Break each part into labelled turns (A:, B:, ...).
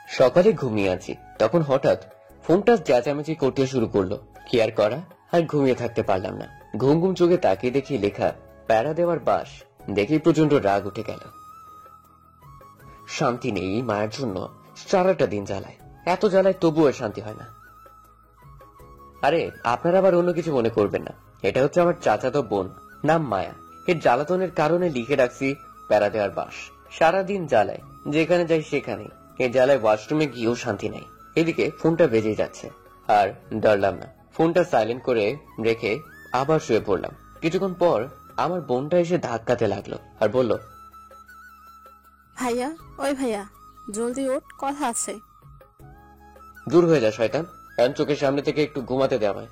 A: সকালে ঘুমিয়ে আছি, তখন হঠাৎ ফোনটা চেঁচামেচি করতে শুরু করলো। কি আর করা, আর ঘুমিয়ে থাকতে পারলাম না। ঘুম ঘুম চোখে তাকিয়ে দেখি লেখা প্যারা দেওয়ার বাস। দেখি প্রচন্ড রাগ উঠে গেল। শান্তি নেই মায়ের জন্য, সারাটা দিন জ্বালায়, এত জ্বালায় তবুও শান্তি হয় না। আরে আপনারা আবার অন্য কিছু মনে করবেন না, এটা হচ্ছে আমার চাচাতো বোন, নাম মায়া। এর জ্বালাতনের কারণে লিখে রাখছি প্যারা দেওয়ার বাস। সারাদিন জ্বালায়, যেখানে যাই সেখানে। এই জ্বালায় ওয়াশরুমে গিয়েও শান্তি নেই। এদিকে ফোনটা বেজে যাচ্ছে, আর ডরলাম না। ফোনটা সাইলেন্ট করে রেখে আবার শুয়ে পড়লাম। কিছুক্ষণ পর আমার বোনটা এসে ধাক্কাতে লাগলো আর বলল,
B: ভাইয়া, ওই ভাইয়া, জলদি ওঠ, কথা আছে।
A: দূর হয়ে যা শয়তান, কারণ চোখের সামনে থেকে একটু ঘুমাতে দেওয়া হয়।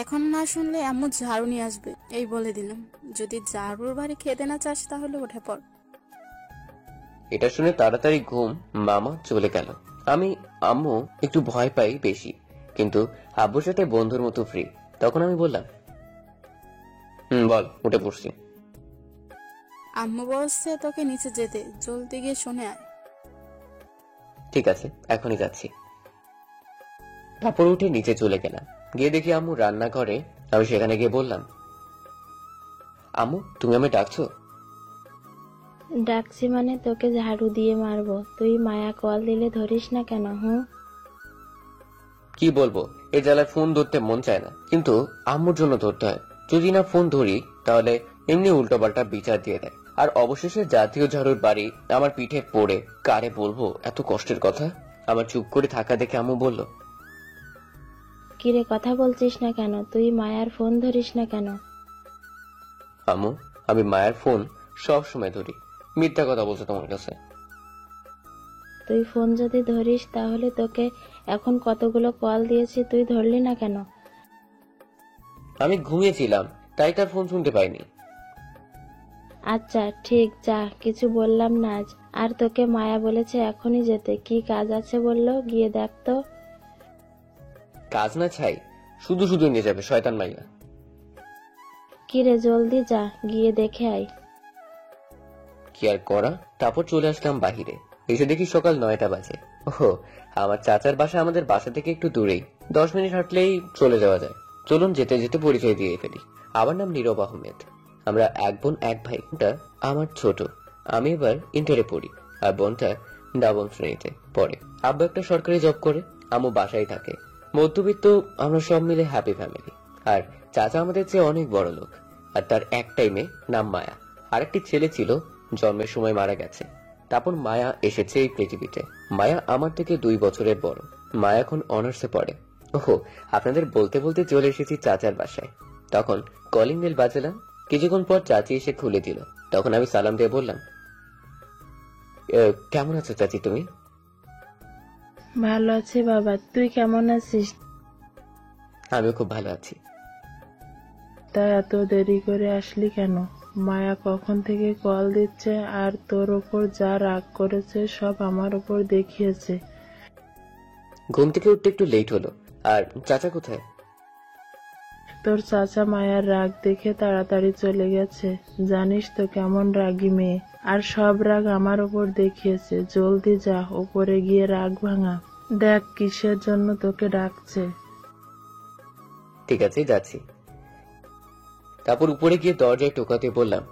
B: এখন না শুনলে আম্মু ঝাড়ু নিয়ে আসবে, এই বলে দিলাম। যদি ঝাড়ুর বাড়ি খেতে না চাস তাহলে উঠে পড়।
A: এটা শুনে তাড়াতাড়ি ঘুম মামা চলে গেল। আমি আম্মু একটু ভয় পাই বেশি, কিন্তু আব্বুর সাথে বন্ধুর মতো ফ্রি। তখন আমি বললাম, বল, উঠে পড়ছি।
B: আম্মু বলছে তোকে নিচে যেতে, জলদি গিয়ে শুনে আয়।
A: ঠিক আছে, এখনই যাচ্ছি। তারপর উঠে নিচে চলে গেলাম। গিয়ে দেখি আম্মু রান্নাঘরে। আমি সেখানে গিয়ে বললাম, আম্মু তুমি আমি ডাকছো?
C: ডাকছি মানে তোকে ঝাড়ু দিয়ে মারবো। তুই মায়া কল দিলে ধরিস না কেন?
A: কি বলবো, এই জ্বালায় ফোন ধরতে মন চায় না, কিন্তু আম্মুর জন্য ধরতে হয়। যদি না ফোন ধরি তাহলে এমনি উল্টোপাল্টা বিচার দিয়ে দেয়। আর অবশেষে জাতীয় ঝাড়ুর বাড়ি আমার পিঠে পড়ে। কারে বলবো এত কষ্টের কথা? আমার চুপ করে থাকা দেখে আম্মু বলল,
C: কিরে কথা বলছিস না কেন? তুই মায়ার ফোন ধরিস না কেন?
A: আম্মু আমি মায়ের ফোন সব সময় ধরি। মিথ্যা কথা বলছো তোমার কাছে।
C: তুই ফোন যদি ধরিস তাহলে তোকে এখন কতগুলো কল দিয়েছি, তুই ধরলি না কেন?
A: আমি ঘুমিয়েছিলাম, তাই তার ফোন শুনতে পাইনি।
C: আচ্ছা ঠিক, যা, কিছু বললাম না আজ। আর তোকে মায়া বলেছে এখনই যেতে। কি কাজ আছে বললো, গিয়ে দেখ তো।
A: কাজ না ছাই, শুধু শুধু নিয়ে যাবে শয়তান মাইয়া।
C: কিরে জলদি যা, গিয়ে দেখে আয়।
A: কি আর করা, তারপর চলে আসলাম বাহিরে। এসে দেখি সকাল 9টা বাজে। ওহো, আমার চাচার বাসা আমাদের বাসা থেকে একটু দূরেই, 10 মিনিট হাঁটলেই চলে যাওয়া যায়। চলুন যেতে যেতে পরিচয় দিয়ে ফেলি। আমার নাম নীরব আহমেদ। আমরা এক বোন এক ভাই। বোনটা আমার ছোট, আমি এবার ইন্টারে পড়ি, আর বোনটা 9ম শ্রেণীতে পড়ে। আব্বু একটা সরকারি জব করে, আম্মু বাসায় থাকে। মধ্যবিত্ত আমরা সব মিলে হ্যাপি ফ্যামিলি। আর চাচা আমাদের চেয়ে অনেক বড় লোক, আর তার একটাই মেয়ে, নাম মায়া। আরেকটি ছেলে ছিল, জন্মের সময় মারা গেছে। তারপর মায়া এসেছে এই পৃথিবীতে। মায়া আমার থেকে 2 বছরের বড়। মায়া এখন অনার্সে পড়ে। ওহো, আপনাদের বলতে বলতে চলে এসেছি চাচার বাসায়। তখন কলিং বেল বাজালাম। কিছুক্ষণ পর চাচি এসে খুলে দিল। তখন আমি সালাম দিয়ে বললাম, কেমন আছো চাচি তুমি?
C: ভালো আছি বাবা, তুই কেমন আছিস?
A: আমিও খুব ভালো আছি।
C: তা এত দেরি করে আসলি কেন? মায়া কখন থেকে কল দিচ্ছে, আর তোর ওপর যা রাগ করেছে সব আমার ওপর দেখিয়েছে।
A: ঘুম থেকে উঠতে একটু লেট হলো। আর চাচা কোথায়?
C: তোর চাচা মায়ার রাগ দেখে তাড়াতাড়ি চলে গেছে। জানিস তো কেমন রাগী মেয়ে, আর সব রাগ আমার ওপর দেখিয়েছে। জলদি যা, ওপরে গিয়ে রাগ ভাঙা। দেখ কিসের জন্য তোকে ডাকছে।
A: ঠিক আছে, যাচ্ছি। তারপর উপরে গিয়ে দরজায় টোকাতে বললাম,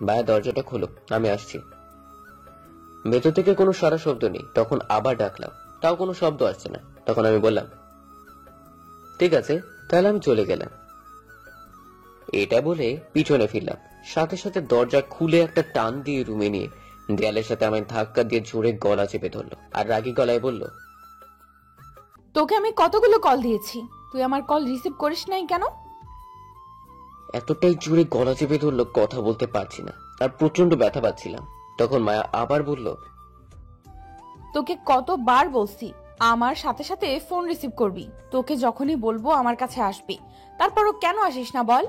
A: ভাইয়া দরজাটা খোলো, আমি আসছি। ভেতর থেকে কোনো সারা শব্দ নেই। তখন আবার ডাকলাম, তাও কোনো শব্দ আসছে না। তখন আমি বললাম, ঠিক আছে, তাহলে আমি চলে গেলাম। এটা বলে পিছনে ফিরলাম। সাথে সাথে দরজা খুলে একটা টান দিয়ে রুমে নিয়ে দেয়ালের সাথে আমায় ধাক্কা দিয়ে জোরে গলা চেপে ধরলো, আর রাগী গলায় বলল,
D: তোকে আমি কতগুলো কল দিয়েছি, তুই আমার কল রিসিভ করিস নাই কেন?
A: এতটাই জোরে গলা চেপে ধরলো কথা বলতে পারছি না, আর প্রচন্ড ব্যথা পাচ্ছিলাম। তখন মায়া আবার বলল,
D: তোকে কতবার বলছি আমার সাথে সাথে ফোন রিসিভ করবি, তোকে যখনই বলবো আমার কাছে আসবি, তারপরও কেন আসিস না বল?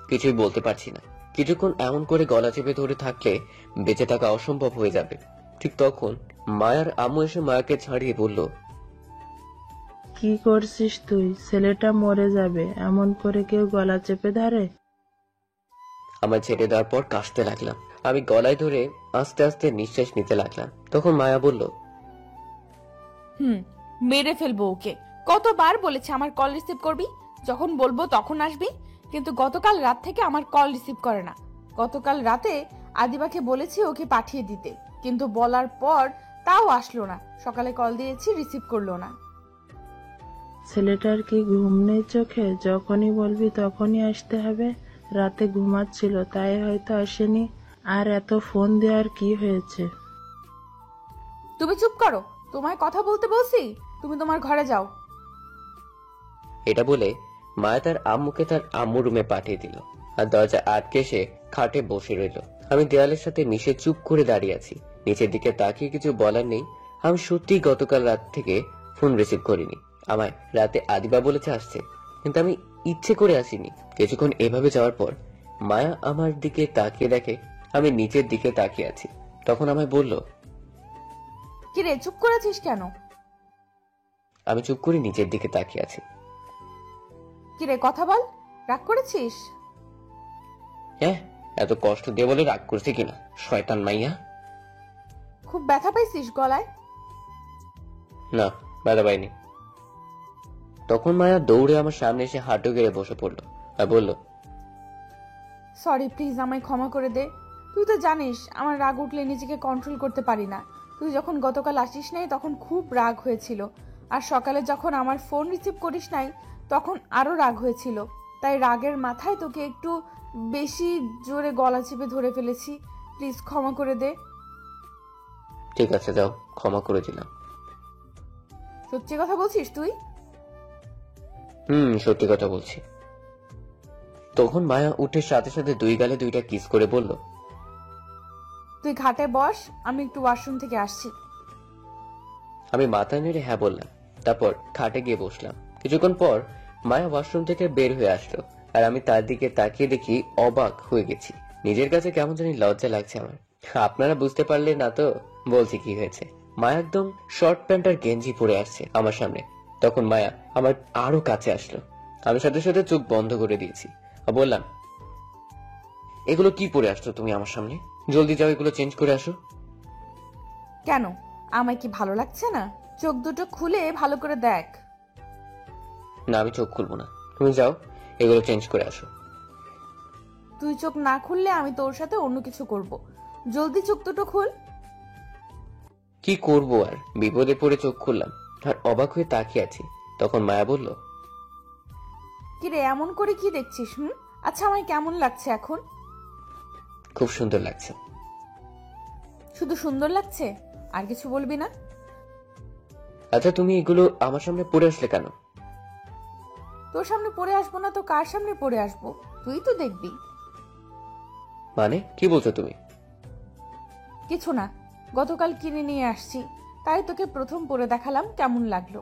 A: কিছুই বলতে পারছি না। কিছুক্ষণ এমন করে গলা চেপে ধরে থাকলে বেঁচে থাকা অসম্ভব হয়ে যাবে। ঠিক তখন মায়ার আম্মু এসে মায়াকে ছাড়িয়ে বলল,
C: কি করছিস তুই? ছেলেটা মরে যাবে, এমন করে কেউ গলা চেপে ধরে?
A: আমার ছেড়ে দেওয়ার পর কাশতে লাগলাম। আমি গলায় ধরে আস্তে আস্তে নিঃশ্বাস নিতে লাগলাম। তখন মায়া বলল,
D: মেরে ফেলবো ওকে। কতবার বলেছে আমার কল রিসিভ করবি, যখন বলবো তখন আসবি, কিন্তু গতকাল রাত থেকে আমার কল রিসিভ করে না। গতকাল রাতে আদিবাকে বলেছি ওকে পাঠিয়ে দিতে, কিন্তু বলার পর তাও আসলো না। সকালে কল দিয়েছি, রিসিভ করলো না।
C: ছেলেটার কি ঘুম নেই চোখে? যখনই বলবি তখনই আসতে হবে। রাতে ঘুমাচ্ছিল তাই হয়তো আসেনি। আর এত ফোন দেওয়ার কি হয়েছে?
D: তুমি চুপ করো, তোমায় কথা বলতে বলছি। তুমি তোমার ঘরে যাও।
A: এটা বলে মায়া তার আম্মুকে তার আম্মু রুমে পাঠিয়ে দিল আর দরজা আটকে সে খাটে বসে রইল। আমি দেয়ালের সাথে মিশে চুপ করে দাঁড়িয়ে আছি। নিচের দিকে তাকিয়ে কিছু বলার নেই। আমি সত্যি গতকাল রাত থেকে ফোন রিসিভ করিনি। আমায় রাতে আদিবা বলেছে আসছে, কিন্তু আমি ইচ্ছে করে আসিনি। কিছুক্ষণ এভাবে যাওয়ার পর মায়া আমার দিকে তাকিয়ে দেখে আমি নিচের দিকে তাকিয়ে আছি। তখন আমায় বলল,
D: কিরে চুপ করেছিস কেন?
A: আমি চুপ করে নিচের দিকে তাকিয়ে আছি।
D: কিরে কথা বল, রাগ করেছিস?
A: হ্যাঁ, এত কষ্ট দিয়ে বলে রাগ করছে কিনা, শয়তান মাইয়া।
D: খুব ব্যথা পাইছিস গলায়?
A: না, ব্যথা পাইনি। তখন মায়া দৌড়ে আমার সামনে এসে হাঁটু গেড়ে বসে পড়লো আর বলল,
D: সরি, প্লিজ আমায় ক্ষমা করে দে। তুই তো জানিস আমার রাগ উঠলে নিজেকে কন্ট্রোল করতে পারি না। তুই যখন গতকাল আসিস নাই তখন খুব রাগ হয়েছিল, আর সকালে যখন আমার ফোন রিসিভ করিস নাই তখন আরো রাগ হয়েছিল। তাই রাগের মাথায় তোকে একটু বেশি জোরে গলা চেপে ধরে ফেলেছি। প্লিজ ক্ষমা করে দে।
A: ঠিক আছে, যাও, ক্ষমা করে দিলাম।
D: সত্যি কথা বলছিস তুই?
A: সত্যি কথা বলছি। তখন মায়া উঠে সাথে সাথে দুই গালে দুইটা কিস করে বলল,
D: তুই খাটে বস, আমি একটু ওয়াশরুম থেকে আসছি।
A: আমি মাথা নেড়ে হ্যাঁ বললাম। তারপর খাটে গিয়ে বসলাম। কিছুক্ষণ পর মায়া ওয়াশরুম থেকে বের হয়ে আসলো আর আমি তার দিকে তাকিয়ে দেখি অবাক হয়ে গেছি। নিজের কাছে কেমন জানি লজ্জা লাগছে আমার। আপনারা বুঝতে পারলে না তো বলছি কি হয়েছে। মায়া একদম শর্ট প্যান্ট আর গেঞ্জি পরে আসছে আমার সামনে। তখন মায়া আমার আরো কাছে আসলো। আমি সাথে সাথে চোখ বন্ধ করে দিয়েছি আর বললাম, এগুলো কি পরে আসছো তুমি আমার সামনে? জলদি যাও, এগুলো চেঞ্জ করে আসো।
D: কেন, আমায় কি ভালো লাগছে না? চোখ দুটো খুলে ভালো করে দেখ।
A: না, আমি চোখ খুলবো না, তুমি যাও, এগুলো চেঞ্জ করে আসো।
D: তুই চোখ না খুললে আমি তোর সাথে অন্য কিছু করব। জলদি চোখ দুটো খুল।
A: কি করব আর, বিপদে পড়ে চোখ খুললাম আর অবাক হয়ে তাকিয়ে আছি। তখন মায়া বলল,
D: কিরে এমন করে কি দেখছিস? আচ্ছা, আমায় কেমন লাগছে এখন?
A: খুব সুন্দর লাগছে।
D: শুধু সুন্দর লাগছে, আর কিছু বলবি না?
A: আচ্ছা, তুমি এগুলো আমার সামনে পরে আসলে কেন?
D: তোর সামনে পড়ে আসবো না তো কার সামনে পড়ে আসবো? তুই তো দেখবি।
A: মানে কি বলছো তুমি?
D: কিছু না, গতকাল কিনে নিয়ে আসছি, তাই তোকে প্রথম পরে দেখালাম কেমন লাগলো।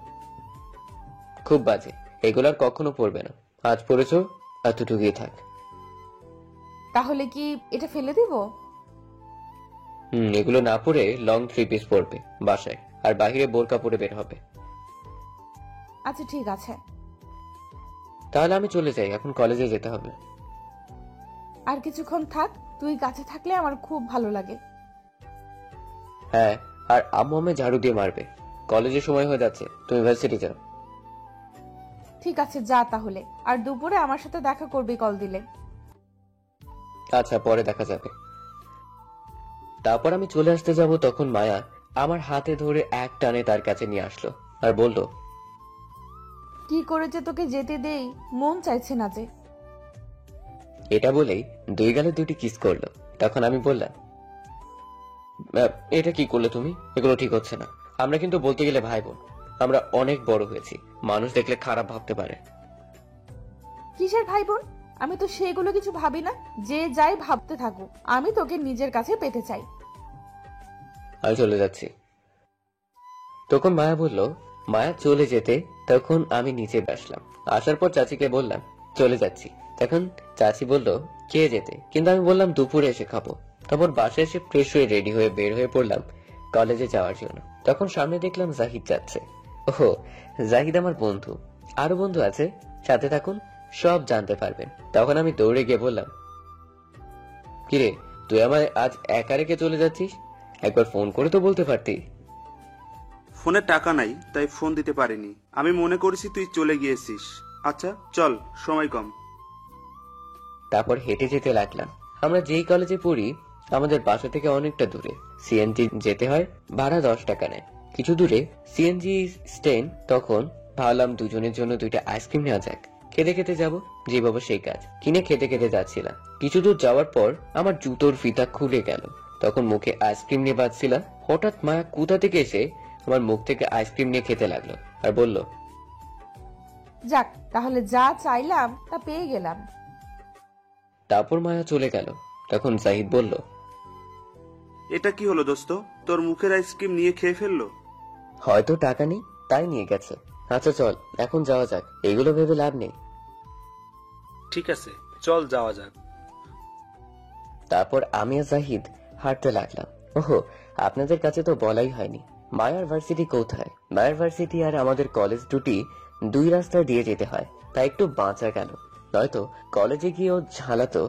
A: খুব বাজে, এগুলো আর কখনো পরবে না। আজ পরেছো, এতটুকুই থাক।
D: তাহলে কি এটা ফেলে দিব?
A: এগুলো না পরে লং 3 পিস পরবে বাসায়, আর বাহিরে বোরকা পরে বের হবে।
D: আচ্ছা ঠিক আছে।
A: তাহলে আমি চলে যাই, এখন কলেজে যেতে হবে।
D: আর কিছুক্ষণ থাক, তুই কাছে থাকলে আমার খুব ভালো লাগে।
A: হ্যাঁ, আর আম্মু আমায় ঝাড়ু দিয়ে মারবে। কলেজের সময় হয়ে যাচ্ছে, তুমি ভার্সিটি যাও।
D: ঠিক আছে, যা তাহলে। আর দুপুরে আমার সাথে দেখা করবি কল দিলে।
A: আচ্ছা, পরে দেখা যাবে। তারপর আমি চলে আসতে যাব, তখন মায়া আমার হাতে ধরে এক টানে তার কাছে নিয়ে আসলো আর বলল,
D: কি করেছে তোকে যেতে দেই, মন চাইছে না যে।
A: এটা বলেই দুই গালে দুটি কিস করলো। তখন আমি বললাম, এটা কি করলে তুমি? এগুলো ঠিক হচ্ছে না। আমরা কিন্তু বলতে গেলে ভাই বোন। আমরা অনেক বড় হয়েছি, মানুষ দেখলে খারাপ ভাবতে পারে।
D: কিসের ভাই বোন? আমি তো সেগুলো কিছু ভাবি না। যে যাই ভাবতে থাকুক, আমি তোকে নিজের কাছে পেতে চাই।
A: আমি চলে যাচ্ছি। তখন মায়া বলল, মায়া চলে যেতে তখন আমি নিচে আসলাম। আসার পর চাচিকে বললাম চলে যাচ্ছি। তখন চাচি বলল খেয়ে যেতে, কিন্তু আমি বললাম দুপুরে এসে খাবো। তারপর বাসায় এসে ফ্রেশ হয়ে রেডি হয়ে বের হয়ে পড়লাম কলেজে যাওয়ার জন্য। তখন সামনে দেখলাম জাহিদ যাচ্ছে। ওহো, জাহিদ আমার বন্ধু। আরো বন্ধু আছে, সাথে থাকুন, সব জানতে পারবেন। তখন আমি দৌড়ে গিয়ে বললাম, কিরে, তুই আমায় আজ একা রেখে চলে যাচ্ছিস? একবার ফোন করে তো বলতে পারতি।
E: ফোনে টাকা নাই, তাই ফোন দিতে পারিনি। আমি মনে করেছি তুই চলে গিয়েছিস। আচ্ছা চল, সময় কম।
A: তারপর হেঁটে যেতে লাগলাম। আমরা যেই কলেজে পড়ি আমাদের বাসা থেকে অনেকটা দূরে। সিএনজি যেতে হয়, ভাড়া 10 টাকা নেয়। কিছু দূরে সিএনজি স্ট্যান্ড। তখন ভাবলাম দুজনের জন্য 2টা আইসক্রিম নেওয়া যাক, খেতে খেতে যাব। যে বাবা সেই কাজ, কিনে খেতে খেতে যাচ্ছিলাম। কিছু দূর যাওয়ার পর আমার জুতোর ফিতা খুলে গেল। তখন মুখে আইসক্রিম নিয়ে বাঁচছিলাম, হঠাৎ মায়া কোথা থেকে এসে আমার মুখ থেকে আইসক্রিম নিয়ে খেতে লাগলো আর বলল,
D: যাক, তাহলে যা চাইলাম তা পেয়ে গেলাম।
A: তারপর মায়া চলে গেল। তখন জাহিদ বলল,
E: এটা কি হলো দোস্ত, তোর মুখের আইসক্রিম নিয়ে খেয়ে ফেললো?
A: হয়তো টাকা নেই তাই নিয়ে গেছে। আচ্ছা চল এখন যাওয়া যাক, এগুলো ভেবে লাভ নেই।
E: ঠিক আছে, চল যাওয়া যাক।
A: তারপর আমি আর জাহিদ হাঁটতে লাগলাম। ওহো, আপনাদের কাছে তো বলাই হয়নি মায়ার ভার্সিটি কোথায়। মায়ার ভার্সিটি আর আমাদের কলেজ দুটি 2 রাস্তা দিয়ে যেতে হয়, তাই একটু বাঁচা গেল। নয়তো কলেজে গিয়েও ঝালাতো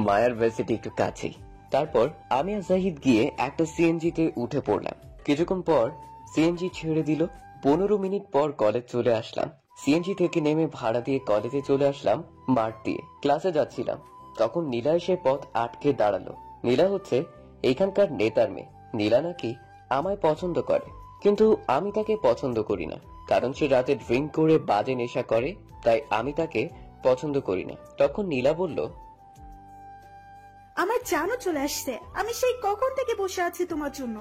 A: মায়ার ভার্সিটি একটু কাছেই। তারপর আমি আর জাহিদ গিয়ে একটা সিএনজিতে উঠে পড়লাম। কিছুক্ষণ পর সিএনজি ছেড়ে দিল। 15 মিনিট পর কলেজ চলে আসলাম। সিএনজি থেকে নেমে ভাড়া দিয়ে কলেজে চলে আসলাম মাঠ দিয়ে। ক্লাসে যাচ্ছিলাম, তখন নীলা এসে পথ আটকে দাঁড়ালো। নীলা হচ্ছে এইখানকার নেতার মেয়ে। নীলা নাকি আমায় পছন্দ করে, কিন্তু আমি তাকে পছন্দ করি না, কারণ সে রাতে ড্রিঙ্ক করে বাজে নেশা করে, তাই আমি তাকে পছন্দ করি না। তখন নীলা বলল,
F: আমার জানো চলে আসছে, আমি সেই কখন থেকে বসে আছি তোমার জন্য।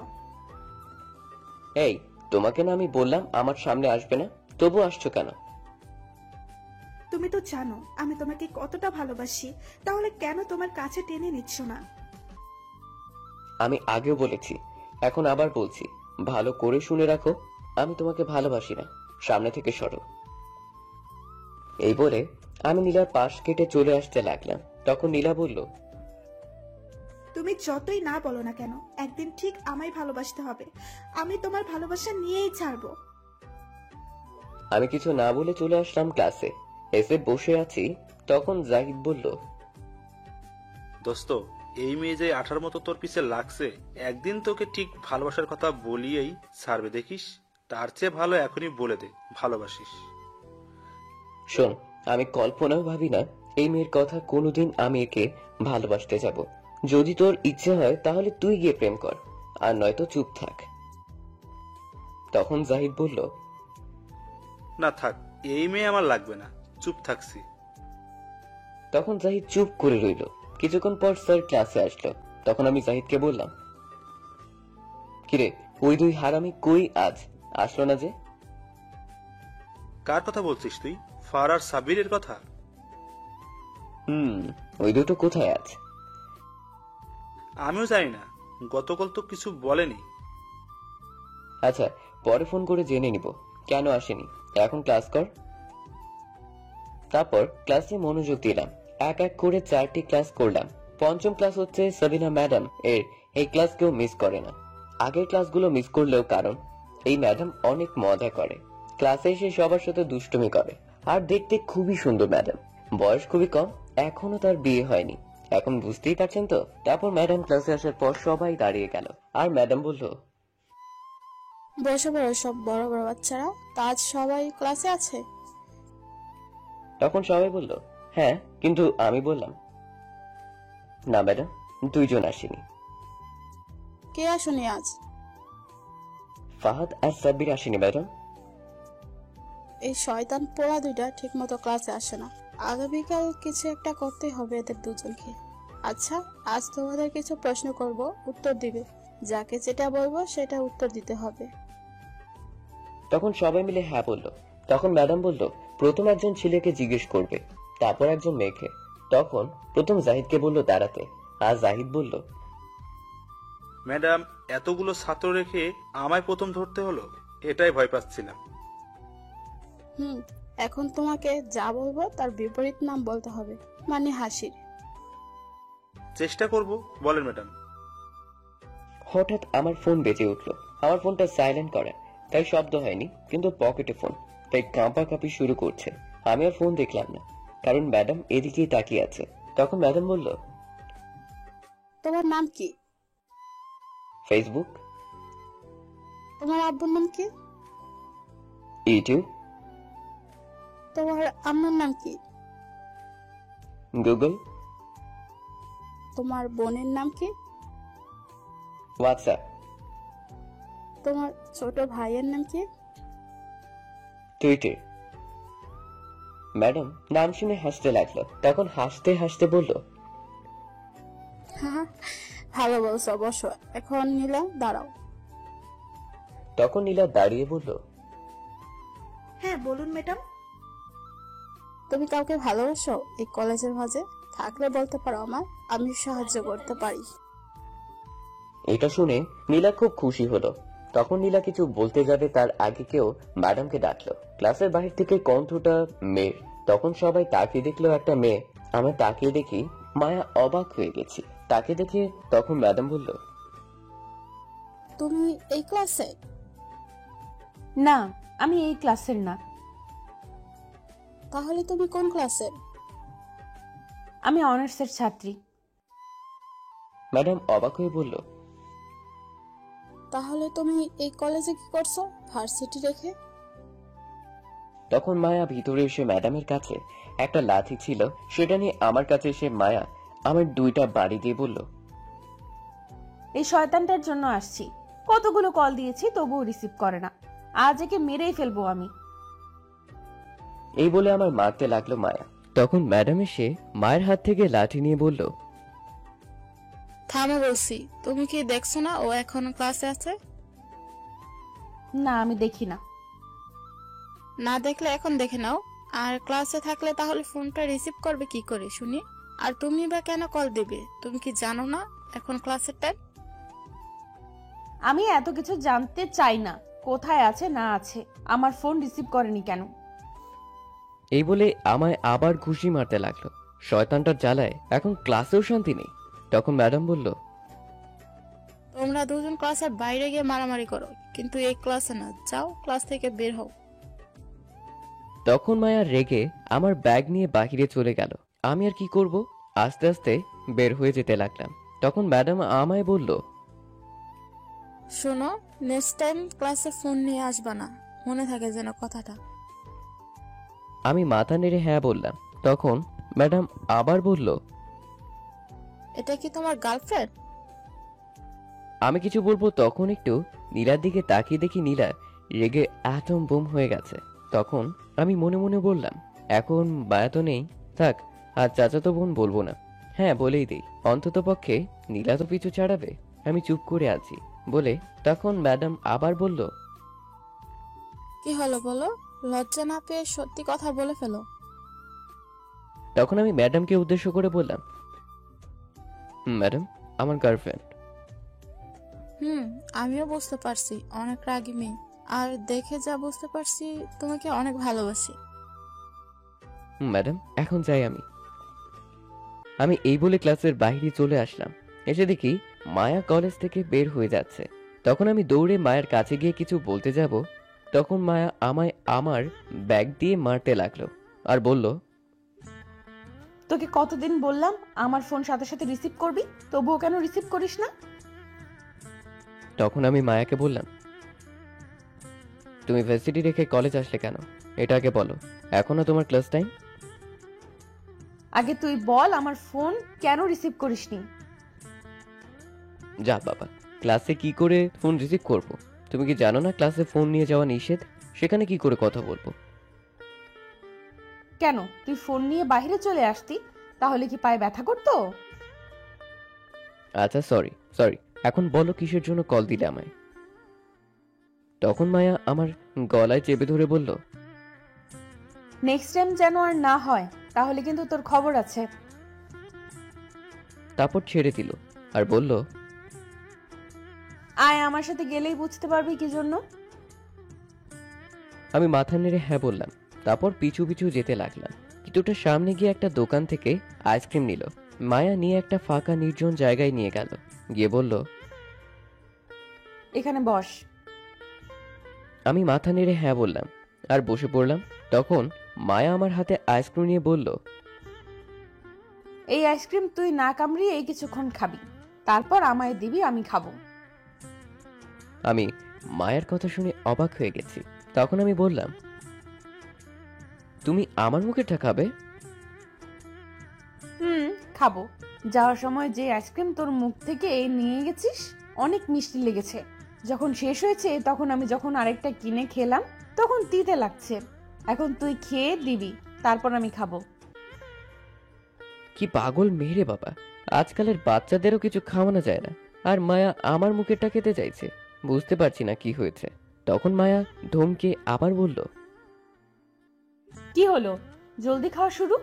A: এই, তোমাকে না আমি বললাম আমার সামনে আসবে না, তবু আসছো কেন?
F: তুমি তো জানো আমি তোমাকে কতটা ভালোবাসি, তাহলে কেন তোমার কাছে টেনে নিচ্ছ না?
A: আমি আগেও বলেছি, এখন আবার বলছি, ভালো করে শুনে রাখো, আমি তোমাকে ভালোবাসি না, সামনে থেকে সরো। এই বলে আমি নীলার পাশ কেটে চলে আসতে লাগলাম। তখন নীলা বলল,
F: তুমি যতই না বলো না কেন, একদিন ঠিক আমায় ভালোবাসতে হবে। আমি তোমার ভালোবাসা নিয়েই ছাড়বো।
A: আমি কিছু না বলে চলে আসলাম ক্লাসে। এসে বসে আছি, তখন জাহিদ বলল,
E: দোস্ত, এই মেয়ে যে 18 মতো তোর পিছে লাগছে, একদিন তোকে ঠিক ভালোবাসার কথা বলিয়েই ছাড়বে দেখিস। তার চেয়ে ভালো এখনই বলে দে ভালোবাসিস।
A: শোন, আমি কল্পনাও ভাবি না এই মেয়ের কথা কোনোদিন আমি একে ভালোবাসতে যাব। যদি তোর ইচ্ছে হয় তাহলে তুই গিয়ে প্রেম কর, আর নয়তো চুপ থাক। তখন জাহিদ বলল,
E: না থাক, এই মেয়ে আমার লাগবে না, চুপ থাকছি।
A: তখন জাহিদ চুপ করে রইল। কিছুক্ষণ পর স্যার ক্লাসে আসলো। তখন আমি জাহিদকে বললাম, কিরে, ওই 2 হারামি কই আজ আসলো না যে?
E: কার কথা বলছিস তুই? ফারার সাবিরের কথা?
A: ওই দুটো কোথায় আজ?
E: আমিও জানি না, গতকাল তো কিছু বলেনি।
A: আচ্ছা, পরে ফোন করে জেনে নিব কেন আসেনি। এখন ক্লাস কর। তারপর ক্লাসে মনোযোগ দিলাম। এক এক করে 4টি ক্লাস করলাম। পঞ্চম ক্লাস হচ্ছে সাবিনা ম্যাডাম এর। এই ক্লাস কেউ মিস করে না। আগের ক্লাসগুলো মিস করলেও কারণ এই ম্যাডাম অনেক মজা করে। ক্লাসে এসে সবার সাথে দুষ্টুমি করে, আর দেখতে খুবই সুন্দর ম্যাডাম। বয়স খুবই কম, এখনো তার বিয়ে হয়নি। এখন বুঝতেই পারছেন তো। তারপর ম্যাডাম ক্লাসে আসার পর সবাই দাঁড়িয়ে গেল, আর ম্যাডাম বলল,
B: বসে বড় সব বড় বড় বাচ্চারা, তা আজ সবাই ক্লাসে আছে?
A: তখন সবাই বলল, হ্যাঁ, কিন্তু আমি বললাম, না ম্যাডাম, 2 জন আসেনি।
B: কে আসুনি আজ?
A: ফাহাদ আর সাব্বির আসেনি ম্যাডাম।
B: এই শয়তান পোড়া 2টা ঠিক মতো ক্লাসে আসে না। আগামীকাল কিছু একটা করতে হবে এদের দুজনকে। আচ্ছা, আজ তোমাদের কিছু প্রশ্ন করব, উত্তর দিবে। যাকে যেটা বলবো সেটা উত্তর দিতে হবে।
A: তখন সবাই মিলে হ্যাঁ বলল। তখন ম্যাডাম বলল, প্রথম একজন ছেলেকে জিজ্ঞেস করবে, তারপর একজন মেয়েকে। তখন প্রথম জাহিদকে বলল দাঁড়াতে, আর জাহিদ বলল,
E: ম্যাডাম, এতগুলো ছাত্র রেখে আমায় প্রথম ধরতে হলো, এটাই ভয় পাচ্ছিলাম।
B: এখন তোমাকে যা বলবো তার বিপরীত নাম বলতে হবে, মানে হাসির।
E: চেষ্টা করব, বলেন ম্যাডাম।
A: হঠাৎ আমার ফোন বেজে উঠল। আমার ফোনটা সাইলেন্ট করা, তাই শব্দ হয়নি, কিন্তু পকেটে ফোন, তাই কাঁপাকাঁপি শুরু করছে। আমি আর ফোন দেখলাম না, কারণ ম্যাডাম এদিকেই তাকিয়ে আছে। তখন ম্যাডাম বলল,
B: তোমার নাম কি?
A: ফেসবুক,
B: তোমার আব্বুর নাম কি?
A: ইউটিউব,
B: তোমার আম্মুর নাম কি?
A: গুগল,
B: তোমার বোনের নাম কি?
A: হোয়াটসঅ্যাপ,
B: তোমার ছোট ভাইয়ের নাম কি?
A: টুইটার। ম্যাডাম নাম শুনে হাসতে লাগলো, তখন হাসতে হাসতে বলল,
B: হ্যাঁ, ভালো বলছো, বসো। এখন নীলা দাঁড়াও।
A: তখন নীলা দাঁড়িয়ে বলল,
F: হ্যাঁ বলুন ম্যাডাম।
B: তুমি কাউকে ভালোবাসো এই কলেজের মাঝে? থাকলে বলতে পারো, আমি সাহায্য করতে পারি।
A: এটা শুনে নীলা খুব খুশি হলো। তখন নীলা কিছু বলতে যাবে তার আগে কেউ ম্যাডামকে ডাকলো। ক্লাসের বাহির থেকে কণ্ঠটা মেয়ের। তখন সবাই তাকিয়ে দেখলো একটা মেয়ে। আমরা তাকিয়ে দেখি মায়া অবাক হয়ে গেছি। তাকে দেখে তখন ম্যাডাম বলল,
B: তুমি এই ক্লাসে?
D: না, আমি এই ক্লাসের না।
B: তাহলে তুমি কোন ক্লাসের?
D: আমি অনার্সের ছাত্রী।
A: ম্যাডাম অবাক হয়ে বলল,
B: তাহলে তুমি এই কলেজে কি করছো ভার্সিটি রেখে?
A: তখন মায়া ভিতরে এসে ম্যাডামের কাছে একটা লাঠি ছিল, সেটা নিয়ে আমার কাছে এসে মায়া আমার 2টা বাড়ি দিয়ে বলল,
D: এই শয়তানটার জন্য আসছি। কতগুলো কল দিয়েছি তবুও রিসিভ করে না। আজ একে মেরেই ফেলবো আমি।
A: এই বলে আমার মারতে লাগলো মায়া। তখন ম্যাডাম এসে মায়ের হাত থেকে লাঠি নিয়ে বলল,
B: থামো বলছি। তুমি কি দেখছো না ও এখনো ক্লাসে আছে?
D: না, আমি দেখি না।
B: না দেখলে এখন দেখে নাও। আর ক্লাসে থাকলে তাহলে ফোনটা রিসিভ করবে কি করে শুনি? আর তুমি বা কেন কল দেবে? তুমি কি জানো না এখন ক্লাসের টাইম?
D: আমি এত কিছু জানতে চাই না। কোথায় আছে না আছে, আমার ফোন রিসিভ করেনি কেন?
A: এই বলে আমায় আবার ঘুষি মারতে লাগলো। শয়তানটার জ্বালায় এখন ক্লাসেও শান্তি নেই। তখন ম্যাডাম বলল,
B: তোমরা দুজন ক্লাসের বাইরে গিয়ে মারামারি করো, কিন্তু এই ক্লাসে না। যাও, ক্লাস থেকে বের হও।
A: তখন মায়া রেগে আমার ব্যাগ নিয়ে বাহিরে চলে গেল। আমি আর কি করব, আস্তে আস্তে বের হয়ে যেতে লাগলাম। তখন ম্যাডাম আমায় বলল,
B: শোনো, নেক্সট টাইম ক্লাসে ফোন নিয়ে আসবা না, মনে থাকে যেন কথাটা।
A: আমি মাথা নেড়ে হ্যাঁ বললাম। তখন ম্যাডাম আবার বলল,
B: এটা কি তোমার গার্লফ্রেন্ড?
A: আমি কিছু বলবো তখন একটু নীলার দিকে তাকিয়ে দেখি নীলা রেগে অ্যাটম বোম হয়ে গেছে। তখন আমি মনে মনে বললাম, এখন মায়া তো নেই, থাক আর চাচাতো বোন বলবো না। হ্যাঁ বলেই দিই, অন্তত পক্ষে নীলা তো পিছু ছাড়াবে। আমি চুপ করে আছি বলে তখন ম্যাডাম আবার বলল,
B: কি হলো বলো? লজ্জা না পেয়ে সত্যি কথা বলে ফেলো।
A: তখন আমি ম্যাডামকে উদ্দেশ্য করে বললাম, ম্যাডাম আমার গার্লফ্রেন্ড।
B: আমিও বুঝতে পারছি অনেক রাগী মেয়ে, আর দেখে যা বুঝতে পারছি তোমাকে অনেক ভালোবাসি।
A: ম্যাডাম এখন যাই আমি। আমি এই বলে ক্লাসের বাইরে চলে আসলাম। এসে দেখি মায়া কলেজ থেকে বের হয়ে যাচ্ছে। তখন আমি দৌড়ে মায়ের কাছে গিয়ে কিছু বলতে যাব, তখন মায়া আমায় আমার ব্যাগ দিয়ে মারতে লাগলো আর বলল,
D: তোকে কতদিন বললাম আমার ফোন সাথে সাথে রিসিভ করবি, তবুও কেন রিসিভ করিস না?
A: তখন আমি মায়াকে বললাম, তুমি ভার্সিটি রেখে কলেজ আসলে কেন, এটা আগে বলো। এখনো তোমার ক্লাস টাইম?
D: আগে তুই বল আমার ফোন কেন রিসিভ করিসনি?
A: যা বাবা, ক্লাসে কি করে ফোন রিসিভ করব? তুমি কি জানো না ক্লাসে ফোন নিয়ে যাওয়া নিষেধ? সেখানে কি করে কথা বলবো?
D: কেন, তুই ফোন নিয়ে বাইরে চলে আসতি, তাহলে কি পায়ে ব্যথা করতো?
A: আচ্ছা সরি সরি, এখন বলো কিসের জন্য কল দিলে আমায়? তখন মায়া আমার গলায় চেপে ধরে বলল,
D: নেক্সট টাইম যেন আর না হয়, তাহলে কিন্তু তোর খবর আছে।
A: তারপর ছেড়ে দিল আর বলল,
D: আয়, আমার সাথে গেলেই বুঝতে পারবি কি জন্য।
A: আমি মাথা নেড়ে হ্যাঁ বললাম। তারপর পিছু পিছু যেতে লাগলাম। কিছুটা সামনে গিয়ে একটা দোকান থেকে আইসক্রিম নিল। মায়া নিয়ে একটা ফাঁকা নির্জন জায়গায় নিয়ে গেল, গিয়ে বলল,
D: এখানে বস।
A: আমি মাথা নেড়ে হ্যাঁ বললাম আর বসে পড়লাম। তখন মায়া আমার হাতে আইসক্রিম নিয়ে বলল,
D: এই আইসক্রিম তুই না কামড়িয়ে এই কিছুক্ষণ খাবি। তারপর আমায় দিবি, আমি খাবো।
A: আমি মায়ের কথা শুনে অবাক হয়ে গেছি। তখন আমি বললাম, তুমি আমার মুখেরটা খাবে?
D: খাবো। যাওয়ার সময় যে আইসক্রিম তোর মুখ থেকে নিয়ে গেছিস অনেক মিষ্টি লেগেছে। যখন শেষ হয়েছে তখন আমি যখন আরেকটা কিনে খেলাম তখন তিতে লাগছে। এখন তুই খেয়ে দিবি, তারপর আমি খাবো।
A: কি পাগল মেয়ে রে বাবা, আজকালের বাচ্চাদেরও কিছু খাওয়ানো যায় না, আর মায়া আমার মুখেরটা খেতে চাইছে। বুঝতে পারছি না কি হয়েছে। তখন মায়া ধমকে আবার বলল,
D: কি হলো, জলদি খাওয়া শুরু।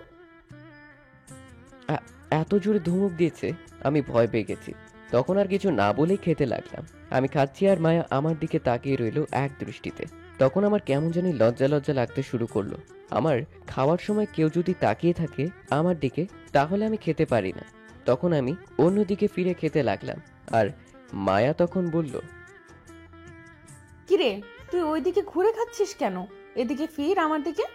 A: এত জোরে ধমক দিয়েছে আমি ভয় পেয়ে গেছি। তখন আর কিছু না বলেই খেতে লাগলাম। আমি খাচ্ছি আর মায়া আমার দিকে তাকিয়ে রইল এক দৃষ্টিতে। তখন আমার কেমন জানি লজ্জা লজ্জা লাগতে শুরু করলো। আমার খাওয়ার সময় কেউ যদি তাকিয়ে থাকে আমার দিকে তাহলে আমি খেতে পারি না। তখন আমি অন্যদিকে ফিরে খেতে লাগলাম আর মায়া তখন বলল,
D: কিরে, তুই ওইদিকে ঘুরে খাচ্ছিস কেন? এদিকে ফির আমার দিকে।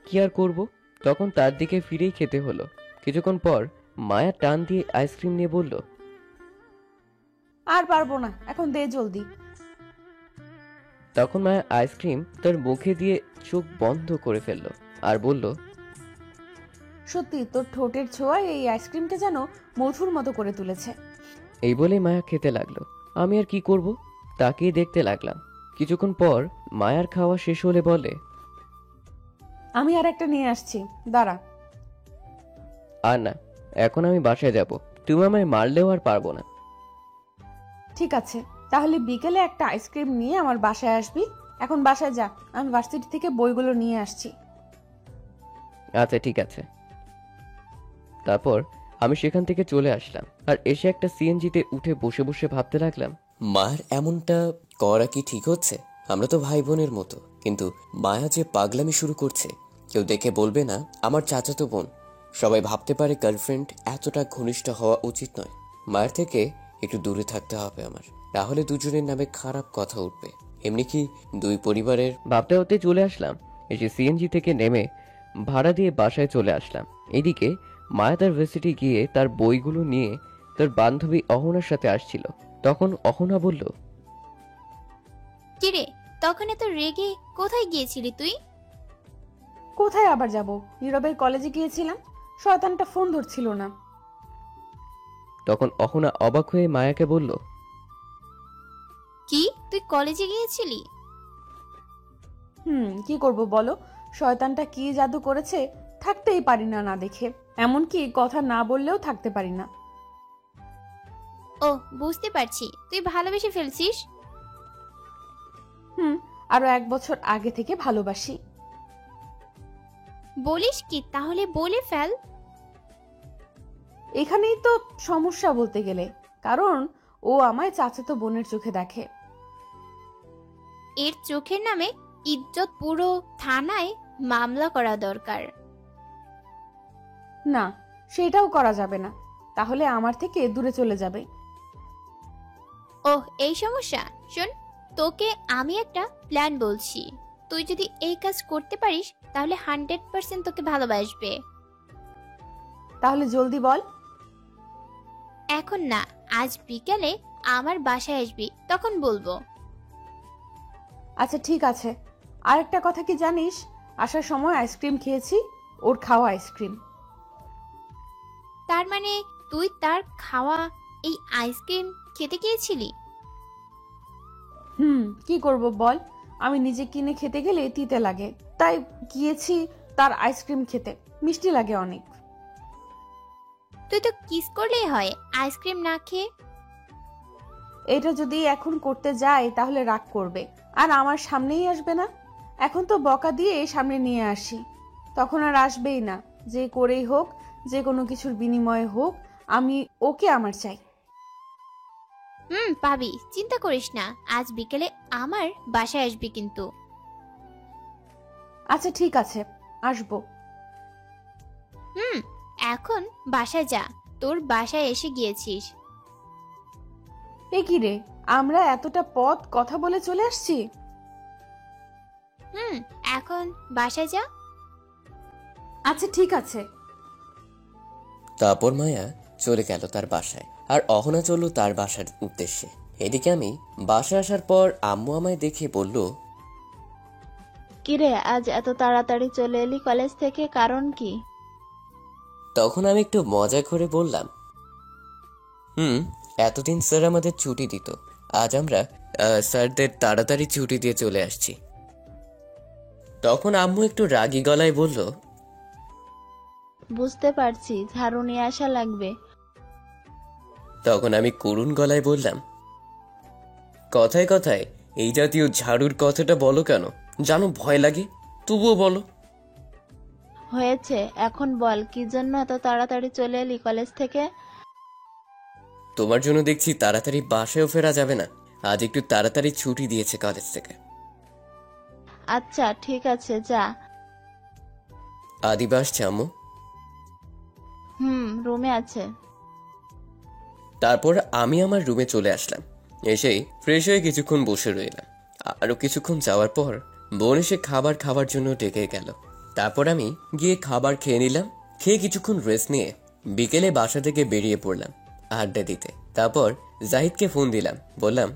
A: কি আর করব, তখন তার দিকে ফিরেই খেতে হলো। কিছুক্ষণ পর মায়া টান দিয়ে আইসক্রিম নিয়ে বলল,
D: আর পারবো না, এখন দে জলদি।
A: তখন মায়া আইসক্রিম তার মুখে দিয়ে চোখ বন্ধ করে ফেললো আর বলল,
D: সত্যি তোর ঠোঁটের ছোঁয়ায় এই আইসক্রিমটা যেন মধুর মতো করে তুলেছে।
A: এই বলে মায়া খেতে লাগলো। আমি আর কি করব, তাকিয়ে দেখতে লাগলাম। কিছুক্ষণ পর মায়ার খাওয়া শেষ হলে বলে,
D: আমি আর একটা নিয়ে আসছি, দাঁড়া।
A: আর না, এখন আমি বাসায় যাব। তুমি আমায় মারলেও আর পারবো না।
D: ঠিক আছে, তাহলে বিকেলে একটা আইসক্রিম নিয়ে আমার বাসায় আসবি। এখন বাসায় যা, আমি ভার্সিটি থেকে বইগুলো নিয়ে আসছি।
A: আচ্ছা ঠিক আছে। তারপর আমি সেখান থেকে চলে আসলাম আর এসে একটা সিএনজিতে উঠে বসে বসে ভাবতে লাগলাম, মার এমনটা করা কি ঠিক হচ্ছে? আমরা তো ভাই বোনের মতো, কিন্তু মায়া যে পাগলামি শুরু করছে। কেউ দেখে বলবে না আমার চাচাতো বোন, সবাই ভাবতে পারে গার্লফ্রেন্ড এতটা ঘনিষ্ঠ হওয়া উচিত নয়। মায়ের থেকে একটু দূরে থাকতে হবে আমার, তাহলে দুজনের নামে খারাপ কথা উঠবে। এমনি কি দুই পরিবারের ভাবতে হতে চলে আসলাম। এসে সিএনজি থেকে নেমে ভাড়া দিয়ে বাসায় চলে আসলাম। এদিকে মায়া তার ভার্সিটি গিয়ে তার বইগুলো নিয়ে তার বান্ধবী অহনার সাথে আসছিল। তখন অহনা বলল,
G: কিরে, তখন এত রেগে কোথায় গিয়েছিলি তুই?
D: কোথায় আবার যাব, নীরবের কলেজে গিয়েছিলাম। শয়তানটা ফোন ধরছিল না।
A: তখন অহনা অবাক হয়ে মায়াকে বলল,
G: কি, তুই কলেজে গিয়েছিলি?
D: কি করব বলো, শয়তানটা কি জাদু করেছে, থাকতেই পারি না না দেখে। এমনকি কথা না বললেও থাকতে পারি না।
G: ও, বুঝতে পারছি, তুই ভালোবেসে ফেলছিস।
D: আরো 1 বছর আগে থেকে ভালোবাসি।
G: বলিস কি? তাহলে বলে ফেল।
D: এখানেই তো সমস্যা বলতে গেলে, কারণ ও আমায় চাচাতো বোনের চোখে দেখে।
G: এর চোখের নামে ইজ্জত পুরো থানায় মামলা করা দরকার।
D: না, সেটাও করা যাবে না, তাহলে আমার থেকে দূরে চলে যাবে।
G: ওহ, এই সমস্যা। শোন, তোকে আমি একটা প্ল্যান বলছি। তুই যদি এই কাজ করতে পারিস তাহলে 100% তোকে ভালোবাসবে।
D: তাহলে জলদি বল।
G: এখন না, আজ বিকেলে আমার বাসায় আসবি, তখন বলবো।
D: আচ্ছা ঠিক আছে। আরেকটা কথা কি জানিস, আসার সময় আইসক্রিম খেয়েছি, ওর খাওয়া আইসক্রিম।
G: তার মানে তুই তার খাওয়া এই আইসক্রিম খেতে গিয়েছিলি?
D: কি করব বল, আমি নিজে কিনে খেতে গেলে তিতে লাগে, তাই গিয়েছি তার আইসক্রিম খেতে। মিষ্টি লাগে অনেক।
G: তুই তো কিস করলেই হয়, আইসক্রিম না খেয়ে।
D: এটা যদি এখন করতে যাই তাহলে রাগ করবে আর আমার সামনেই আসবে না। এখন তো বকা দিয়ে সামনে নিয়ে আসি, তখন আর আসবেই না। যে করেই হোক, যে কোনো কিছুর বিনিময়ে হোক, আমি ওকে আমার চাই।
G: পাবি, চিন্তা করিস না। আজ বিকেলে আমার বাসায় আসবি কিন্তু।
D: আচ্ছা ঠিক আছে, আসবো।
G: এখন বাসায় যা, তোর বাসায় এসে গিয়েছিস।
D: এ কি রে, আমরা এতটা পথ কথা বলে চলে আসছি।
G: এখন বাসায় যা।
D: আচ্ছা ঠিক আছে।
A: তারপর মায়া চলে গেল তার বাসায়, আর অহনা চলল তার বাসার উদ্দেশ্যে। এদিকে আমি বাসায় আসার পর আম্মু আমায় দেখে বলল,
C: কিরে আজ এত তাড়াতাড়ি চলে এলি কলেজ থেকে, কারণ কি?
A: তখন আমি একটু মজা করে বললাম, এতদিন স্যার আমাদের ছুটি দিত, আজ আমরা স্যারদের তাড়াতাড়ি ছুটি দিয়ে চলে আসছি। তখন আম্মু একটু রাগী গলায় বলল,
C: বুঝতে পারছি, ঝাড়ু নিয়ে আসা লাগবে।
A: তখন আমি করুণ গলায় বললাম, কথায় কথায় এই জাতীয় ঝাড়ুর কথাটা বলো কেন? জানো ভয় লাগে, তবুও বলো।
C: হয়েছে, এখন বল কি জন্য এত তাড়াতাড়ি চলে এলি কলেজ থেকে?
A: তোমার জন্য দেখছি তাড়াতাড়ি বাসায়ও ফেরা যাবে না, আজ একটু তাড়াতাড়ি ছুটি দিয়েছে কলেজ থেকে।
C: আচ্ছা ঠিক আছে, যা।
A: আদিবা আসছে আম্মু?
C: রুমে আছে।
A: তারপর আমি আমার রুমে চলে আসলাম। এসেই ফ্রেশ হয়ে কিছুক্ষণ বসে রইলাম। আরো কিছুক্ষণ যাওয়ার পর বোন এসে খাবার খাওয়ার জন্য ডেকে গেল। তারপর আমি গিয়ে খাবার খেয়ে নিলাম। খেয়ে কিছুক্ষণ রেস্ট নিয়ে বিকেলে বাসা থেকে বেরিয়ে পড়লাম আড্ডা দিতে। তারপর জাহিদকে ফোন দিলাম, বললাম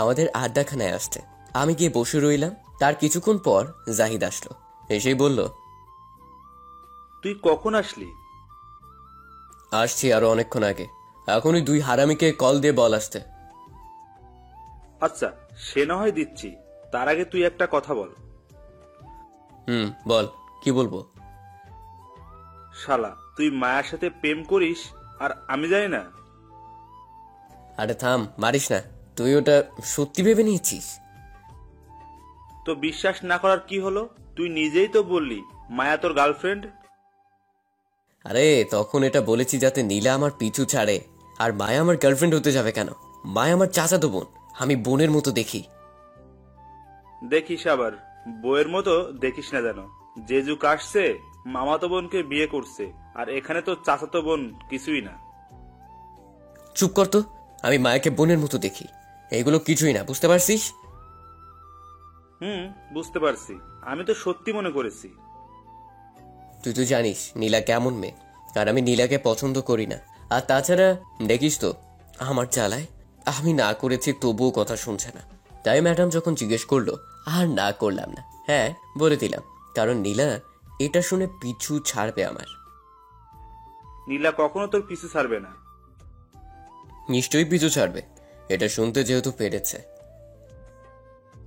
A: আমাদের আড্ডাখানায় আসতে। আমি গিয়ে বসে রইলাম। তার কিছুক্ষণ পর জাহিদ আসলো। এসেই বলল,
E: তুই কখন আসলি?
A: আসছি আরো অনেকক্ষণ আগে। এখন ওই 2 হারামিকে কল দিয়ে বল আসতে।
E: আচ্ছা, সে না হয় দিচ্ছি, তার আগে তুই একটা কথা বল।
A: বল, কি বলবো?
E: শালা, তুই মায়ের সাথে প্রেম করিস আর আমি জানি না?
A: আরে থাম, মারিস না। তুই ওটা সত্যি ভেবে নিয়েছিস?
E: তো বিশ্বাস না করার কি হলো? তুই নিজেই তো বললি মায়া তোর গার্লফ্রেন্ড।
A: আরে তখন এটা বলেছি যাতে নীলা আমার পিছু ছাড়ে। আর মায়া আমার গার্লফ্রেন্ড হতে যাবে কেন? মায়া আমার চাচাতো বোন, আমি বোনের মতো দেখি।
E: দেখিস আবার বইয়ের মতো দেখিস না যেন। যে যুগ আসছে মামাতো বোনকে বিয়ে করছে, আর এখানে তো চাচাতো বোন কিছুই না।
A: চুপ কর তো। আমি মায়াকে বোনের মতো দেখি, এগুলো কিছুই না, বুঝতে পারছিস?
E: বুঝতে পারছি। আমি তো সত্যি মনে করেছি।
A: তুই তো জানিস নীলা কেমন মেয়ে, আর আমি নীলাকে পছন্দ করি না। আর তাছাড়া দেখিস তো আমার জ্বালায় আমি না করেছি তবুও কথা শুনছে না। তাই ম্যাডাম যখন জিজ্ঞেস করলো আর না করলাম না, হ্যাঁ বলে দিলাম, কারণ নীলা এটা শুনে পিছু ছাড়বে আমার।
E: নীলা কখনো তোর পিছু ছাড়বে না।
A: নিশ্চয়ই পিছু ছাড়বে, এটা শুনতে যেহেতু পেরেছে।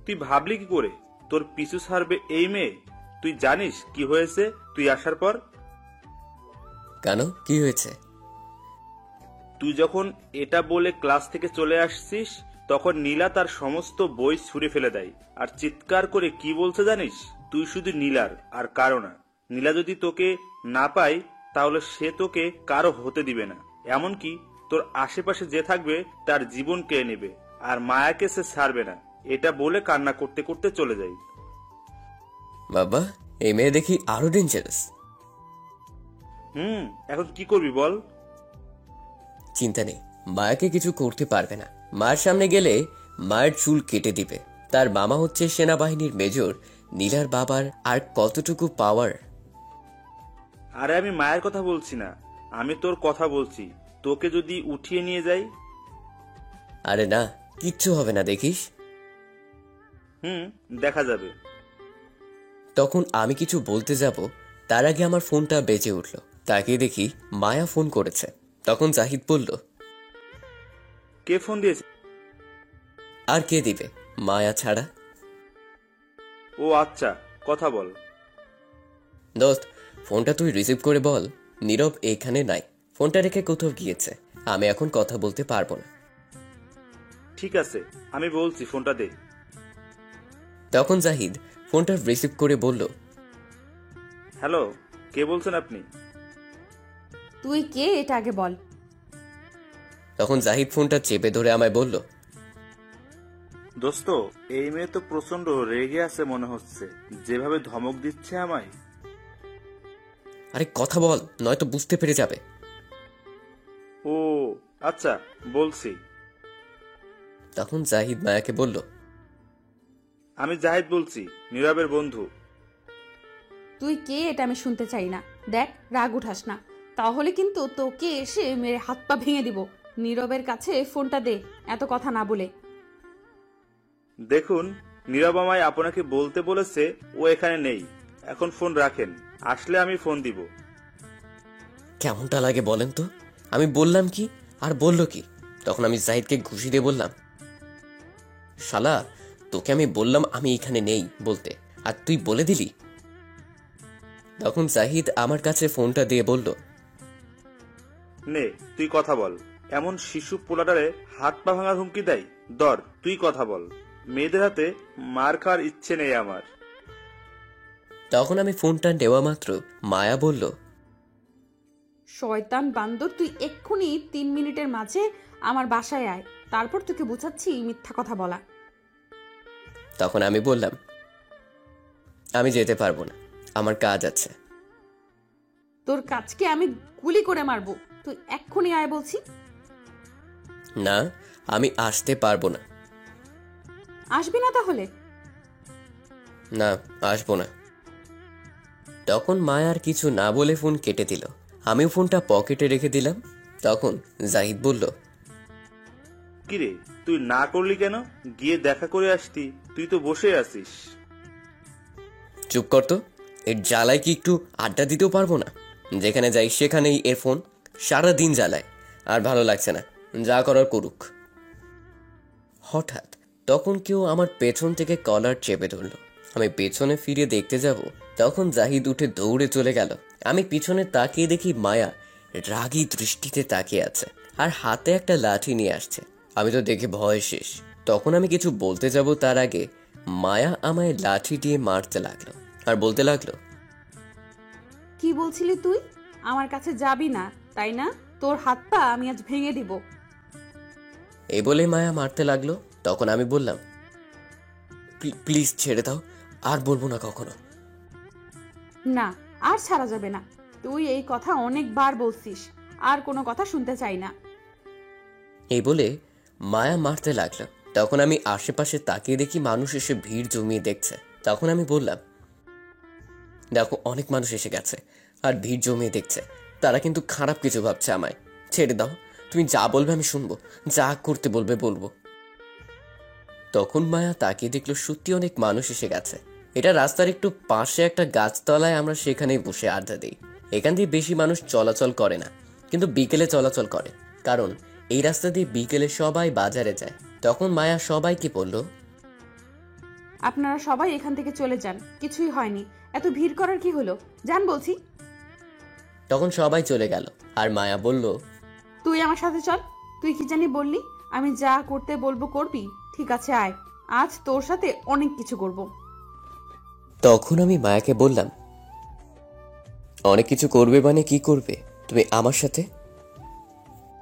E: তুই ভাবলি কি করে তোর পিছু ছাড়বে এই মেয়ে? তুই জানিস কি হয়েছে তুই আসার পর?
A: কেন, কি হয়েছে?
E: তুই যখন এটা বলে ক্লাস থেকে চলে আসছিস, তখন নীলা তার সমস্ত বই ছুঁড়ে ফেলে দেয় আর চিৎকার করে কি বলছে জানিস? তুই শুধু নীলার আর কারো না। নীলা যদি তোকে না পায় তাহলে সে তোকে কারো হতে দিবে না, এমনকি তোর আশেপাশে যে থাকবে তার জীবন কেড়ে নেবে, আর মায়াকে সে ছাড়বে না। এটা বলে কান্না করতে করতে চলে যায়।
A: বাবা, এই মেয়ে দেখি আরো ডেঞ্জারাস।
E: এখন কি করবি বল?
A: চিন্তা নেই, মায়াকে কিছু করতে পারবে না। মায়ের সামনে গেলে মায়ের চুল কেটে দিবে। তার মামা হচ্ছে সেনাবাহিনীর মেজর। নীলার বাবার আর কতটুকু পাওয়ার।
E: আরে আমি মায়ের কথা বলছি না, আমি তোর কথা বলছি। তোকে যদি উঠিয়ে নিয়ে যাই?
A: আরে না, কিচ্ছু হবে না, দেখিস।
E: দেখা যাবে।
A: তখন আমি কিছু বলতে যাব, তার আগে আমার ফোনটা বেজে উঠল। তাকিয়ে দেখি মায়া ফোন করেছে। তখন জাহিদ বলল,
E: কে ফোন দিয়েছে?
A: আর কে দিবে, মায়া ছাড়া।
E: ও আচ্ছা, কথা বল।
A: দোস্ত, ফোনটা তুই রিসিভ করে বল নীরব এখানে নাই, ফোনটা রেখে কোথাও গিয়েছে। আমি এখন কথা বলতে পারবো না।
E: ঠিক আছে, আমি বলছি, ফোনটা দে।
A: তখন জাহিদ ফোনটা রিসিভ করে বলল,
E: হ্যালো, কে বলছেন আপনি?
D: তুই কে এটা আগে বল।
A: তখন জাহিদ ফোনটা চেপে ধরে আমায় বলল,
E: দোস্ত, এই মেয়ে তো প্রচন্ড রেগে আছে মনে হচ্ছে, যেভাবে ধমক দিচ্ছে আমায়।
A: আরে কথা বল, নয়তো বুঝতে পেরে যাবে।
E: ও আচ্ছা, বলছি।
A: তখন জাহিদ মায়াকে বলল,
E: আমি জাহিদ বলছি, নীরবের বন্ধু।
D: তুই কে এটা আমি শুনতে চাই না। দেখ, রাগ উঠাস না। তাহলে কিন্তু তোকে এসে মেরে হাত পা ভেঙে দিব। নীরবের কাছে ফোনটা দে, এত কথা না বলে।
E: দেখুন, নীরব আমায় আপনাকে বলতে বলেছে ও এখানে নেই। এখন ফোন রাখেন, আসলে আমি ফোন দিব।
A: কেমনটা লাগে বলেন তো? আমি বললাম কি আর বললো কি? তখন আমি জাহিদকে ঘুষি দিয়ে বললাম, শালা তোকে আমি বললাম আমি এখানে নেই বলতে, আর তুই বলে দিলি। তখন জাহিদ আমার কাছে ফোনটা দিয়ে বলল,
E: নে তুই কথা বল। এমন শিশু পোলাটারে হাত পা ভাঙার হুমকি দেয়? দর তুই কথা বল। মেয়েদের হাতে মার খাওয়ার ইচ্ছে নেই আমার।
A: তখন আমি ফোনটা নেওয়া মাত্র মায়া বলল,
D: শয়তান বান্দর, তুই এক্ষুনি 3 মিনিটের মাঝে আমার বাসায় আয়, তারপর তোকে বুঝাচ্ছি মিথ্যা কথা বলা।
A: তখন আমি বললাম, আমি যেতে পারবো না, আমার কাজ আছে।
D: তোর কাজকে আমি গুলি করে মারবো, তুই এক্ষুনি আয় বলছি।
A: না, আমি আসতে পারবো না।
D: আসবি না তাহলে?
A: না, আসবো না। তখন মায়ার কিছু না বলে ফোন কেটে দিল। আমিও ফোনটা পকেটে রেখে দিলাম। তখন জাহিদ বলল,
E: কিরে তুই না করলি কেন? গিয়ে দেখা করে আসতি, তুই তো বসে আছিস।
A: চুপ কর তো, এর জ্বালায় কি একটু আড্ডা দিতেও পারবো না? যেখানে যাই সেখানেই এর ফোন, সারাদিন জ্বালায়, আর ভালো লাগছে না, যা করার করুক। হঠাৎ তখন কেউ আমার পেছন থেকে কলার চেপে ধরল। আমি পেছনে ফিরে দেখতে যাব, তখন জাহিদ উঠে দৌড়ে চলে গেল। আমি পিছনে তাকিয়ে দেখি মায়া রাগী দৃষ্টিতে তাকিয়ে আছে, আর হাতে একটা লাঠি নিয়ে আসছে। আমি তো দেখে ভয় শেষ। তখন আমি কিছু বলতে যাব তার আগে মায়া আমায় লাঠি দিয়ে মারতে লাগলো, আর বলতে লাগলো,
D: কি বলছিলি তুই? আমার কাছে যাবি না তাই না? তোর হাত পা আমি আজ ভেঙে দিব।
A: এই বলে মায়া মারতে লাগলো। তখন আমি বললাম, প্লিজ ছেড়ে দাও, আর বলবো না কখনো।
D: না, আর ছাড়া যাবে না। তুই এই কথা অনেকবার বলছিস, আর কোনো কথা শুনতে চাই না।
A: এই বলে মায়া মারতে লাগলো। তখন আমি আশেপাশে তাকিয়ে দেখি মানুষ এসে ভিড় জমিয়ে দেখছে। তখন আমি বললাম, দেখো অনেক মানুষ এসে গেছে আর ভিড় জমিয়ে দেখছে, তারা কিন্তু খারাপ কিছু ভাবছে আমায়। ছেড়ে দাও, তুমি যা বলবে আমি শুনবো, যা করতে বলবে বলবো। তখন মায়া তাকিয়ে দেখলো সত্যি অনেক মানুষ এসে গেছে। এটা রাস্তার একটু পাশে একটা গাছতলায়, আমরা সেখানেই বসে আড্ডা দিই। এখান দিয়ে বেশি মানুষ চলাচল করে না, কিন্তু বিকেলে চলাচল করে, কারণ এই রাস্তা দিয়ে বিকেলে সবাই বাজারে যায়। তখন মায়া সবাইকে বলল,
D: আপনারা সবাই এখান থেকে চলে যান, কিছুই হয়নি, এত ভিড় করার কি হলো, যান বলছি।
A: তখন সবাই চলে গেল। আর মায়া বলল,
D: তুই আমার সাথে চল। তুই কি জানি বললি, আমি যা করতে বলবো করবি? ঠিক আছে আয়, আজ তোর সাথে অনেক কিছু করব।
A: তখন আমি মায়াকে বললাম, অনেক কিছু করবে মানে কি করবে তুমি আমার সাথে?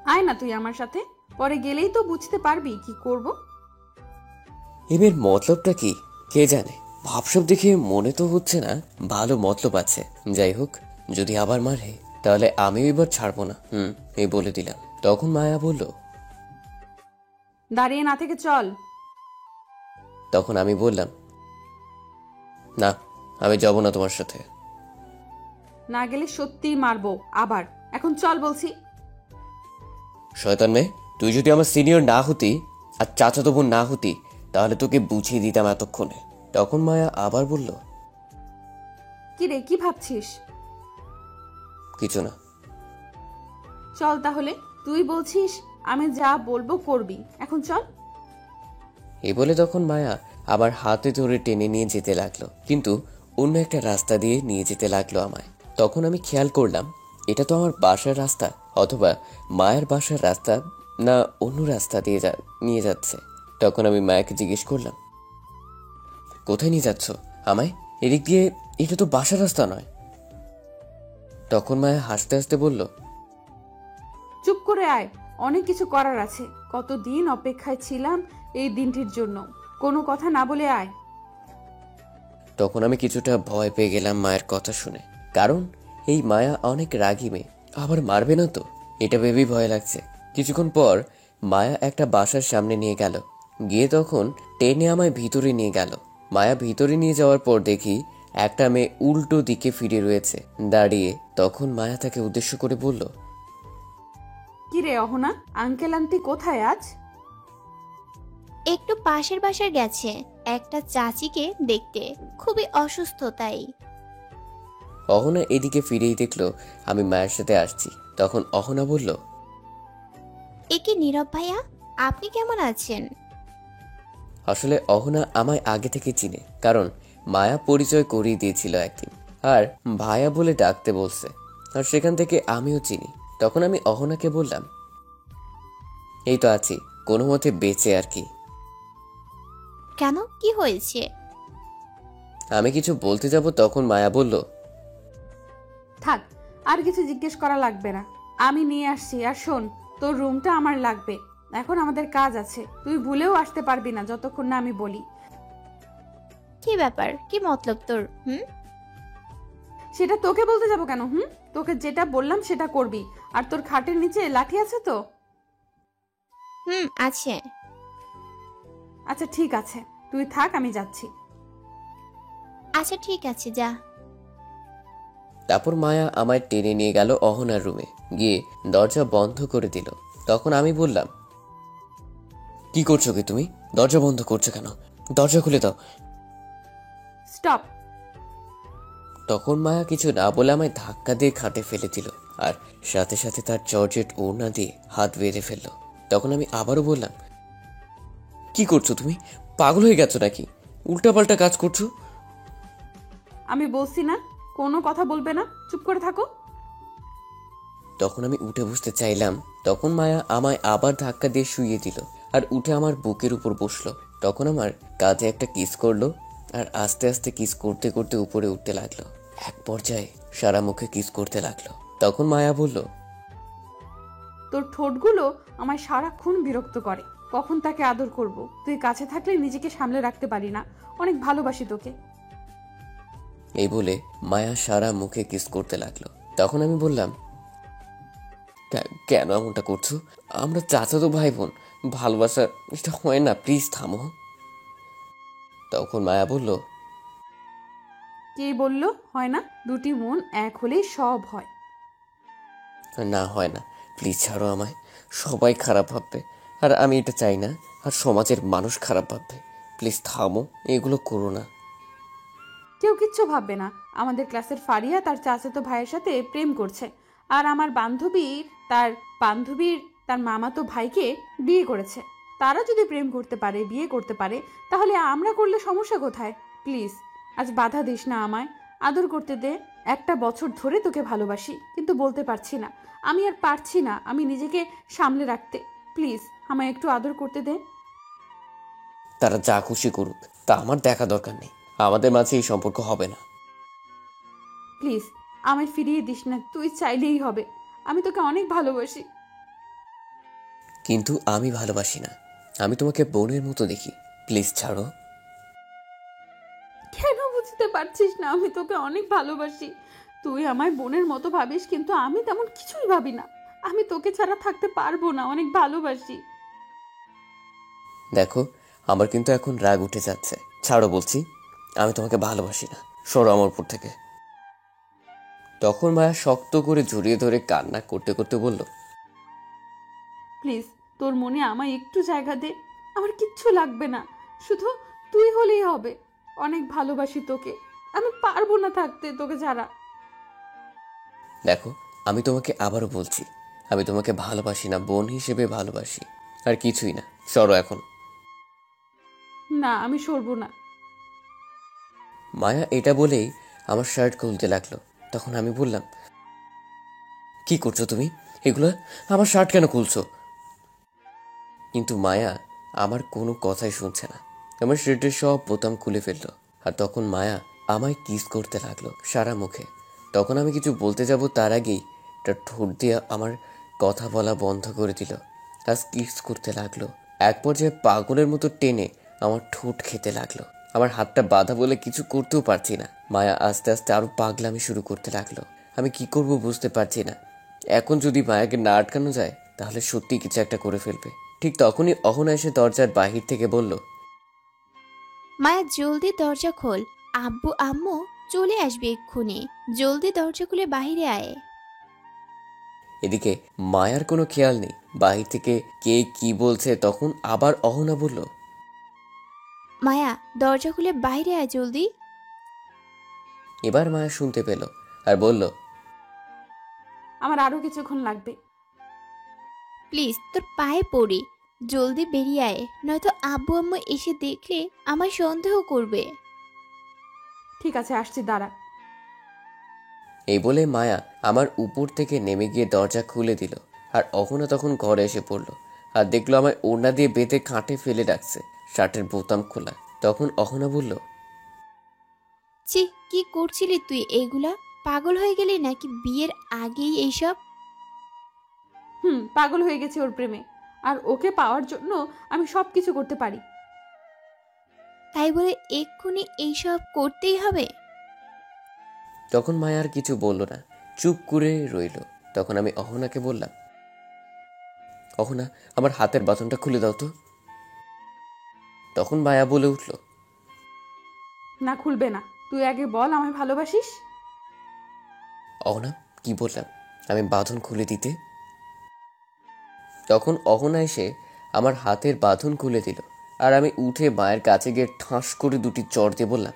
D: আয় না তুই আমার সাথে, পরে গেলেই তো বুঝতে পারবি কি করব।
A: এর মতলবটা কি কে জানে? ভাবসব দেখে মনে তো হচ্ছে না ভালো মতলব আছে। যাই হোক, যদি আবার মারে তাহলে আমিও এবার ছাড়বো না, এই বলে দিলাম। তখন মায়া বলল,
D: দাঁড়িয়ে না থেকে চল।
A: তখন আমি বললাম, না, আমি যাব না তোমার সাথে।
D: না গেলে সত্যিই মারবো আবার, এখন চল বলছি।
A: শয়তান মেয়ে, তুই যদি আমার সিনিয়র না হতি আর চাচাতো বোন না হতি, তাহলে তোকে বুঝিয়ে দিতাম এতক্ষণে। তখন মায়া আবার বলল,
D: কি রে, কি ভাবছিস?
A: কিছু না।
D: চল তাহলে, তুই বলছিস আমি যা বলবো করবি, এখন চল।
A: এই বলে তখন মায়া আবার হাতে ধরে টেনে নিয়ে যেতে লাগলো, কিন্তু অন্য একটা রাস্তা দিয়ে নিয়ে যেতে লাগলো আমায়। তখন আমি খেয়াল করলাম এটা তো আমার বাসার রাস্তা, অথবা মায়ের বাসার রাস্তা, না অন্য রাস্তা দিয়ে নিয়ে যাচ্ছে। তখন আমি মায়াকে জিজ্ঞেস করলাম, কোথায় নিয়ে যাচ্ছ আমায়? এদিক দিয়ে, এটা তো বাসার রাস্তা নয়। তখন মায়া হাসতে হাসতে বলল,
D: চুপ করে আয়, অনেক কিছু করার আছে। কতদিন অপেক্ষায় ছিলাম এই দিনটির জন্য, কোনো কথা না বলে আয়।
A: তখন আমি কিছুটা ভয় পেয়ে গেলাম মায়ের কথা শুনে, কারণ এই মায়া অনেক রাগী মেয়ে, আবার মারবে না তো, এটা ভেবেই ভয় লাগছে। কিছুক্ষণ পর মায়া একটা বাসার সামনে নিয়ে গেল, গিয়ে তখন টেনে আমায় ভিতরে নিয়ে গেল। মায়া ভিতরে নিয়ে যাওয়ার পর দেখি একটা মেয়ে উল্টো দিকে ফিরে রয়েছে দাঁড়িয়ে। তখন মায়া তাকে উদ্দেশ্য করে বলল,
D: কি রে অহনা, আঙ্কেল আন্টি কোথায় আজ?
G: একটু পাশের বাসায় গেছে একটা চাচিকে দেখতে, খুবই অসুস্থ তাই।
A: অহনা এদিকে ফিরেই দেখলো আমি মায়ের সাথে আসছি। তখন অহনা বলল,
G: এ কি নীরব ভাইয়া, আপনি কেমন আছেন?
A: আসলে অহনা আমায় আগে থেকে চিনে, কারণ মায়া পরিচয় করিয়ে দিয়েছিল একদিন, আর ভাইয়া বলে ডাকতে বলছে, আর সেখান থেকে আমিও চিনি। তখন আমি অহনাকে বললাম, এই তো আছি কোনো মতে বেঁচে আর কি।
G: কেন, কি হয়েছে?
A: আমি কিছু বলতে যাব তখন মায়া বলল,
D: থাক, আর কিছু জিজ্ঞেস করা লাগবে না, আমি নিয়ে আসছি। আর শোন, তোর রুমটা আমার লাগবে, এখন আমাদের কাজ আছে, তুই ভুলেও আসতে পারবি না যতক্ষণ না আমি বলি।
G: কি ব্যাপার, কি মতলব তোর?
D: সেটা তোকে বলতে যাব কেন? তোকে যেটা বললাম সেটা করবি। আর তোর খাটের নিচে লাঠি আছে তো?
G: আছে।
D: আচ্ছা ঠিক আছে, তুই থাক, আমি যাচ্ছি।
G: আচ্ছা ঠিক আছে, যা।
A: তারপর মায়া আমায় টেনে নিয়ে গেল অহনার রুমে, গিয়ে দরজা বন্ধ করে দিল। তখন আমি বললাম, কি করছো কি তুমি? দরজা বন্ধ করছো কেন? দরজা খুলে দাও।
D: স্টপ।
A: তখন মায়া কিছু না বলে আমায় ধাক্কা দিয়ে খাটে ফেলে দিল, আর সাথে সাথে তার জর্জেট ওড়না দিয়ে হাত বেঁধে ফেললো। তখন আমি আবারও বললাম, কি করছো তুমি? পাগল হয়ে গেছো নাকি? উল্টাপাল্টা কাজ করছো।
D: আমি বলছি না কোনো কথা বলবে না, চুপ করে থাকো।
A: তখন আমি উঠে বসতে চাইলাম, তখন মায়া আমায় আবার ধাক্কা দিয়ে শুইয়ে দিল, আর উঠে আমার বুকের উপর বসলো। তখন আমার কাঁধে একটা কিস করলো, আর আস্তে আস্তে কিস করতে করতে উপরে উঠতে লাগলো। এক পর্যায়ে সারা মুখে কিস করতে লাগলো। তখন মায়া বলল,
D: তোর ঠোঁটগুলো আমায় সারাক্ষণ বিরক্ত করে, কখন তাকে আদর করব? তুই কাছে থাকলে নিজেকে সামলে রাখতে পারি না, অনেক ভালোবাসি তোকে।
A: এই বলে মায়া সারা মুখে কিস করতে লাগলো। তখন আমি বললাম, কেন এমনটা করছো? আমরা চাচাতো ভাই বোন, ভালোবাসা এটা হয় না, প্লিজ থামো। তখন মায়া বলল,
D: কে বললো হয় না? দুটি মন এক হলেই সব হয়।
A: না হয় না, প্লিজ ছাড়ো আমায়, সবাই খারাপ ভাববে, আর আমি এটা চাই না, আর সমাজের মানুষ খারাপ ভাববে। প্লিজ থামো, এগুলো করো না।
D: কেউ কিচ্ছু ভাববে না। আমাদের ক্লাসের ফারিয়া তার চাচাতো ভাইয়ের সাথে প্রেম করছে, আর আমার বান্ধবীর তার মামাতো ভাইকে বিয়ে করেছে। তারা যদি প্রেম করতে পারে, বিয়ে করতে পারে, তাহলে আমরা করলে সমস্যা কোথায়? প্লিজ আজ বাধা দিস না আমায়, আদর করতে দে। 1 বছর ধরে তোকে ভালোবাসি, কিন্তু বলতে পারছি না, আমি আর পারছি না আমি নিজেকে সামলে রাখতে। প্লিজ আমায় একটু আদর করতে দে।
A: তারা যা খুশি করুক, তা আমার দেখা দরকার নেই। আমাদের মাঝে এই সম্পর্ক হবে না।
D: প্লিজ আমায় ফিরিয়ে দিস না, তুই চাইলেই হবে। আমি তোকে অনেক ভালোবাসি।
A: কিন্তু আমি ভালোবাসি না, আমি তোমাকে বোনের মতো দেখি। প্লিজ ছাড়ো।
D: কেন বুঝতে পারছিস না? আমি তোকে অনেক ভালোবাসি। তুই আমায় বোনের মতো ভাবিস, কিন্তু আমি তেমন কিছুই ভাবি না। আমি তোকে ছাড়া থাকতে পারবো না, অনেক ভালোবাসি।
A: দেখো, আমার কিন্তু এখন রাগ উঠে যাচ্ছে, ছাড়ো বলছি। আমি তোমাকে ভালোবাসি না, সরো আমার উপর থেকে। তখন মায়া শক্ত করে জড়িয়ে ধরে কান্না করতে করতে বলল,
D: প্লিজ তোর মনে আমায় একটু জায়গা দে, আমার কিচ্ছু লাগবে না, শুধু তুই হলেই হবে। অনেক ভালোবাসি তোকে, আমি পারবো না থাকতে তোকে ছাড়া।
A: দেখো, আমি তোমাকে আবারও বলছি, আমি তোমাকে ভালোবাসি না, বোন হিসেবে ভালোবাসি, আর কিছুই না। সরো এখন।
D: না, আমি সরবো না।
A: মায়া এটা বলেই আমার শার্ট খুলতে লাগলো। তখন আমি বললাম, কি করছো তুমি? এগুলো আমার শার্ট কেন খুলছো? কিন্তু মায়া আমার কোনো কথাই শুনছে না, আমার শার্টের সব বোতাম খুলে ফেললো। আর তখন মায়া আমায় কিস করতে লাগলো সারা মুখে। তখন আমি কিছু বলতে যাব, তার আগেই তার ঠোঁট দিয়ে আমার কথা বলা বন্ধ করে দিল, আর কিস করতে লাগলো। এক পর্যায়ে পাগলের মতো টেনে আমার ঠোঁট খেতে লাগলো। আমার হাতটা বাঁধা বলে কিছু করতেও পারছি না। মায়া আস্তে আস্তে আরো পাগলামি শুরু করতে লাগলো। আমি কি করব বুঝতে পারছি না। এখন যদি মায়াকে না আটকানো যায়, তাহলে সত্যি কিছু একটা করে ফেলবে। ঠিক তখনই অহনা এসে দরজার বাহির থেকে বলল,
G: মায়া জলদি দরজা খোল, আব্বু আম্মু চলে আসবে এক্ষুনি। জলদি দরজা খুলে বাইরে আয়।
A: এদিকে মায়ার কোনো খেয়াল নেই, বাহির থেকে কে কি বলছে। তখন আবার অহনা বলল,
G: মায়া, দরজা খুলে বাইরে আয় জলদি।
A: এবার মায়া শুনতে পেল আর বলল,
D: আমার আরো কিছুক্ষণ লাগবে।
G: প্লিজ তোর পায়ে পড়ি, জলদি বেরিয়ে আয়, নয়তো আব্বু আম্মু এসে দেখলে আমার সন্দেহ করবে।
D: ঠিক আছে, আসছি, দাঁড়া।
A: এই বলে মায়া আমার উপর থেকে নেমে গিয়ে দরজা খুলে দিল। আর অহনা তখন ঘরে এসে পড়লো আর দেখলো আমায় ওড়না দিয়ে বেঁধে খাটে ফেলে রাখছে, শার্টের বোতাম খোলা। তখন অহনা বলল,
G: ছি, কি করছিলি তুই এগুলা? পাগল হয়ে গেলি নাকি বিয়ের আগেই এইসব?
D: পাগল হয়ে গেছে ওর প্রেমে, আর ওকে পাওয়ার জন্য আমি সবকিছু করতে পারি।
G: তাই বলে এক্ষুনি এইসব করতেই হবে?
A: তখন মায়া আর কিছু বলল না, চুপ করে রইল। তখন আমি অহনাকে বললাম, অহনা, আমার হাতের বাঁধনটা খুলে দাও তো। তখন মায়া বলে উঠল,
D: না, খুলবে না। তুই আগে বল আমায় ভালোবাসিস।
A: অহনা, কি বললাম আমি বাঁধন খুলে দিতে? তখন অহনা এসে আমার হাতের বাঁধন খুলে দিল আর আমি উঠে মায়ের কাছে গিয়ে ঠাস করে দুটি চড় দিয়ে বললাম,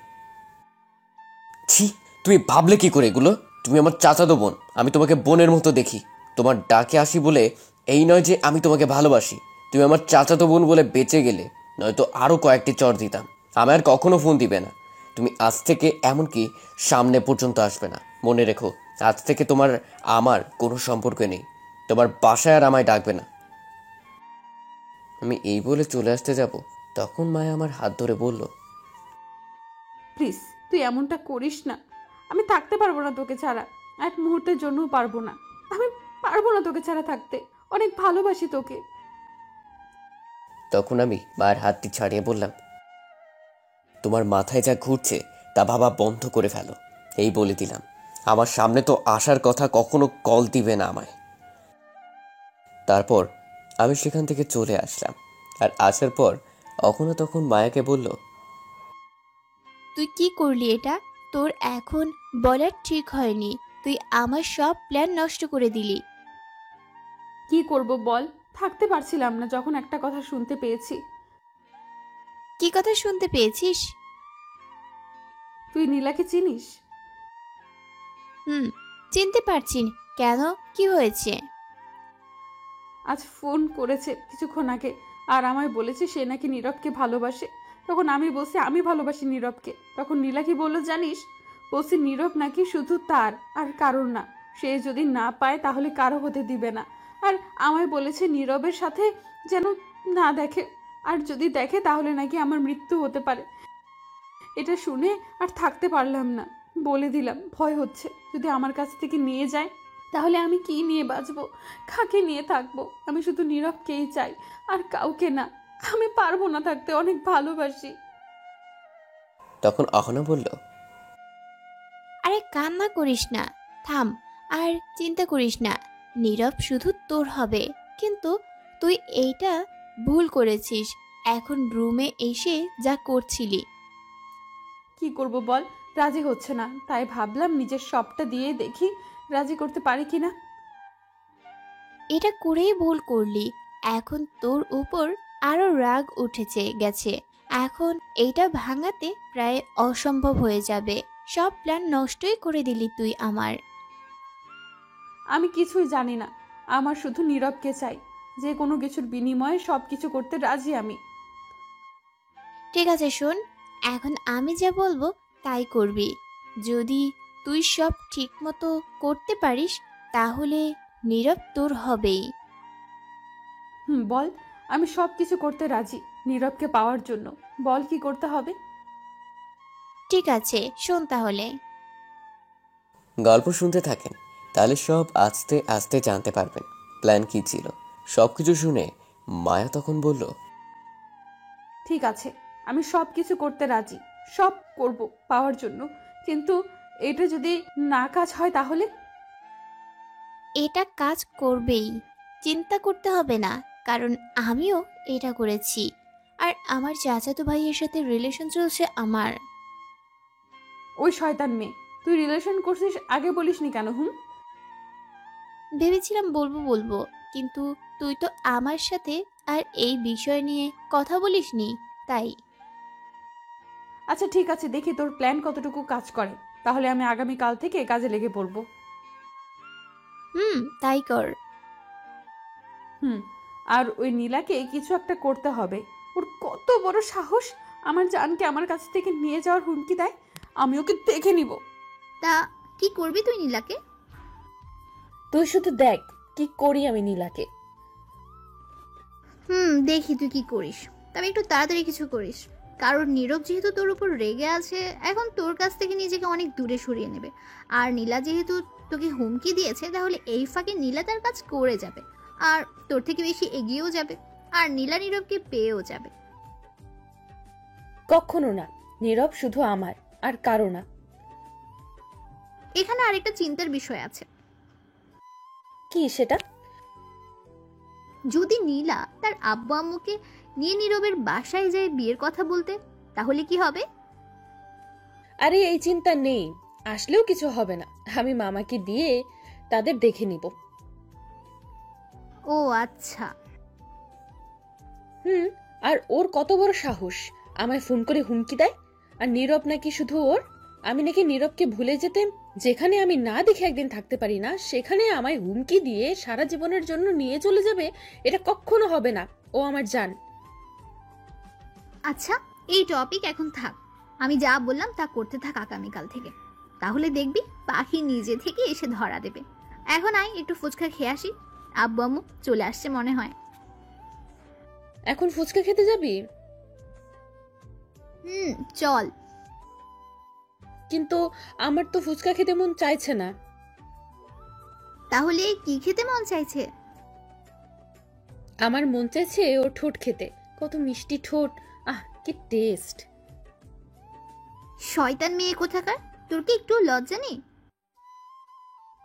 A: ছি, তুমি ভাবলে কি করে এগুলো? তুমি আমার চাচাতো বোন, আমি তোমাকে বোনের মতো দেখি। তোমার ডাকে আসি বলে এই নয় যে আমি তোমাকে ভালোবাসি। তুমি আমার চাচাতো বোন বলে বেঁচে গেলে, নয়তো আরো কয়েকটি চড় দিতাম। আমি আর কখনো ফোন দিবে না। তুমি আজ থেকে এমনকি সামনে পর্যন্ত আসবে না। মনে রেখো, আজ থেকে তোমার আমার কোনো সম্পর্ক নেই। তোমার বাসায় আর আমায় ডাকবে না। আমি এই বলে চলে আসতে যাব, তখন মায়া আমার হাত ধরে বলল,
D: প্লিজ, তুই এমনটা করিস না। আমি থাকতে পারবো না তোকে ছাড়া, এক মুহূর্তের জন্যও পারবো না। আমি পারবো না তোকে ছাড়া থাকতে, অনেক ভালোবাসি তোকে।
A: তখন আমি মায়ের হাতটি ছাড়িয়ে বললাম, তোমার মাথায় যা ঘুরছে তা ভাবা বন্ধ করে ফেলো। এই বলে দিলাম, আমার সামনে তো আসার কথা কখনো কল দিবে না আমায়। তারপর আমি সেখান থেকে চলে আসলাম। আর আসার পর অখনো তখন মায়াকে বলল,
G: তুই কি করলি এটা? তোর এখন বলার ঠিক হয়নি। তুই আমার সব প্ল্যান নষ্ট করে দিলি।
D: কি করব বল? থাকতে পারছিলাম না যখন একটা কথা শুনতে পেয়েছি।
G: কি কথা শুনতে পেয়েছিস?
D: তুই নীলাকে চিনিস?
G: চিনতে পারছি। কেন, কি হয়েছে?
D: আজ ফোন করেছে কিছুক্ষণ আগে, আর আমায় বলেছে সে নাকি নীরবকে ভালোবাসে। তখন আমি বলছি আমি ভালোবাসি নীরবকে। তখন নীলা কি বললো জানিস? বলছি নীরব নাকি শুধু তার, আর কারোর না। সে যদি না পায় তাহলে কারো হতে দিবে না। আর আমায় বলেছে নীরবের সাথে যেন না দেখে, আর যদি দেখে তাহলে নাকি আমার মৃত্যু হতে পারে। এটা শুনে আর থাকতে পারলাম না। বলে দিলাম, ভয় হচ্ছে যদি আমার কাছ থেকে নিয়ে যায় তাহলে আমি কি নিয়ে বাঁচবো, কাকে নিয়ে থাকবো? আমি শুধু নীরবকেই চাই, আর কাউকে না। আমি পারবো না থাকতে, অনেক ভালোবাসি।
A: তখন অহনা বলল,
G: আরে কান্না করিস না, থাম। আর চিন্তা করিস না, নীরব শুধু তোর হবে। কিন্তু তুই এইটা ভুল করেছিস। এখন রুমে এসে যা করছিলি।
D: কি করব বল? রাজি হচ্ছে না, তাই ভাবলাম নিজের সবটা দিয়ে দেখি রাজি করতে পারি কিনা।
G: এটা করেই ভুল করলি। এখন তোর উপর আরো রাগ উঠেছে গেছে। এখন এইটা ভাঙাতে প্রায় অসম্ভব হয়ে যাবে। সব প্ল্যান নষ্টই করে দিলি তুই আমার।
D: আমি কিছুই জানি না, আমার শুধু নীরবকে চাই। যে কোনো কিছুর বিনিময়ে সব কিছু করতে রাজি আমি।
G: ঠিক আছে শোন, এখন আমি যা বলবো তাই করবি। যদি তুই সব ঠিক মতো করতে পারিস তাহলে নীরব তোর হবেই।
D: বল, আমি সব কিছু করতে রাজি নীরবকে পাওয়ার জন্য। বল কি করতে হবে?
G: ঠিক আছে, শোন তাহলে।
A: গল্প শুনতে থাকেন, তাহলে সব আস্তে আস্তে জানতে পারবেন প্ল্যান কি ছিল। সবকিছু শুনে মায়া তখন বলল,
D: ঠিক আছে, আমি সব কিছু করতে রাজি, সব করব পাওয়ার জন্য। কিন্তু এটা যদি না কাজ হয় তাহলে?
G: এটা কাজ করবেই, চিন্তা করতে হবে না। কারণ আমিও এটা করেছি। আর আমার চাচাতো ভাইয়ের সাথে রিলেশন চলছে আমার।
D: ওই শয়তান মেয়ে, তুই রিলেশন করছিস আগে বলিসনি কেন?
G: ভেবেছিলাম বলবো বলবো, কিন্তু তুই তো আমার সাথে আর এই বিষয় নিয়ে কথা বলিসনি, তাই।
D: আচ্ছা ঠিক আছে, দেখি তোর প্ল্যান কতটুকু কাজ করে, তাহলে আমি আগামীকাল থেকে কাজে লেগে পড়বো।
G: তাই কর।
D: আর ওই নীলাকে কিছু একটা করতে হবে। ওর কত বড় সাহস আমার জানকে আমার কাছ থেকে নিয়ে যাওয়ার হুমকি দেয়। আমি ওকে দেখে নিব।
G: তা কি করবি তুই নীলাকে?
H: তুই শুধু দেখ কি করি আমি নীলাকে।
G: দেখি তুই কি করিস, তবে একটু তাড়াতাড়ি কিছু করিস, কারণ নীরব যেহেতু তোর উপর রেগে আছে, এখন তোর কাছ থেকে নিজেকে অনেক দূরে সরিয়ে নেবে। আর নীলা যেহেতু তোকে হুমকি দিয়েছে, তাহলে এই ফাঁকে নীলা তার কাজ করে যাবে, আর তোর থেকে বেশি এগিয়েও যাবে, আর নীলা নীরবকে পেয়েও যাবে।
H: কখনো না, নীরব শুধু আমার, আর কারো না।
G: এখানে আরেকটা চিন্তার বিষয় আছে।
H: কি সেটা?
G: যদি নীলা তার আব্বু আম্মুকে নিয়ে নীরবের বাসায় যায় বিয়ের কথা বলতে, তাহলে কি হবে?
H: আরে এই চিন্তা নেই, আসলেও কিছু হবে না, আমি মামাকে দিয়ে তাদের দেখে নিব।
G: ও আচ্ছা।
H: আর ওর কত বড় সাহস আমায় ফোন করে হুমকি দেয়। আর নীরব নাকি শুধু ওর, আমি নাকি নীরবকে ভুলে যেতে, যেখানে আমি না দেখে একদিন থাকতে পারি না, সেখানে আমায় হুমকি দিয়ে সারা জীবনের জন্য নিয়ে চলে যাবে। এটা কখনো হবে না, ও আমার জান।
G: আচ্ছা, এই টপিক এখন থাক, আমি যা বললাম তা করতে থাক আগামীকাল থেকে, তাহলে দেখবি পাখি নিজে থেকে এসে ধরা দেবে। এখন আয় একটু ফুচকা খেয়ে আসি, আব্বু আম্মু চলে আসছে মনে হয়।
H: এখন ফুচকা খেতে যাবি?
G: চল।
H: কিন্তু আমার তো ফুচকা খেতে মন চাইছে না।
G: তাহলে কি খেতে মন চাইছে?
H: আমার মন চাইছে ওর ঠোঁট খেতে, কত মিষ্টি ঠোঁট, আহ কি টেস্ট।
G: শয়তান মেয়ে কোথাকার, তোর কি একটু লজ্জা নেই?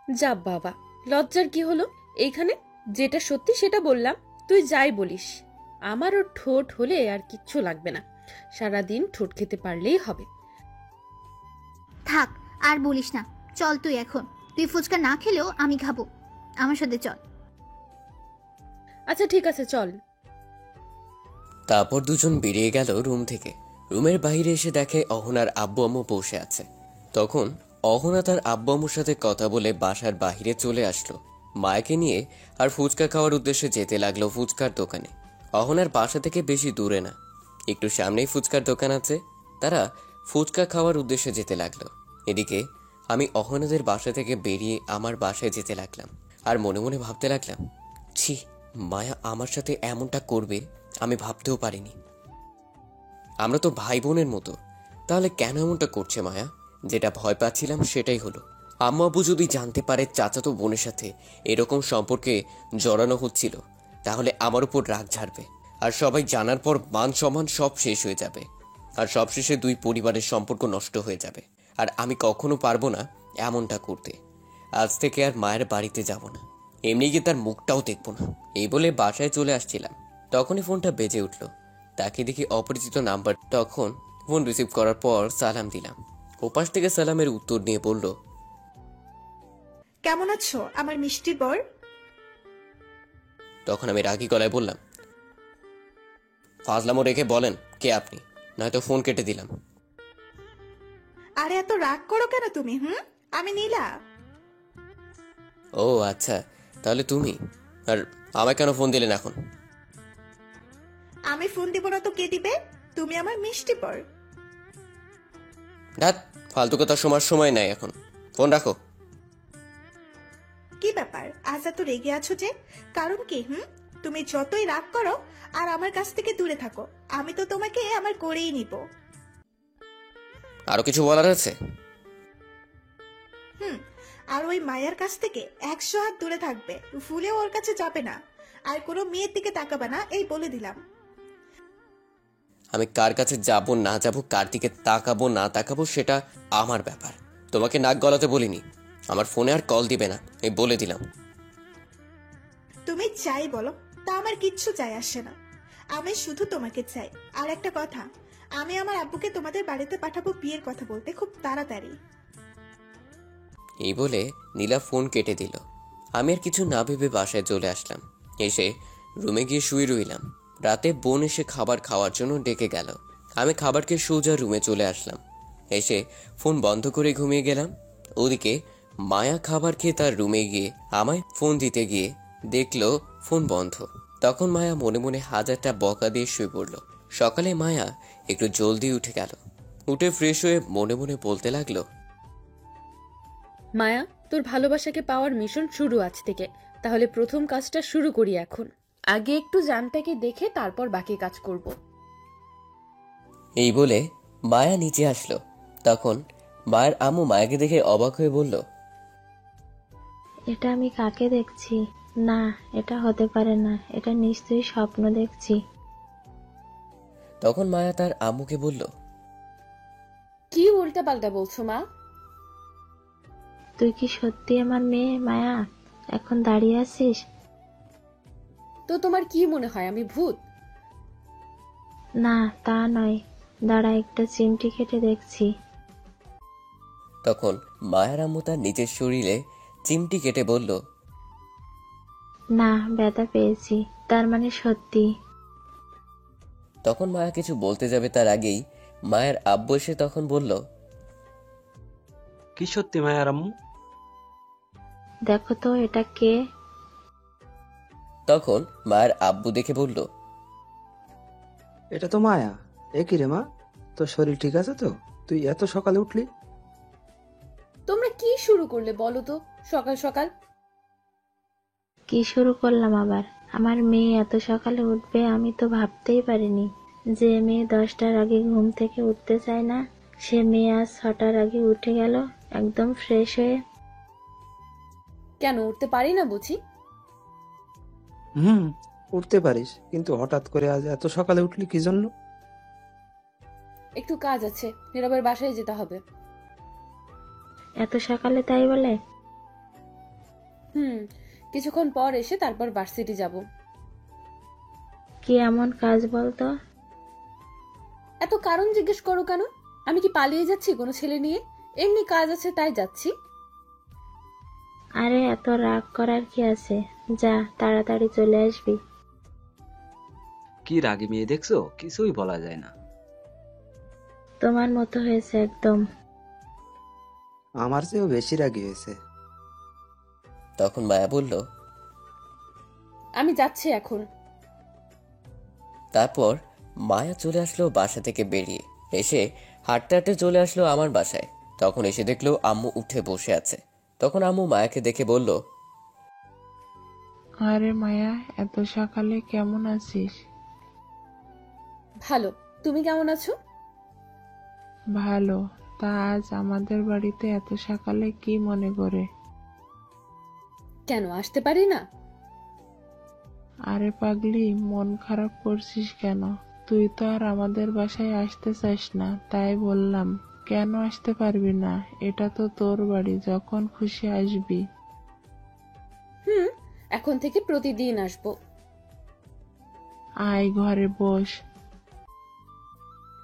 H: যা বাবা, লজ্জার কি হলো? এইখানে যেটা সত্যি সেটা বললাম, তুই যাই বলিস। আমার ওর ঠোঁট হলে আর কিচ্ছু লাগবে না, সারাদিন ঠোঁট খেতে পারলেই হবে।
G: থাক আর বলিস না, চল তুই এখন, তুই ফুচকা না খেলেও আমি খাবো, আমার সাথে চল।
H: আচ্ছা ঠিক আছে চল।
A: তারপর দুজন বেরিয়ে গেল রুম থেকে। রুমের বাইরে এসে দেখে অহনার আব্বু আম্মু বসে আছে। তখন অহনা তার আব্বু আম্মুর সাথে কথা বলে বাসার বাইরে চলে আসলো মায়াকে নিয়ে, আর ফুচকা খাওয়ার উদ্দেশ্যে যেতে লাগলো ফুচকার দোকানে। অহনার বাসা থেকে বেশি দূরে না, একটু সামনেই ফুচকার দোকান আছে। তারা ফুচকা খাওয়ার উদ্দেশ্যে যেতে লাগলো। এদিকে আমি অহনাদের বাসা থেকে বেরিয়ে আমার বাসায় যেতে লাগলাম, আর মনে মনে ভাবতে লাগলাম, ছি, মায়া আমার সাথে এমনটা করবে আমি ভাবতেও পারিনি। আমরা তো ভাই বোনের মতো, তাহলে কেন এমনটা করছে মায়া? যেটা ভয় পাচ্ছিলাম সেটাই হলো। আম্মু আব্বু যদি জানতে পারে চাচাতো বোনের সাথে এরকম সম্পর্কে জড়ানো হচ্ছিল, তাহলে আমার উপর রাগ ঝাড়বে, আর সবাই জানার পর মান সম্মান সব শেষ হয়ে যাবে, আর সবশেষে দুই পরিবারের সম্পর্ক নষ্ট হয়ে যাবে। আর আমি কখনো পারবো না এমনটা করতে। আজ থেকে আর মায়ের বাড়িতে যাব না, এমনি গিয়ে তার মুখটাও দেখবো না। এই বলে বাসায় চলে আসছিলাম, তখনই ফোনটা বেজে উঠলো। তাকে দেখি অপরিচিত নাম্বার। তখন ফোন রিসিভ করার পর সালাম দিলাম। ওপাশ থেকে সালামের উত্তর নিয়ে বলল,
F: কেমন আছো আমার মিষ্টি বর?
A: তখন আমি রাগী গলায় বললাম, ফাজলামো রেখে বলেন কে আপনি, নয়তো ফোন কেটে দিলাম।
F: আরে এত রাগ করো কেন তুমি? আমি নীলা।
A: ও আচ্ছা, তাহলে তুমি। আর আমায় কেন ফোন দিলেন এখন?
F: আমি ফোন দিব না তো কে দিবে? তুমি আমার মিষ্টি বর।
A: ধ্যাৎ, ফালতু কথা শোনার সময় নাই এখন, ফোন রাখো।
F: কি ব্যাপার, আজ এত রেগে আছো যে? কারণ কি? তুমি যতই রাগ করো আর আমার কাছ থেকে দূরে থাকো, আমি তো তোমাকে আমার করেই নিব।
A: আরো কিছু বলার আছে?
F: আর ওই মায়ের কাছ থেকে 100 হাত দূরে থাকবে, ভুলেও ওর কাছে যাবে না, আর কোনো মেয়ের দিকে তাকাবে না, এই বলে দিলাম।
A: আমি কার কাছে যাব না যাব, কার দিকে তাকাবো না তাকাবো সেটা আমার ব্যাপার, তোমাকে নাক গলাতে বলিনি। আমার ফোনে আর কল দিবে না, এই বলে দিলাম।
F: তুমি চাই বলো, তা আমার কিচ্ছু চাই আসে না, আমি শুধু তোমাকে চাই। আর একটা কথা, আমি আমার আব্বুকে তোমাদের বাড়িতে পাঠাবো বিয়ের কথা বলতে খুব তাড়াতাড়ি।
A: এই বলে নীলা ফোন কেটে দিল। আমি আর কিছু না ভেবে বাসায় চলে আসলাম। এসে রুমে গিয়ে শুয়ে রইলাম। রাতে বোন এসে খাবার খাওয়ার জন্য ডেকে গেল। আমি খাবারকে সোজা রুমে চলে আসলাম। এসে ফোন বন্ধ করে ঘুমিয়ে গেলাম। ওদিকে মায়া খাবার খেয়ে তার রুমে গিয়ে আমায় ফোন দিতে গিয়ে দেখলো ফোন বন্ধ। তখন মায়া মনে মনে হাজারটা বকা দিয়ে শুয়ে পড়ল। সকালে মায়া একটু জলদি উঠে গেল। উঠে ফ্রেশ হয়ে মনে মনে বলতে লাগলো,
H: মায়া, তোর ভালোবাসাকে পাওয়ার মিশন শুরু আজ থেকে। তাহলে প্রথম কাজটা শুরু করি এখন। আগে একটু জানটাকে দেখে তারপর বাকি কাজ করব।
A: এই বলে মায়া নিচে আসলো। তখন মায়ের আম্মু মায়াকে দেখে অবাক হয়ে বলল,
C: এটা আমি কাকে দেখছি? না, এটা হতে পারে না, এটা নিশ্চয়ই স্বপ্ন দেখছি।
A: তখন মায়া তার আম্মুকে বলল,
H: কি উল্টা পাল্টা বলছো মা?
C: তুই কি সত্যি আমার মেয়ে মায়া? এখন দাঁড়িয়ে আছিস?
H: তো তোমার কি মনে হয় আমি ভূত?
C: না, তা নয়, দাঁড়া, একটা চিমটি কেটে দেখছি।
A: তখন মায়ের আম্মু তার নিজের শরীরে চিমটি কেটে বলল,
C: না, ব্যথা পেয়েছি, তার মানে সত্যি।
A: তখন মায়া কিছু বলতে যাবে তার আগেই মায়ের আব্বু এসে তখন বলল,
I: কি সত্যি মায়ার আম্মু?
C: দেখো তো এটা কে?
A: তখন মায়ের আব্বু দেখে বলল,
I: এটা তো মায়া। এ কি রে মা, তোর শরীর ঠিক আছে তো? তুই এত সকালে উঠলি?
H: তোমরা কি শুরু করলে বলো তো সকাল সকাল?
C: কি শুরু করলাম আবার? আমার মেয়ে এত সকালে উঠবে আমি তো ভাবতেই পারিনি। যে মেয়ে 10টার আগে ঘুম থেকে উঠতে চায় না, সে মেয়ে আজ 6টার আগে উঠে গেল একদম ফ্রেশ হয়ে।
H: কেন উঠতে পারি না বুঝি?
I: উঠতে পারিস, কিন্তু হঠাৎ করে আজ এত সকালে উঠলি কি জন্য?
H: একটু কাজ আছে, নীরবের বাসায় যেতে হবে।
C: এত সকালে তাই বলে?
H: কিছুক্ষণ পর এসে তারপর ভার্সিটি যাব।
C: কি এমন কাজ বলতো?
H: এত কারণ জিজ্ঞেস করো কেন? আমি কি পালিয়ে যাচ্ছি কোনো ছেলে নিয়ে? এমনি কাজ আছে তাই যাচ্ছি।
C: আরে এত রাগ করার কি আছে, যা তাড়াতাড়ি চলে আসবি।
J: কি রাগী মেয়ে দেখছো, কিছুই বলা যায় না।
C: তোমার মতো হয়েছে একদম।
I: আমার চেয়েও বেশি রাগী হয়েছে।
A: তখন মায়া বলল,
H: আমি যাচ্ছি এখন।
A: তারপর মায়া চলে আসলো বাসা থেকে বেরিয়ে। এসে হাঁটতে হাঁটতে চলে আসলো আমার বাসায়। তখন এসে দেখলো আম্মু উঠে বসে আছে। তখন আম্মু মায়াকে দেখে বলল,
C: আরে মায়া, এত সকালে কেমন আছিস?
H: ভালো, তুমি কেমন আছো?
C: ভালো। তা আজ আমাদের বাড়িতে এত সকালে কি মনে করে?
H: কেন আসতে পারি না?
C: আরে পাগলি, মন খারাপ করছিস কেন? তুই তো আর আমাদের বাসায় আসতে চাস না, তাই বললাম। কেন আসতে পারবি না? এটা তো তোর বাড়ি, যখন খুশি আসবি।
H: এখন থেকে প্রতিদিন আসবো।
C: আয় ঘরে বস।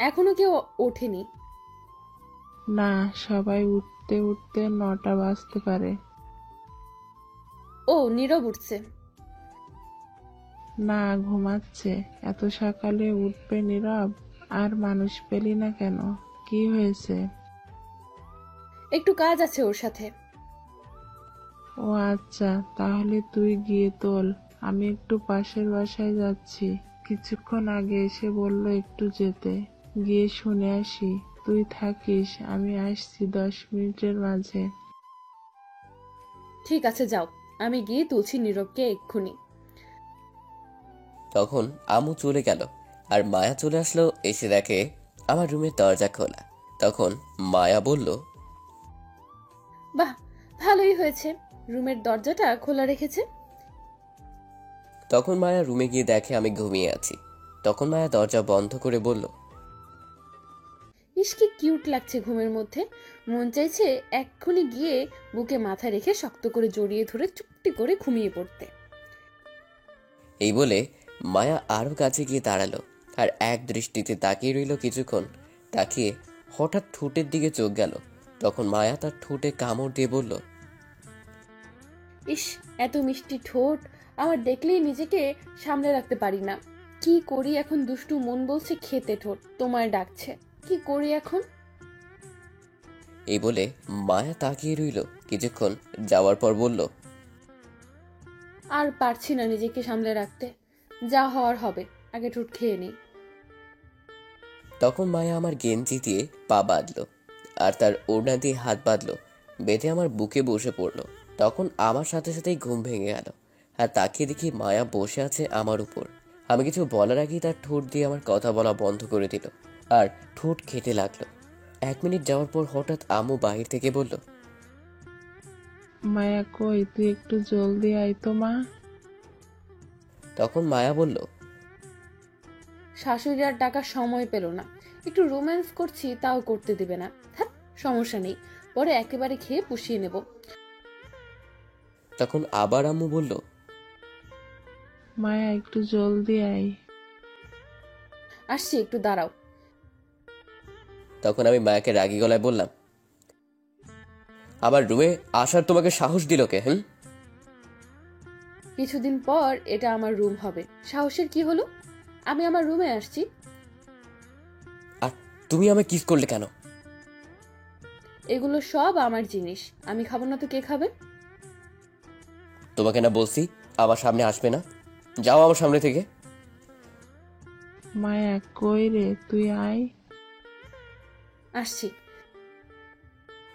H: এখনো কেউ ওঠেনি।
C: না, সবাই উঠতে উঠতে 9টা বাজতে পারে।
H: ও, নীরব উঠছে।
C: না, ঘুমাচ্ছে। এত সকালে উঠবে নীরব? আর মানুষ পেলি না কেন? কি হয়েছে?
H: একটু কাজ আছে ওর সাথে।
C: ও আচ্ছা, তাহলে তুই গিয়ে তোল। আমি একটু পাশের বাসায় যাচ্ছি। কিছুক্ষণ আগে এসে বললো একটু যেতে। গিয়ে শুনে আসি। তুই থাকিস, আমি আসছি 10 মিনিটের মাঝে।
H: ঠিক আছে, যাও। আমি গিয়ে তুলছি নীরবকে এক্ষুনি।
A: তখন আম্মু চলে গেল আর মায়া চলে আসলো। এসে দেখে আমার রুমের দরজা খোলা। তখন মায়া বলল,
H: বাহ, ভালোই হয়েছে, রুমের দরজাটা খোলা রেখেছে।
A: তখন মায়া রুমে গিয়ে দেখে আমি ঘুমিয়ে আছি। তখন মায়া দরজা বন্ধ করে বলল,
H: ইস, কি কিউট লাগছে ঘুমের মধ্যে। মন চাইছে এক্ষুনি গিয়ে বুকে মাথা রেখে শক্ত করে জড়িয়ে ধরে চুপটি করে ঘুমিয়ে পড়তে।
A: এই বলে মায়া আরো কাছে গিয়ে দাঁড়ালো আর এক দৃষ্টিতে তাকিয়ে রইল কিছুক্ষণ। তাকিয়ে হঠাৎ ঠোঁটের দিকে চোখ গেল। তখন মায়া তার ঠোঁটে কামড় দিয়ে বলল,
H: ইস, এত মিষ্টি ঠোঁট, আমার দেখলেই নিজেকে সামলে রাখতে পারি না। কি করি এখন? দুষ্টু মন বলছে খেতে, ঠোঁট তোমায় ডাকছে। কি করি এখন?
A: এই বলে মায়া তাকিয়ে রইল কিছুক্ষণ, যাওয়ার পর বলল,
H: আর পারছি না নিজেকে সামলে রাখতে। যা হওয়ার হবে, আগে ঠোঁট খেয়ে নিই।
A: তখন মায়া আমার গেঞ্জি দিয়ে পা বাঁধলো আর তার ওড়না দিয়ে হাত বাঁধলো, বেঁধে আমার বুকে বসে পড়লো। তখন আমার সাথে সাথেই ঘুম ভেঙে গেল। আর তাকিয়ে দেখি মায়া বসে আছে আমার উপর। আমি কিছু বলার আগেই তার ঠোঁট দিয়ে আমার কথা বলা বন্ধ করে দিল আর ঠোঁট খেতে লাগলো। 1 মিনিট যাওয়ার পর হঠাৎ আম্মু বাহির থেকে বলল,
C: মায়া কই, তুই একটু জলদি আয় তো মা।
A: তখন মায়া বলল,
H: শাশুড়ি আর ডাকার সময় পেল না, একটু রোম্যান্স করছি তাও করতে দিবে না। হ্যাঁ, সমস্যা নেই, পরে একেবারে খেয়ে পুষিয়ে নেব।
A: তখন আবার আম্মু বলল,
C: মায়া একটু জলদি আয়।
H: আসছি, একটু দাঁড়াও।
A: তখন আমি মায়াকে রাগী গলায় বললাম, আমার রুমে আসার তোমাকে সাহস দিল কে?
H: কিছুদিন পর এটা আমার রুম হবে, সাহসের কি হলো? আমি আমার রুমে আসছি।
A: আর তুমি আমায় কিস করলে কেন?
H: এগুলো সব আমার জিনিস, আমি খাবো না তো কে খাবে?
A: তোমাকে না বলছি আমার সামনে আসবে না, যাও আমার সামনে থেকে।
C: মায়া কই রে, তুই আয়।
H: আসছি।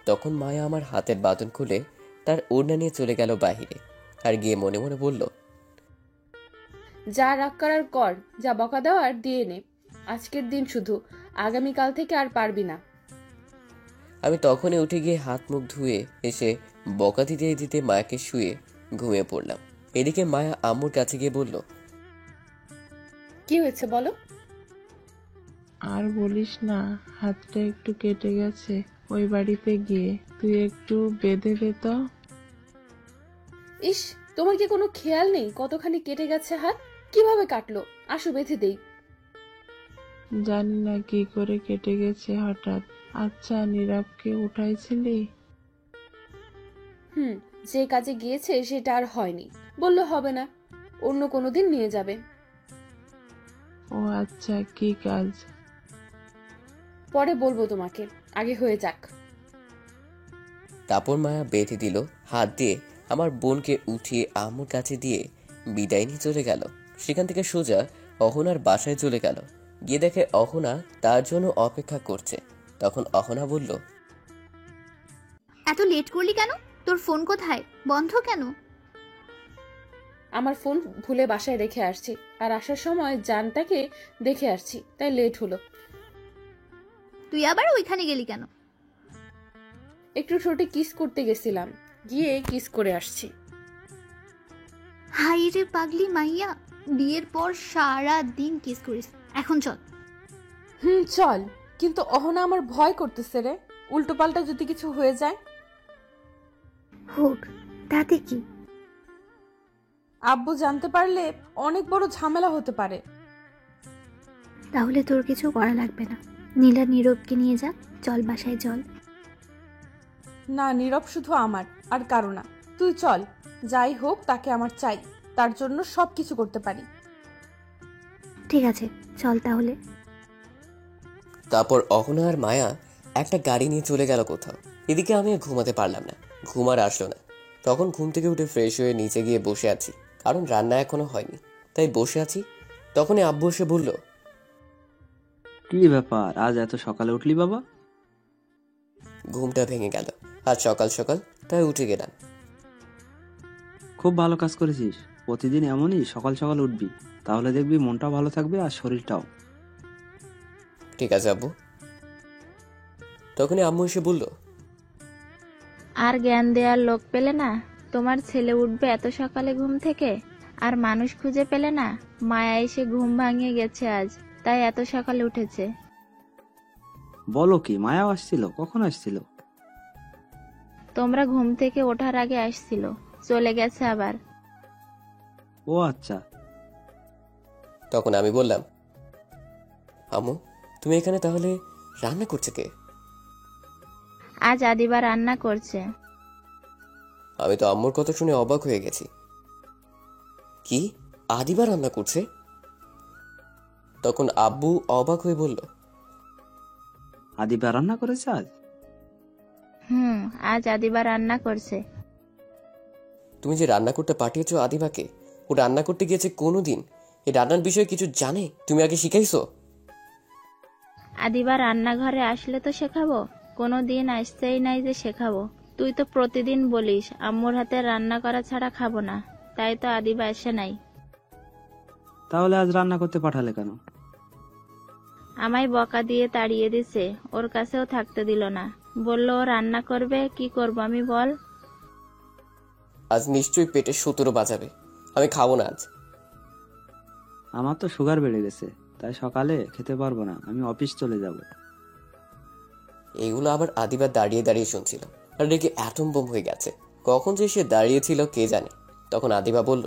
A: তখন মায়া আমার হাতের বাঁধন খুলে তার ওড়না নিয়ে চলে গেল বাহিরে আর গিয়ে মনে মনে বলল,
H: যা রাগ করার কর, যা বকা দেওয়ার দিয়ে নে। আজকের দিন শুধু, আগামীকাল থেকে আর পারবি না।
A: আমি তখনই উঠে গিয়ে হাত মুখ ধুয়ে এসে বকা দিতে দিতে মায়াকে শুয়ে ঘুমিয়ে পড়লাম। এদিকে মায়া আম্মুর কাছে গিয়ে বলল,
H: কি হয়েছে বলো?
C: আর বলিস না, হাতটা একটু কেটে গেছে ওই বাড়িতে গিয়ে, তুই একটু বেঁধে দে তো।
H: ইস, তোমার কি কোনো খেয়াল নেই কতখানি কেটে গেছে হাত? কিভাবে কাটলো? আসো বেঁধে দেই।
C: জানি না কি করে কেটে গেছে হঠাৎ। আচ্ছা, নীরবকে উঠাইছিলি?
H: যে কাজে গিয়েছে সেটা আর হয়নি, বললো হবে না, অন্য কোনো দিন নিয়ে যাবে।
C: ও আচ্ছা, কি কাজ?
H: পরে বলবো তোমাকে, আগে হয়ে যাক।
A: তারপর মায়া বেঁধে দিল হাত দিয়ে, আমার বোনকে উঠিয়ে আম্মুর কাছে দিয়ে বিদায় নিয়ে চলে গেল। সেখান থেকে সোজা অহনার বাসায় চলে গেল। গিয়ে দেখে অহনা তার জন্য অপেক্ষা করছে। তখন অহনা বলল,
G: এত লেট করলি কেন? তোর ফোন কোথায়? বন্ধ কেন?
H: আমার ফোন ভুলে বাসায় রেখে আসছি, আর আসার সময় জানটাকে দেখে আসছি, তাই লেট হলো।
G: তুই আবার ওইখানে গেলি কেন?
H: একটু ঠোঁটে কিস করতে গেছিলাম, গিয়ে কিস করে আসছি।
G: হাই রে পাগলি মাইয়া, বিয়ের পর সারা দিন কিস করিস, এখন চল।
D: চল, কিন্তু অহনা আমার ভয় করতেছে রে, উল্টো পাল্টা যদি কিছু হয়ে যায়।
G: হোক, তাতে কি?
D: আব্বু জানতে পারলে অনেক বড় ঝামেলা হতে পারে।
G: তাহলে তোর কিছু করা লাগবে না, নীলা নীরবকে নিয়ে যা, চল বাসায় চল।
D: না, নীরব শুধু আমার আর কারো না, তুই চল। যাই হোক, তাকে আমার চাই, তার জন্য সবকিছু করতে পারি।
G: ঠিক আছে, চল তাহলে।
A: তারপর অহনা আর মায়া একটা গাড়ি নিয়ে চলে গেল কোথাও। এদিকে আমি আর ঘুমাতে পারলাম না, ঘুম আর আসলো না। তখন ঘুম থেকে উঠে ফ্রেশ হয়ে নিচে গিয়ে বসে আছি, কারণ রান্না এখনো হয়নি, তাই বসে আছি। তখনই আব্বু এসে বলল,
I: কি ব্যাপার, আজ এত সকালে উঠলি বাবা?
A: ঘুমটা ভেঙে গেল আজ সকাল সকাল, তাই উঠে গেলাম।
I: খুব ভালো কাজ করেছিস, প্রতিদিন এমনই সকাল সকাল উঠবি, তাহলে দেখবি মনটাও ভালো থাকবে আর শরীরটাও।
A: ঠিক আছে আব্বু। তখনই আম্মু এসে বলল,
C: আর জ্ঞান দেওয়ার লোক পেলে না? তোমার ছেলে উঠবে এত সকালে ঘুম থেকে, আর মানুষ খুঁজে পেলে না? মায়া এসে ঘুম ভাঙিয়ে গেছে আজ, তাই এত সকালে উঠেছে।
I: বলো কি, মায়াও আসছিল? কখন আসছিল?
C: তোমরা ঘুম থেকে ওঠার আগে আসছিল, চলে গেছে আবার।
I: ও আচ্ছা।
A: তখন আমি বললাম, আম্মু, তুমি এখানে তাহলে রান্না করছে কে?
K: আজ আদিবা রান্না করছে।
A: আমি তো আম্মুর কথা শুনে অবাক হয়ে গেছি। কি, আদিবা রান্না করছে? তখন আব্বু অবাক হয়ে বলল,
I: আদিবা রান্না করেছে আজ?
K: আজ আদিবা রান্না করছে।
A: তুমি যে রান্না করতে পাঠিয়েছো আদিবাকে, ও রান্না করতে গিয়েছে কোনোদিন এই রান্নার বিষয়ে কিছু জানে? তুমি আগে শিখাইছো?
K: আদিবা রান্নাঘরে আসলে তো শেখাবো, কোনো দিন আসতেই নাই যে শেখাবো। তুই তো প্রতিদিন বলিস আম্মুর হাতে রান্না করা ছাড়া খাবো না, তাই তো আদিবা আসে নাই।
I: তাহলে আজ রান্না করতে পাঠালে কেন?
K: আমায় বকা দিয়ে তাড়িয়ে দিছে, ওর কাছেও থাকতে দিল না। বলল ও রান্না করবে, কি করব আমি বল?
A: আজ নিশ্চয়ই পেটে 17 বাজাবে। আমি খাবো না আজ।
I: আমার তো সুগার বেড়ে গেছে, তাই সকালে খেতে পারবো না, আমি অফিস চলে যাব।
A: এইগুলো আবার আদিবা দাঁড়িয়ে দাঁড়িয়ে শুনছিল আর রেগে অ্যাটম বোম হয়ে গেছে। কখন যে সে দাঁড়িয়েছিল কে জানে। তখন আদিবা বলল,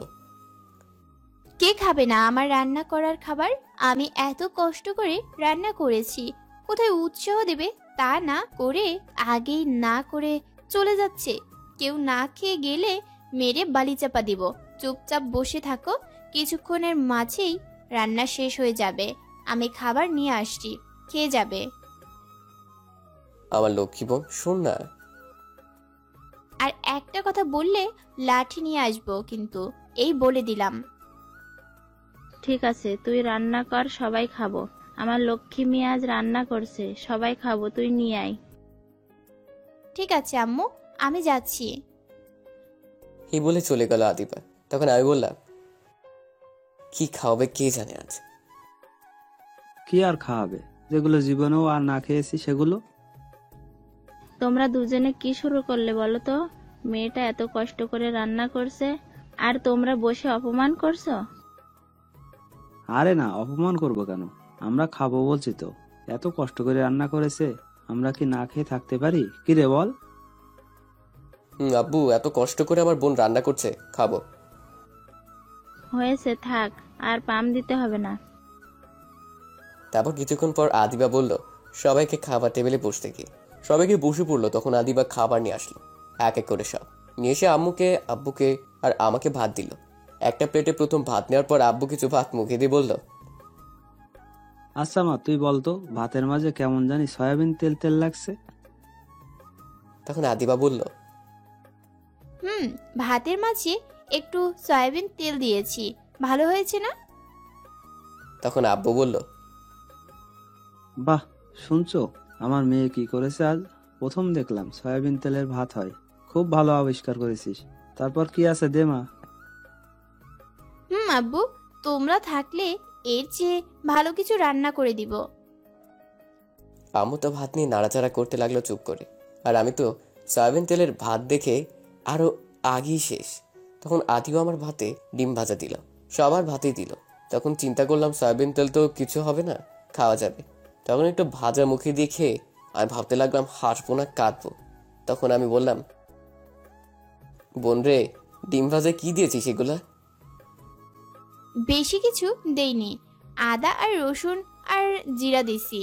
G: কে খাবে না আমার রান্না করার খাবার? আমি এত কষ্ট করে রান্না করেছি, কোথায় উৎসাহ দেবে তা না করে আগেই না করে চলে যাচ্ছে। কেউ না খেয়ে গেলে মেরে বালি চাপা দিব। চুপচাপ বসে থাকো, কিছুক্ষণের মাঝেই রান্না শেষ হয়ে যাবে। আমি খাবার নিয়ে আসছি, খেয়ে যাবে।
A: আমার লক্ষ্মী বোন, শোন না।
G: আর একটা কথা বললে লাঠি নিয়ে আসবো কিন্তু, এই বলে দিলাম।
K: ঠিক আছে, তুই রান্না কর, সবাই খাবো। আমার লক্ষ্মী মেয়ে আজ রান্না করছে, সবাই খাবো, তুই নিয়ে আয়।
G: ঠিক আছে আম্মু, আমি যাচ্ছি।
A: এই বলে চলে গেল আদিবা। তখন আমি বললাম, কি খাওয়াবে কে জানে আজ।
I: কি আর খাওয়াবে, যেগুলো জীবনেও আর না খেয়েছি সেগুলো।
K: তোমরা দুজনে কি শুরু করলে বলো তো? মেয়েটা এত কষ্ট করে রান্না করছে আর তোমরা বসে অপমান করছো।
I: আরে না, অপমান করব কেন? আমরা খাবো বলছি তো। এত কষ্ট করে রান্না করেছে, আমরা কি না খেয়ে থাকতে পারি? কি রে বল?
A: আব্বু, এত কষ্ট করে আমার বোন রান্না করছে, খাবো।
K: হয়েছে, থাক, আর পাম দিতে হবে না।
A: তারপর কিছুক্ষণ পর আদিবা বলল সবাইকে খাবার টেবিলে বসতে কি। সবাইকে বসে পড়লো। তখন আদিবা খাবার নিয়ে আসলো, এক এক করে সব নিয়ে এসে আম্মুকে, আব্বুকে আর আমাকে ভাত দিল। একটা প্লেটে প্রথম ভাত নেওয়ার পর আব্বু কিছু ভাত মুখে দিয়ে বলল,
I: আচ্ছা মা, তুই বলতো ভাতের মাঝে কেমন জানি সয়াবিন তেল তেল লাগছে।
A: তখন আদিবা বলল,
G: ভাতের মাঝে একটু সয়াবিন তেল দিয়েছি, ভালো হয়েছে না?
A: তখন আব্বু বলল,
I: বাহ, শুনছো আমার মেয়ে কি করেছে আজ? প্রথম দেখলাম সয়াবিন তেলের ভাত হয়। খুব ভালো আবিষ্কার করেছিস। তারপর কি আছে দে মা।
G: আব্বু, তোমরা থাকলে এর চেয়ে ভালো কিছু রান্না করে দিব।
A: আম্মু তো ভাত নিয়ে নাড়াচাড়া করতে লাগলো চুপ করে। আর আমি তো সয়াবিন তেলের ভাত দেখে আরো আগেই শেষ। তখন আদিও আমার ভাতে ডিম ভাজা দিল, সবার ভাতেই দিল। তখন চিন্তা করলাম সয়াবিন তেল তো কিছু হবে না, খাওয়া যাবে। তখন একটু ভাজা মুখে দিয়ে খেয়ে আমি ভাবতে লাগলাম হাসবো না কাঁদবো। তখন আমি বললাম, বোন রে, ডিম ভাজা কি দিয়েছিস সেগুলা?
G: বেশি কিছু দেইনি, আদা আর রসুন আর জিরা দিছি।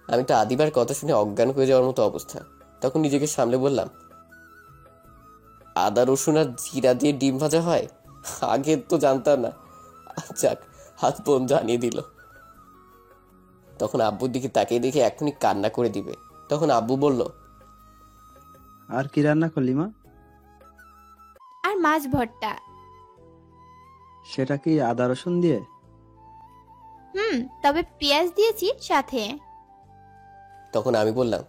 A: আমি তো আদিবার কথা শুনে অজ্ঞান হয়ে যাওয়ার মতো অবস্থা। তখন নিজেকে সামলে বললাম, আদা রসুন আর জিরা দিয়ে ডিম ভাজা হয়? আগে তো জানতাম না। যাক, হাত বোন জানিয়ে দিল। তখন আব্বুর দিকে তাকিয়ে দেখে এখনই কান্না করে দিবে। তখন আব্বু বলল,
I: আর কি রান্না করলি মা?
G: আর মাছ ভর্তা।
I: সেটা কি আদা রসুন দিয়ে?
G: তবে পেঁয়াজ দিয়েছি সাথে।
A: তখন আমি বললাম,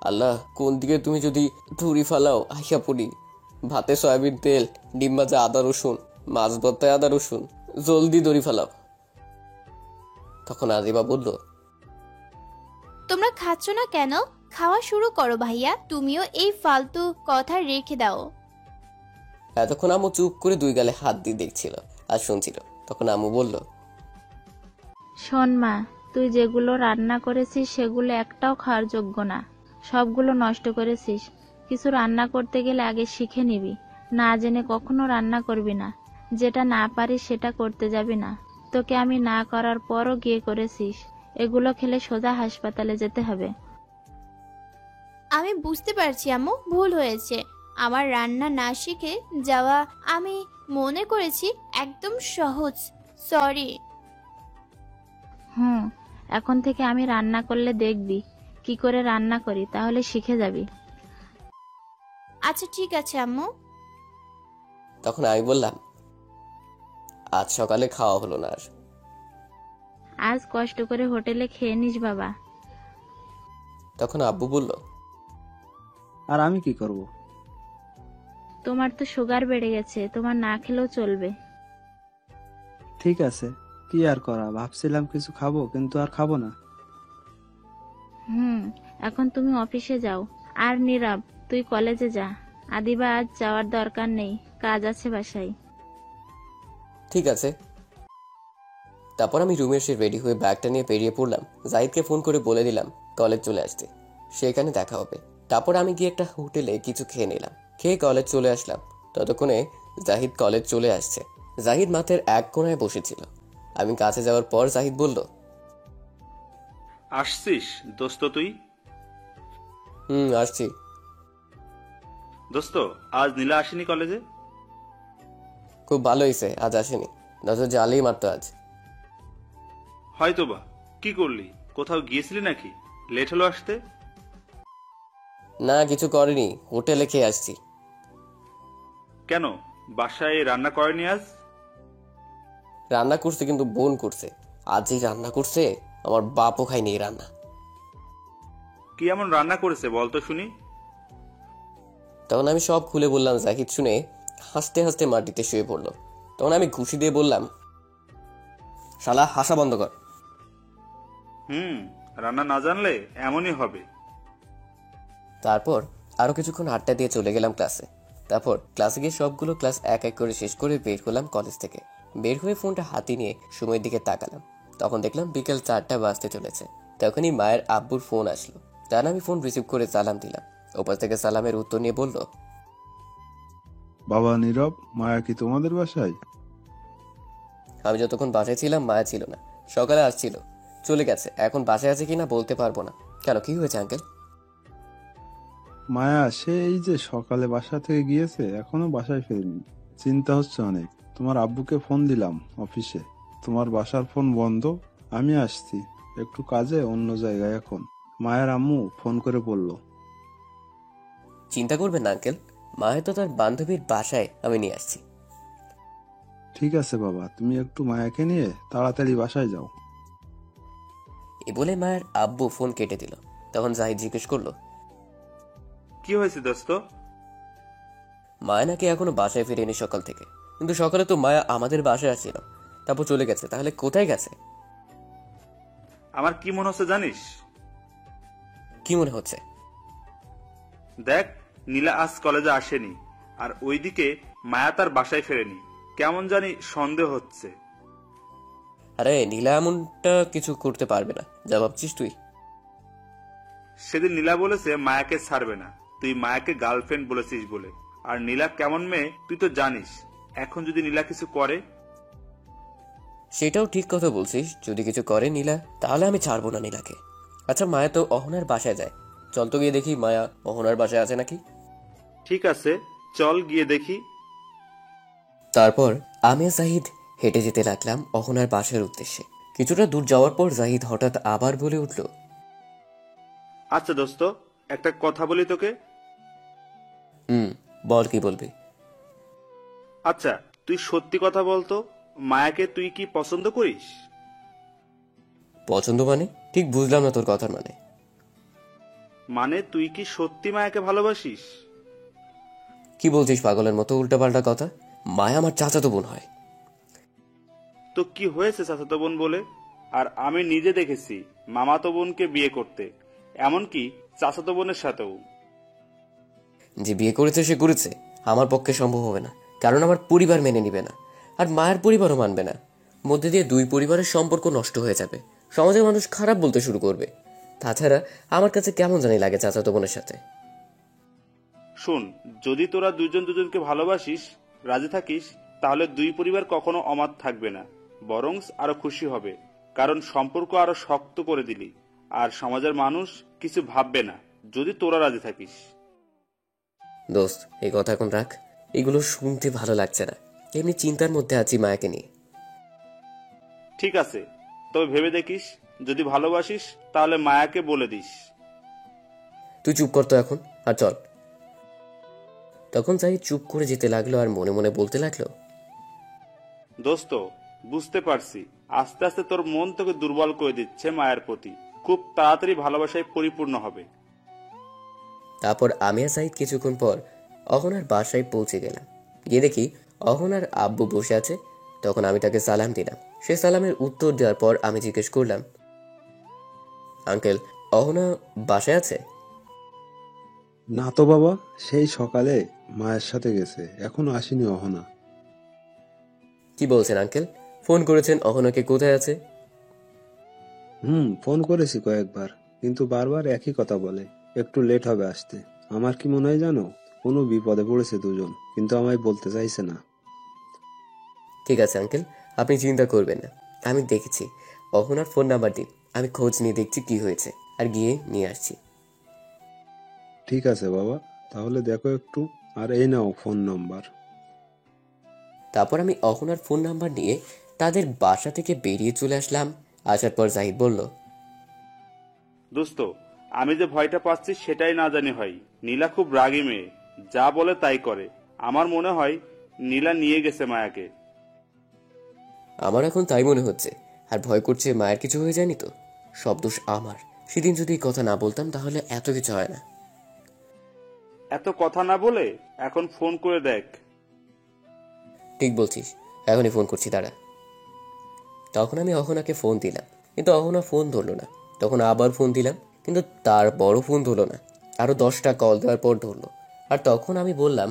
A: আল্লাহ, কোন দিকে তুমি যদি ধুরি ফালাও আইসা পড়ি। ভাতে সয়াবিন তেল, ডিম ভাজা আদা রসুন, মাছ ভর্তায় আদা রসুন, জলদি দড়ি ফালাও। তখন আদিবা বলল,
G: তোমরা খাচ্ছ না কেন? খাওয়া শুরু করো ভাইয়া, তুমিও এই ফালতু কথা রেখে দাও।
A: এতক্ষণ আম্মু চুপ করে দুই গালে হাত দিয়ে দেখছিল আর শুনছিল। তখন আম্মু বলল,
K: শোন মা, তুই যেগুলো রান্না করেছিস সেগুলো একটাও খাওয়ার যোগ্য না, সবগুলো নষ্ট করেছিস। কিছু রান্না করতে গেলে আগে শিখে নিবি, না জেনে কখনো রান্না করবি না। যেটা না পারিস সেটা করতে যাবি না। তোকে আমি না করার পরও গিয়ে করেছিস। এগুলো খেলে সোজা হাসপাতালে যেতে হবে।
G: আমি বুঝতে পারছি আম্মু, ভুল হয়েছে। আমার রান্না না শিখে যাওয়া আমি মনে করেছি একদম সহজ। সরি।
K: এখন থেকে আমি রান্না করলে দেখবি কি করে রান্না করি, তাহলে শিখে যাবি।
G: আচ্ছা ঠিক আছে আম্মু।
A: তখন আমি বললাম, আজ সকালে খাওয়া হলো না আর।
K: আজ কষ্ট করে হোটেলে খেয়ে নিস বাবা।
A: তখন আব্বু বলল,
I: আর আমি কি করব?
K: তোমার তো সুগার বেড়ে গেছে, তোমার না খেলেও চলবে।
I: ঠিক আছে, কি আর করা, ভাবছিলাম কিছু খাবো কিন্তু আর খাবো না।
K: এখন তুমি অফিসে যাও। আর নীরব, তুই কলেজে যা। আদিবা আজ যাওয়ার দরকার নেই, কাজ আছে বাসায়।
A: ঠিক আছে। তারপর আমি রুমে এসে রেডি হয়ে ব্যাগটা নিয়ে বেরিয়ে পড়লাম। জাহিদকে ফোন করে বলে দিলাম কলেজ চলে আসতে, সেখানে দেখা হবে। তারপর আমি গিয়ে একটা হোটেলে কিছু খেয়ে নিলাম, খেয়ে কলেজ চলে আসলাম। ততক্ষণে জাহিদ কলেজ চলে আসছে। জাহিদ মাঠের এক কোণায় বসেছিল। আমি কাছে যাওয়ার পর জাহিদ বলল,
E: আসছিস দোস্ত তুই?
A: আসছি।
E: দোস্ত, আজ নীলা আসেনি কলেজে?
A: খুব ভালো হয়েছে আজ আসেনি, নজর জালেই মারতো আজ।
E: হয়তো বা। কি করলি, কোথাও গিয়েছিলি নাকি? লেট হলো আসতে?
A: না, কিছু করেনি, হোটেলে খেয়ে আসছি।
E: কেন, বাসায় রান্না করেনি আজ?
A: রান্না করছে কিন্তু বোন করছে। আজ যেই রান্না করছে আমার বাপও খায়নি এই রান্না।
E: কি এমন রান্না করেছে বলতো শুনি?
A: তখন আমি সব খুলে বললাম। জাহিদ শুনে হাসতে হাসতে মাটিতে শুয়ে পড়লো। তখন আমি ঘুষি দিয়ে বললাম, শালা হাসা বন্ধ কর।
E: রান্না না জানলে এমনই হবে।
A: তারপর আরো কিছুক্ষণ আড্ডা দিয়ে চলে গেলাম ক্লাসে। তারপর ক্লাসে গিয়ে সবগুলো ক্লাস এক এক করে শেষ করে বের হলাম কলেজ থেকে। বের হয়ে ফোনটা হাতে নিয়ে সময়ের দিকে তাকালাম। তখন দেখলাম বিকেল 4টা বাজতে চলেছে। তখনই মায়ের আব্বুর ফোন আসলো। তার আমি ফোন রিসিভ করে সালাম দিলাম। ওপাশ থেকে সালামের উত্তর নিয়ে বলল,
L: বাবা নীরব, মায়া কি তোমাদের বাসায়?
A: আমি যতক্ষণ বাসায় ছিলাম মায়া ছিল না, সকালে আসছিল, চলে গেছে। এখন বাসায় আছে কিনা বলতে পারবো না। কেন, কি হয়েছে আঙ্কেল?
L: মায়া সেই যে সকালে বাসা থেকে গিয়েছে, এখনো বাসায় ফেরেনি। চিন্তা হচ্ছে অনেক। তোমার আব্বুকে ফোন দিলাম অফিসে, তোমার বাসার ফোন বন্ধ। আমি আসছি একটু কাজে অন্য জায়গায় এখন। মায়ের আম্মু ফোন করে বলল।
A: চিন্তা করবেন না আঙ্কেল, মায়া তো তার বান্ধবীর বাসায়, আমি নিয়ে আসছি।
L: ঠিক আছে বাবা, তুমি একটু মায়াকে নিয়ে তাড়াতাড়ি বাসায় যাও।
A: এ বলে মায়ের আব্বু ফোন কেটে দিল। তখন জাহিদ জিজ্ঞেস করলো,
E: কি হয়েছে দোস্ত?
A: মায়া নাকি এখনো বাসায় ফিরেনি সকাল থেকে। কিন্তু সকালে তো মায়া আমাদের বাসায় আসছিল, তারপর চলে গেছে। তাহলে কোথায় গেছে?
E: আমার কি মনে হচ্ছে জানিস?
A: কি মনে হচ্ছে?
E: দেখ, নীলা আজ কলেজে আসেনি, আর ওইদিকে মায়া তার বাসায় ফেরেনি। কেমন জানি সন্দেহ হচ্ছে।
A: আরে নীলা এমনটা কিছু করতে পারবে না, যা ভাবছিস তুই।
E: সেদিন নীলা বলেছে মায়াকে ছাড়বে না, তুই মায়াকে গার্লফ্রেন্ড বলেছিস বলে। আর নীলা কেমন মেয়ে তুই তো জানিস। এখন যদি নীলা কিছু করে?
A: সেটাও ঠিক কথা বলছিস, যদি কিছু করে নীলা, তাহলে আমি ছাড়বো না নীলাকে। আচ্ছা, মায়া তো অহনার বাসায় যায়, চল তো গিয়ে দেখি মায়া অহনার বাসায় আছে নাকি।
E: ঠিক আছে, চল গিয়ে দেখি।
A: তারপর আমি আর জাহিদ হেঁটে যেতে লাগলাম অহনার বাসার উদ্দেশ্যে। কিছুটা দূর যাওয়ার পর জাহিদ হঠাৎ আবার বলে উঠল,
E: আচ্ছা দোস্ত, একটা কথা বলি তোকে।
A: বল, কি বলবি?
E: আচ্ছা, তুই সত্যি কথা বলতো, মায়াকে তুই কি পছন্দ করিস?
A: পছন্দ মানে? ঠিক বুঝলাম না তোর কথার মানে।
E: মানে তুই কি সত্যি মায়াকে ভালোবাসিস?
A: কি বলছিস পাগলের মতো উল্টাপাল্টা কথা? মায়া আমার চাচাতো বোন হয়।
E: তো কি হয়েছে চাচাতো বোন বলে? আর আমি নিজে দেখেছি মামাতো বোনকে বিয়ে করতে, এমনকি চাচাতো বোনের সাথেও।
A: যে বিয়ে করেছে সে করেছে, আমার পক্ষে সম্ভব হবে না, কারণ আমার পরিবার মেনে নিবে না, আর মায়ের পরিবারও মানবে না। মধ্যে দিয়ে দুই পরিবারের সম্পর্ক নষ্ট হয়ে যাবে, সমাজের মানুষ খারাপ বলতে শুরু করবে। তাছাড়া আমার কাছে কেমন জানি লাগে চাচাতো বোনের সাথে।
E: শোন, যদি তোরা দুজন দুজনকে ভালোবাসিস, রাজি থাকিস, তাহলে দুই পরিবার কখনো অমাত থাকবে না। বরং আরো খুশি হবে, কারণ সম্পর্ক আরো শক্ত করে দিলি। আর সমাজের মানুষ কিছু ভাববে না যদি তোরা রাজি থাকিস।
A: দোস্ত, এই কথা এখন রাখ, এগুলো শুনতে ভালো লাগছে না। এমনি চিন্তার মধ্যে আছি মায়াকে নিয়ে।
E: ঠিক আছে, তবে ভেবে দেখিস, যদি ভালোবাসিস তাহলে মায়াকে বলে দিস।
A: তুই চুপ কর তো এখন, আর চল। তখন যাই চুপ করে যেতে লাগলো আর মনে মনে বলতে লাগলো,
E: দোস্ত, বুঝতে পারছি আস্তে আস্তে তোর মন তোকে দুর্বল করে দিচ্ছে মায়ের প্রতি। খুব তাড়াতাড়ি ভালোবাসায় পরিপূর্ণ হবে।
A: তারপর আমি আর সাইদ কিছুক্ষণ পর অহনার বাসায় পৌঁছে গেলাম। গিয়ে দেখি অহনার আব্বু বসে আছে। তখন আমি তাকে সালাম দিলাম। সে সালামের উত্তর দেওয়ার পর আমি জিজ্ঞেস করলাম, আঙ্কেল, অহনা বাসায় আছে?
L: না তো বাবা, সেই সকালে মায়ের সাথে গেছে, এখনো আসেনি অহনা।
A: কি বলছেন আঙ্কেল? ফোন করেছেন অহনাকে কোথায় আছে?
L: ফোন করেছি কয়েকবার, কিন্তু বারবার একই কথা বলে, একটু লেট হবে আসতে। আমার কি মনে হয় জানো, কোনো বিপদে পড়েছে দুজন, কিন্তু আমায় বলতে চাইছে না।
A: ঠিক আছে আঙ্কেল, আপনি চিন্তা করবেন না। আমি দেখেছি, অহনার ফোন নাম্বার দিন, আমি খোঁজ নিয়ে দেখছি কি হয়েছে, আর গিয়ে নিয়ে আসছি।
L: ঠিক আছে বাবা, তাহলে দেখো একটু, আর এই নাও ফোন নাম্বার।
A: তারপর আমি অহনার ফোন নাম্বার নিয়ে তাদের বাসা থেকে বেরিয়ে চলে আসলাম। আসার পর জাহিদ বলল,
E: দোস্ত, আমি যে ভয়টা পাচ্ছি সেটাই না জানি হয়। নীলা খুব রাগী মেয়ে, যা বলে তাই করে। আমার মনে হয় নীলা নিয়ে গেছে মায়াকে।
A: আমার এখন তাই মনে হচ্ছে, আর ভয় করছে মায়ের কিছু হয়ে যায়নি তো। সব দোষ আমার। সেদিন যদি এই কথা না বলতাম তাহলে এত কিছু হয় না।
E: এত কথা না বলে এখন ফোন করে দেখ।
A: ঠিক বলছিস, এখনই ফোন করছি, দাঁড়া। তখন আমি অহনাকে ফোন দিলাম, কিন্তু অহনা ফোন ধরলো না। তখন আবার ফোন দিলাম, কিন্তু তার বড় ফোন ধরলো না। আরো 10টা কল দেওয়ার পর ধরলো। আর তখন আমি বললাম,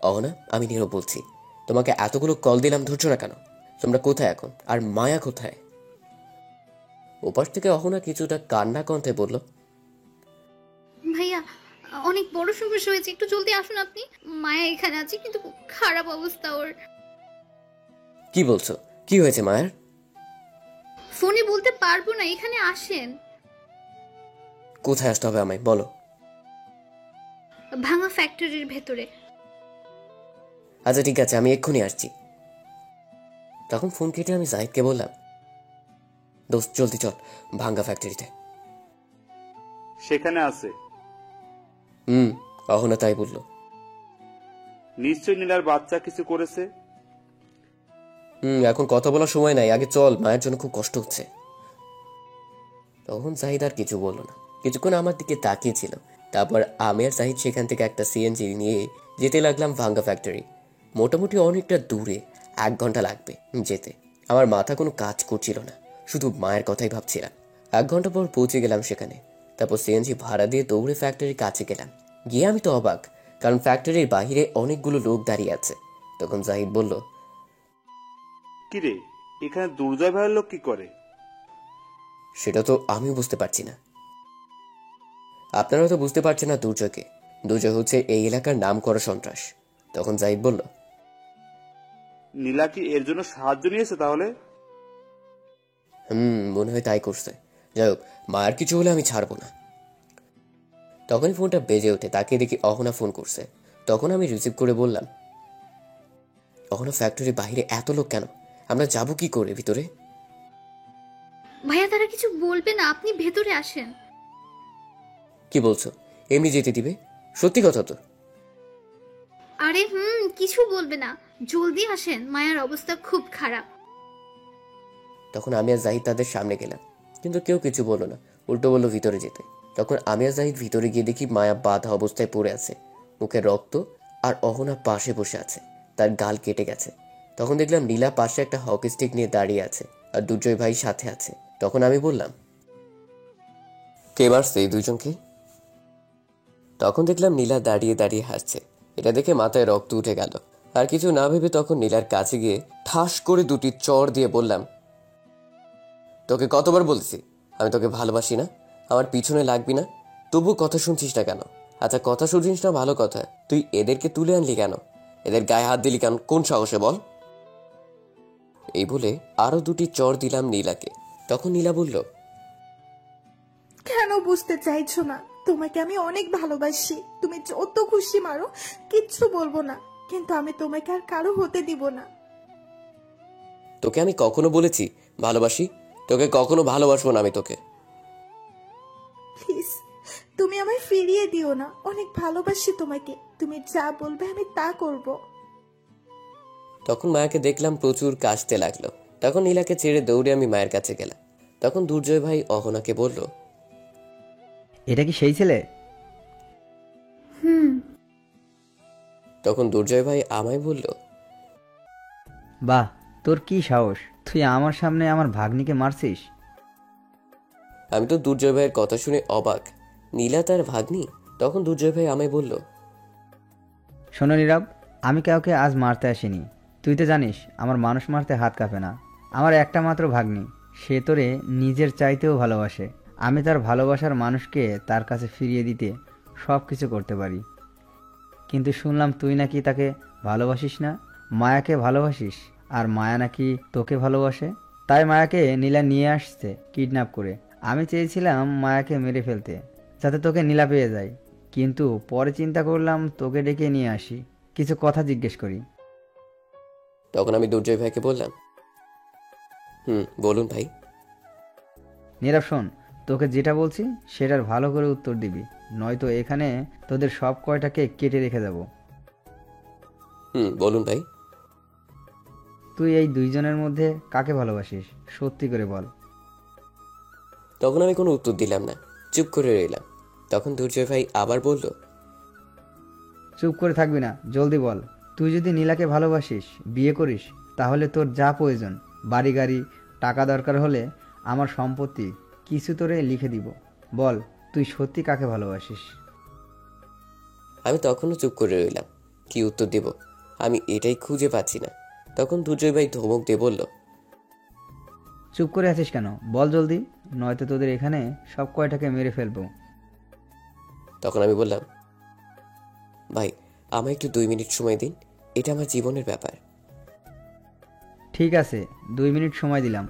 A: অহনা, আমি নীরব বলছি। তোমাকে এতগুলো কল দিলাম, ধরছো না কেন? তোমরা কোথায় এখন? আর মায়া কোথায়? ওপাশ থেকে অহনা কিছুটা কান্না কণ্ঠে বলল,
M: ভাইয়া, অনেক বড় সমস্যা হয়েছে, একটু জলদি আসুন আপনি। মায়া এখানে আছে, কিন্তু খুব খারাপ অবস্থা ওর।
A: কি বলছো? কি হয়েছে মায়ের?
M: ফোনে বলতে পারবো না, এখানে আসেন।
A: কোথায় আসতে হবে আমায় বলো।
M: ভাঙা ফ্যাক্টরির ভেতরে।
A: আচ্ছা ঠিক আছে, আমি এক্ষুনি আসছি। তখন ফোন কেটে আমি জাহিদকে বললাম, দোস্ত জলদি চল ভাঙ্গা ফ্যাক্টরিতে।
E: সেখানে আছে?
A: অহনা তাই বললো।
E: নিশ্চয় নীলার বাচ্চা কিছু করেছে।
A: এখন কথা বলার সময় নাই, আগে চল, মায়ের জন্য খুব কষ্ট হচ্ছে। তখন জাহিদ আর কিছু বললো না, কিছুক্ষণ আমার দিকে তাকিয়েছিল। তারপর আমি আর জাহিদ সেখান থেকে একটা সিএনজি নিয়ে যেতে লাগলাম ভাঙ্গা ফ্যাক্টরি। মোটামুটি অনেকটা দূরে, 1 ঘন্টা লাগবে যেতে। আমার মাথা কোনো কাজ করছিল না, শুধু মায়ের কথাই ভাবছিলাম। 1 ঘন্টা পর পৌঁছে গেলাম সেখানে। তারপর সিএনজি ভাড়া দিয়ে দৌড়ে ফ্যাক্টরির কাছে গেলাম। গিয়ে আমি তো অবাক, কারণ ফ্যাক্টরির বাহিরে অনেকগুলো লোক দাঁড়িয়ে আছে। তখন জাহিদ বলল,
E: কিরে, এখানে দুর্জয় ভাইয়ের লোক কি করে?
A: সেটা তো আমি বুঝতে পারছি না। আপনারা তো বুঝতে পারছেন না দুর্জয়কে। দুর্জয় হচ্ছে এই এলাকার নাম করা সন্ত্রাস। তখন জাহিদ বলল,
E: নীলা কি এর জন্য সাহায্য নিয়েছে তাহলে?
A: মনে হয় তাই করছে। যাই হোক, মায়ের কিছু হলে আমি ছাড়বো না। তখনই ফোনটা বেজে ওঠে, তাকিয়ে দেখি অহনা ফোন করছে। তখন আমি রিসিভ করে বললাম, অহনা, ফ্যাক্টরির বাইরে এত লোক কেন? আমরা যাব কি করে ভিতরে?
M: ভাইয়া, তারা কিছু বলবে না, আপনি ভেতরে আসেন।
A: কি বলছো? এমনি যেতে দিবে? সত্যি কথা তো?
M: আরে কিছু বলবে না, জলদি আসেন, মায়ার অবস্থা খুব খারাপ।
A: তখন আমি আর জাহিদ তাদের সামনে গেলাম, কিন্তু কেউ কিছু বললো না, উল্টো বললো ভিতরে যেতে। তখন আমি আর জাহিদ ভিতরে গিয়ে দেখি মায়া বাঁধা অবস্থায় পড়ে আছে, মুখে রক্ত, আর অহনা পাশে বসে আছে, তার গাল কেটে গেছে। তখন দেখলাম নীলা পাশে একটা হকি স্টিক নিয়ে দাঁড়িয়ে আছে, আর দুর্জয় ভাই সাথে আছে। তখন আমি বললাম, কে মারছে এই দুইজনকে? তখন দেখলাম নীলা দাঁড়িয়ে দাঁড়িয়ে হাসছে। এটা দেখে মাথায় রক্ত উঠে গেল। আর কিছু না ভেবে তখন নীলার কাছে গিয়ে ঠাস করে 2টি চড় দিয়ে বললাম, তোকে কতবার বলছি আমি তোকে ভালোবাসি না, আমার পিছনে লাগবি না, তবু কথা শুনছিস না কেন? আচ্ছা, কথা শুনছিস না ভালো কথা, তুই এদেরকে তুলে আনলি কেন? এদের গায়ে হাত দিলি কেন? কোন সাহসে বল? এই বলে আরো 2টি চর দিলাম নীলাকে। তখন নীলা বলল,
F: কেন বুঝতে চাইছো না? তোমাকে আমি অনেক ভালোবাসি। তুমি যত খুশি মারো, কিচ্ছু বলবো না, কিন্তু আমি তোমাকে আর কারো হতে দিব না।
A: তোকে আমি কখনো বলেছি ভালোবাসি? তোকে কখনো ভালোবাসবো না আমি তোকে।
F: প্লিজ, তুমি আমায় ফিরিয়ে দিও না। অনেক ভালোবাসি তোমাকে। তুমি যা বলবে আমি তা করব।
A: তখন মায়াকে দেখলাম প্রচুর কাশতে লাগলো। তখন নীলাকে ছেড়ে দৌড়ে আমি মায়ের কাছে গেলাম। তখন দুর্জয় ভাই অহনাকে বলল,
N: এটা কি সেই ছেলে?
A: তখন দুর্জয় ভাই আমায় বলল,
N: বাহ, তোর কি সাহস! তুই আমার সামনে আমার ভাগ্নিকে মারছিস?
A: আমি তো দুর্জয় ভাইয়ের কথা শুনে অবাক। নীলা তার ভাগ্নি? তখন দুর্জয় ভাই আমায় বলল,
N: শোনো নীরব, আমি কাউকে আজ মারতে আসিনি। তুই তো জানিস আমার মানুষ মারতে হাত কাঁপে না। আমার একটা মাত্র ভাগ্নি, সে তোরে নিজের চাইতেও ভালোবাসে। আমি তার ভালোবাসার মানুষকে তার কাছে ফিরিয়ে দিতে সব কিছু করতে পারি। কিন্তু শুনলাম তুই নাকি তাকে ভালোবাসিস না, মায়াকে ভালোবাসিস, আর মায়া নাকি তোকে ভালোবাসে। তাই মায়াকে নীলা নিয়ে আসছে কিডন্যাপ করে। আমি চেয়েছিলাম মায়াকে মেরে ফেলতে, যাতে তোকে নীলা পেয়ে যায়, কিন্তু পরে চিন্তা করলাম তোকে ডেকে নিয়ে আসি, কিছু কথা জিজ্ঞেস করি।
A: তখন আমি দুর্জয় ভাইকে বললাম, বলুন ভাই।
N: নীরব শোন, তোকে যেটা বলছি সেটার ভালো করে উত্তর দিবি, নয়তো এখানে তোদের সব কয়টাকে কেটে রেখে যাব।
A: বলুন ভাই।
N: তুই এই দুইজনের মধ্যে কাকে ভালোবাসিস, সত্যি করে বল।
A: তখন আমি কোনো উত্তর দিলাম না, চুপ করে রইলাম। তখন দুর্জয় ভাই আবার বলল,
N: চুপ করে থাকবি না, জলদি বল। তুই যদি নীলাকে ভালোবাসিস, বিয়ে করিস, তাহলে তোর যা প্রয়োজন, বাড়ি গাড়ি, টাকা দরকার হলে আমার সম্পত্তি কিছু তোরে লিখে দিব। বল, তুই সত্যি কাকে ভালোবাসিস?
A: আমি তখনও চুপ করে রইলাম। কি উত্তর দেব আমি এটাই খুঁজে পাচ্ছি না। তখন দুর্জয় ভাই ধমক দিয়ে বলল,
N: চুপ করে আছিস কেন? বল জলদি, নয়তো তোদের এখানে সব কয়টাকে মেরে ফেলবো।
A: তখন আমি বললাম, ভাই আমায় একটু 2 মিনিট সময় দিন, এটা আমার জীবনের ব্যাপার।
N: ঠিক আছে, 2 মিনিট সময় দিলাম।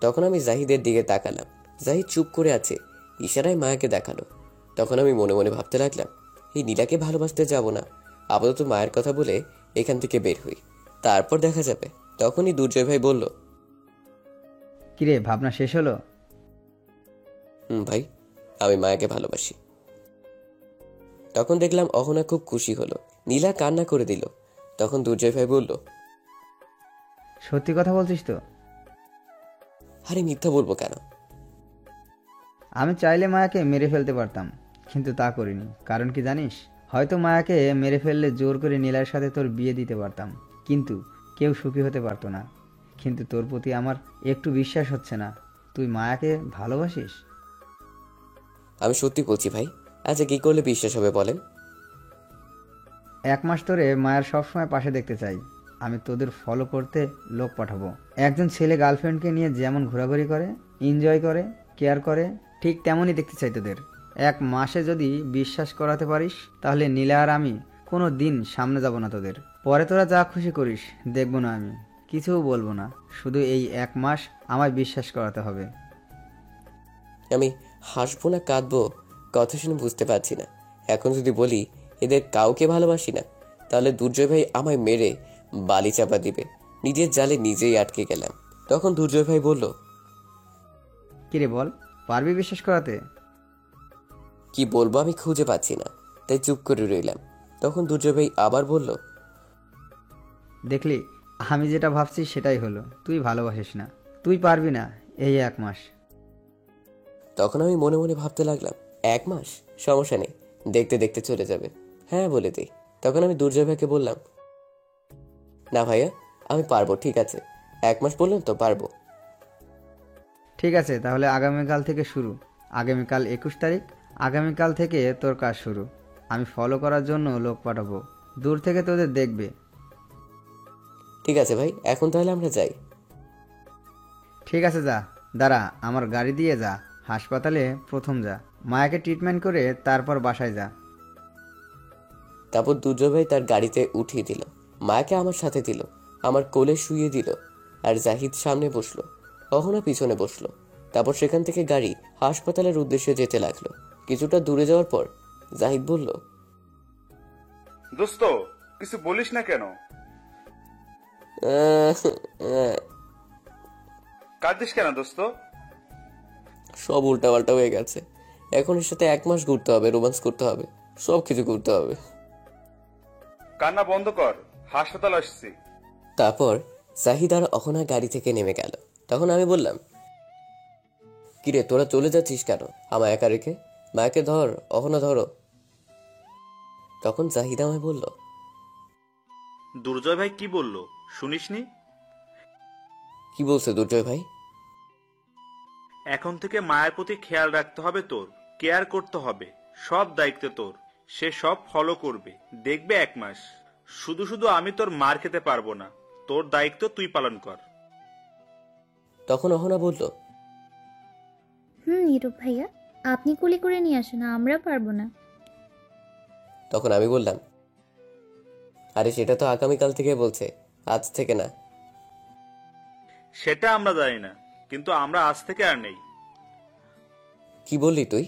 A: তখন আমি জাহিদের দিকে তাকালাম। জাহিদ চুপ করে আছে, ইশারায় মায়াকে দেখালো। তখন আমি মনে মনে ভাবতে লাগলাম, এই নীলাকে ভালোবাসতে যাব না, আপাতত মায়ের কথা বলে এখান থেকে বের হই, তারপর দেখা যাবে। তখনই দুর্জয় ভাই বলল,
N: কিরে, ভাবনা শেষ হলো?
A: ভাই, আমি মায়াকে ভালোবাসি। তখন দেখলাম অহনা খুব খুশি হলো, নীলা কান্না করে দিল। তখন দুর্জয় ভাই বলল,
N: সত্যি কথা বলছিস তো?
A: আরে মিথ্যা বলবো কেন?
N: আমি চাইলে মায়াকে মেরে ফেলতে পারতাম, কিন্তু তা করিনি। কারণ কি জানিস? হয়তো মায়াকে মেরে ফেললে জোর করে নীলার সাথে তোর বিয়ে দিতে পারতাম, কিন্তু কেউ সুখী হতে পারতো না। কিন্তু তোর প্রতি আমার একটু বিশ্বাস হচ্ছে না। তুই মায়াকে ভালোবাসিস?
A: আমি সত্যি বলছি ভাই। আচ্ছা কি করলে বিশ্বাস হবে বলেন?
N: 1 মাস ধরে মায়ের সবসময় পাশে দেখতে চাই। আমি তোদের ফলো করতে লোক পাঠাবো। একজন ছেলে গার্লফ্রেন্ডকে নিয়ে যেমন ঘোরাঘুরি করে, এনজয় করে, কেয়ার করে, ঠিক তেমনই দেখতে চাই তোদের। 1 মাসে যদি বিশ্বাস করাতে পারিস, তাহলে নীলা আর আমি কোনো দিন সামনে যাব না তোদের। পরে তোরা যা খুশি করিস, দেখবো না আমি, কিছু বলবো না। শুধু এই 1 মাস আমায় বিশ্বাস করাতে হবে।
A: আমি হাসবো না কাঁদবো কথা শুনে বুঝতে পারছি না। এখন যদি বলি এদের কাউকে ভালোবাসি না, তাহলে দুর্জয় ভাই আমায় মেরে বালি চাপা দিবে। নিজের জালে নিজেই আটকে গেলাম। তখন দুর্জয় ভাই বলল,
N: কিরে বল, পারবি বিশ্বাস করাতে?
A: কি বলবো আমি খুঁজে পাচ্ছি না, তাই চুপ করে রইলাম। তখন দুর্জয় ভাই আবার বলল,
N: দেখলি, আমি যেটা ভাবছি সেটাই হলো। তুই ভালোবাসিস না, তুই পারবি না এই 1 মাস।
A: তখন আমি মনে মনে ভাবতে লাগলাম, 1 মাস সমস্যা নেই, দেখতে দেখতে চলে যাবে। হ্যাঁ বলে দিই। তখন আমি দুর্জয় ভাইকে বললাম, না ভাইয়া আমি পারবো, ঠিক আছে 1 মাস বললেন তো, পারবো।
N: ঠিক আছে, তাহলে আগামীকাল থেকে শুরু। আগামীকাল 21 তারিখ, আগামীকাল থেকে তোর কাজ শুরু। আমি ফলো করার জন্য লোক পাঠাবো, দূর থেকে তোদের দেখবে।
A: ঠিক আছে ভাই, এখন তাহলে আমরা যাই।
N: ঠিক আছে, যা। দাঁড়া, আমার গাড়ি দিয়ে যা। হাসপাতালে প্রথম যা, মায়াকে ট্রিটমেন্ট করে তারপর বাসায় যা।
A: তারপর দুর্জয় ভাই তার গাড়িতে উঠিয়ে দিল, মায়াকে আমার সাথে দিল। আমার কোলে শুইয়ে দিল আর জাহিদ সামনে বসলো, অহনা পিছনে বসলো। তারপর সেখান থেকে গাড়ি হাসপাতালের উদ্দেশ্যে যেতে লাগলো। কিছুটা দূরে যাওয়ার পর জাহিদ বলল,
E: দোস্ত কিছু বলিস না কেন? কাঁদিস কেন দোস্ত?
A: সব উল্টাপাল্টা হয়ে গেছে। এখন এর সাথে 1 মাস ঘুরতে হবে, রোমান্স করতে হবে, সব কিছু করতে হবে।
E: কান্না বন্ধ কর, হাসপাতাল আসছি।
A: তারপর জাহিদ আর অহনা গাড়ি থেকে নেমে গেল। তখন আমি বললাম, কিরে তোরা চলে যাচ্ছিস কেন আমায় একা রেখে? মায়াকে ধর, অহনা ধরো। তখন জাহিদ আমায় বলল,
E: দুর্জয় ভাই কি বললো শুনিসনি?
A: কি বলছে দুর্জয় ভাই?
E: এখন থেকে মায়ের প্রতি খেয়াল রাখতে হবে, তোর কেয়ার করতে হবে, সব দায়িত্ব তোর। সে সব ফলো করবে, দেখবে 1 মাস। শুধু শুধু আমি তোর মার খেতে পারবো না, তোর দায়িত্ব তুই পালন কর।
A: তখন অহনা বলল,
M: নীরব ভাইয়া, আপনি কোলে করে নিয়ে আসেন, আমরা পারবো না।
A: তখন আমি বললাম, আরে সেটা তো আগামীকাল থেকে বলছে, আজ থেকে না।
E: সেটা আমরা জানি না, কিন্তু আমরা আজ থেকে আর নেই।
A: কি বললি তুই?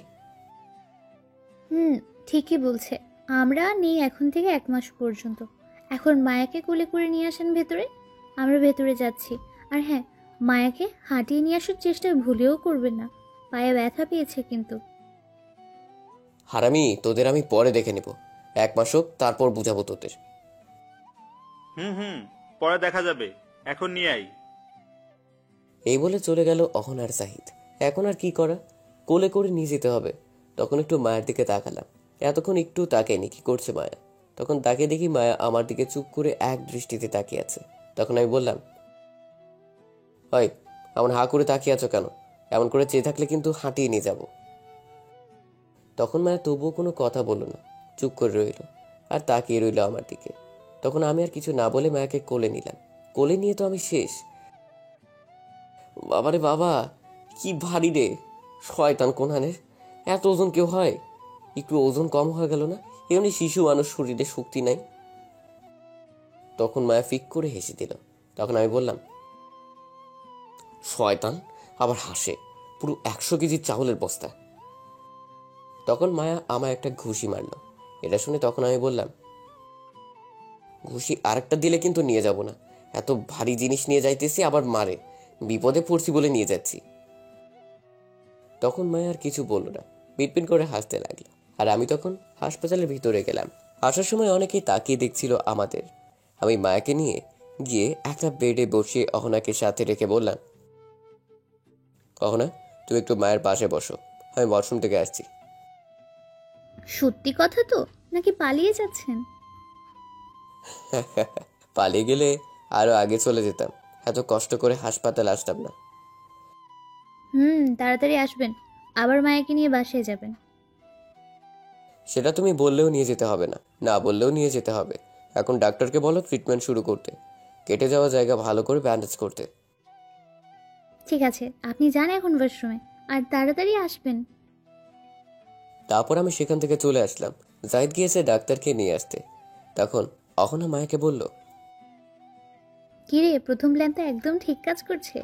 M: ঠিকই বলছে, আমরা নেই এখন থেকে 1 মাস পর্যন্ত। এখন মায়াকে কোলে করে নিয়ে আসেন ভেতরে, আমরা ভেতরে যাচ্ছি। আর হ্যাঁ, মায়াকে হাঁটিয়ে নিয়ে আসার চেষ্টা ভুলেও করবেন না, পায়ে ব্যথা পেয়েছে কিন্তু।
A: হারামি, তোদের আমি পরে দেখে নিব, 1 মাস হোক তারপর বুঝাবো তোদের।
E: পরে দেখা যাবে, এখন নিয়ে আই।
A: এই বলে চলে গেল অহন আর জাহিদ। এখন আর কি করা, কোলে করে নিয়ে যেতে হবে। তখন একটু মায়ের দিকে তাকালাম। এতক্ষণ একটু তাকাইনি কি করছে মায়া। তখন তাকে দেখি মায়া আমার দিকে চুপ করে এক দৃষ্টিতে তাকিয়ে আছে। তখন আমি বললাম, হয় এমন হা করে তাকিয়ে আছো কেন? এমন করে চেয়ে থাকলে কিন্তু হাঁটিয়ে নিয়ে যাব। তখন মায়া তবুও কোনো কথা বলল না, চুপ করে রইল আর তাকিয়ে রইল আমার দিকে। তখন আমি আর কিছু না বলে মায়াকে কোলে নিলাম। কোলে নিয়ে তো আমি শেষ। বাবারে বাবা, কি ভারী রে, শয়তান কোনহানের, এত ওজন কেউ হয়? একটু ওজন কম হয়ে গেল না? এমনি শিশু মানুষ, শরীরে শক্তি নাই। তখন মায়া ফিক করে হেসে দিল। তখন আমি বললাম, শয়তান আবার হাসে, পুরো 100 কেজি চাউলের বস্তা। তখন মায়া আমায় একটা ঘুষি মারলো। এটা শুনে তখন আমি বললাম, ঘুষি আরেকটা দিলে কিন্তু নিয়ে যাব না, এত ভারী জিনিস নিয়ে যাইতেছি আবার মারে, বিপদে পড়ছি বলে নিয়ে যাচ্ছি। তখন মায়া আর কিছু বলল না, পিটপিট করে হাসতে লাগলো। আর আমি তখন হাসপাতালের ভিতরে গেলাম। আসার সময় অনেকেই তাকিয়ে দেখছিল আমাদের। আমি মায়াকে নিয়ে গিয়ে একটা বেডে বসিয়ে অহনাকে সাথে রেখে বললাম, অহনা তুমি একটু মায়ের পাশে বসো, আমি ওয়াশরুম থেকে আসছি।
M: সত্যি কথা তো নাকি পালিয়ে যাচ্ছেন?
A: পালিয়ে গেলে আরো আগে চলে যেতাম, এত কষ্ট করে হাসপাতাল আসতাম না।
M: তাড়াতাড়ি আসবেন, আবার মায়াকে নিয়ে বাসায় যাবেন।
A: সেটা তুমি বললেও নিয়ে যেতে হবে না, না বললেও নিয়ে যেতে হবে। এখন ডাক্তারকে বলো ট্রিটমেন্ট শুরু করতে, কেটে যাওয়া জায়গা ভালো করে ব্যান্ডেজ করতে।
M: ঠিক আছে, আপনি যান এখন ওয়াশরুমে, আর তাড়াতাড়ি আসবেন।
A: তারপর আমি সেখান থেকে চলে আসলাম। জাহিদ গিয়েছে ডাক্তারকে নিয়ে আসতে। তখন অহনা মায়াকে বলল,
M: কিরে, প্রথম প্ল্যান তো একদম ঠিক কাজ করছে,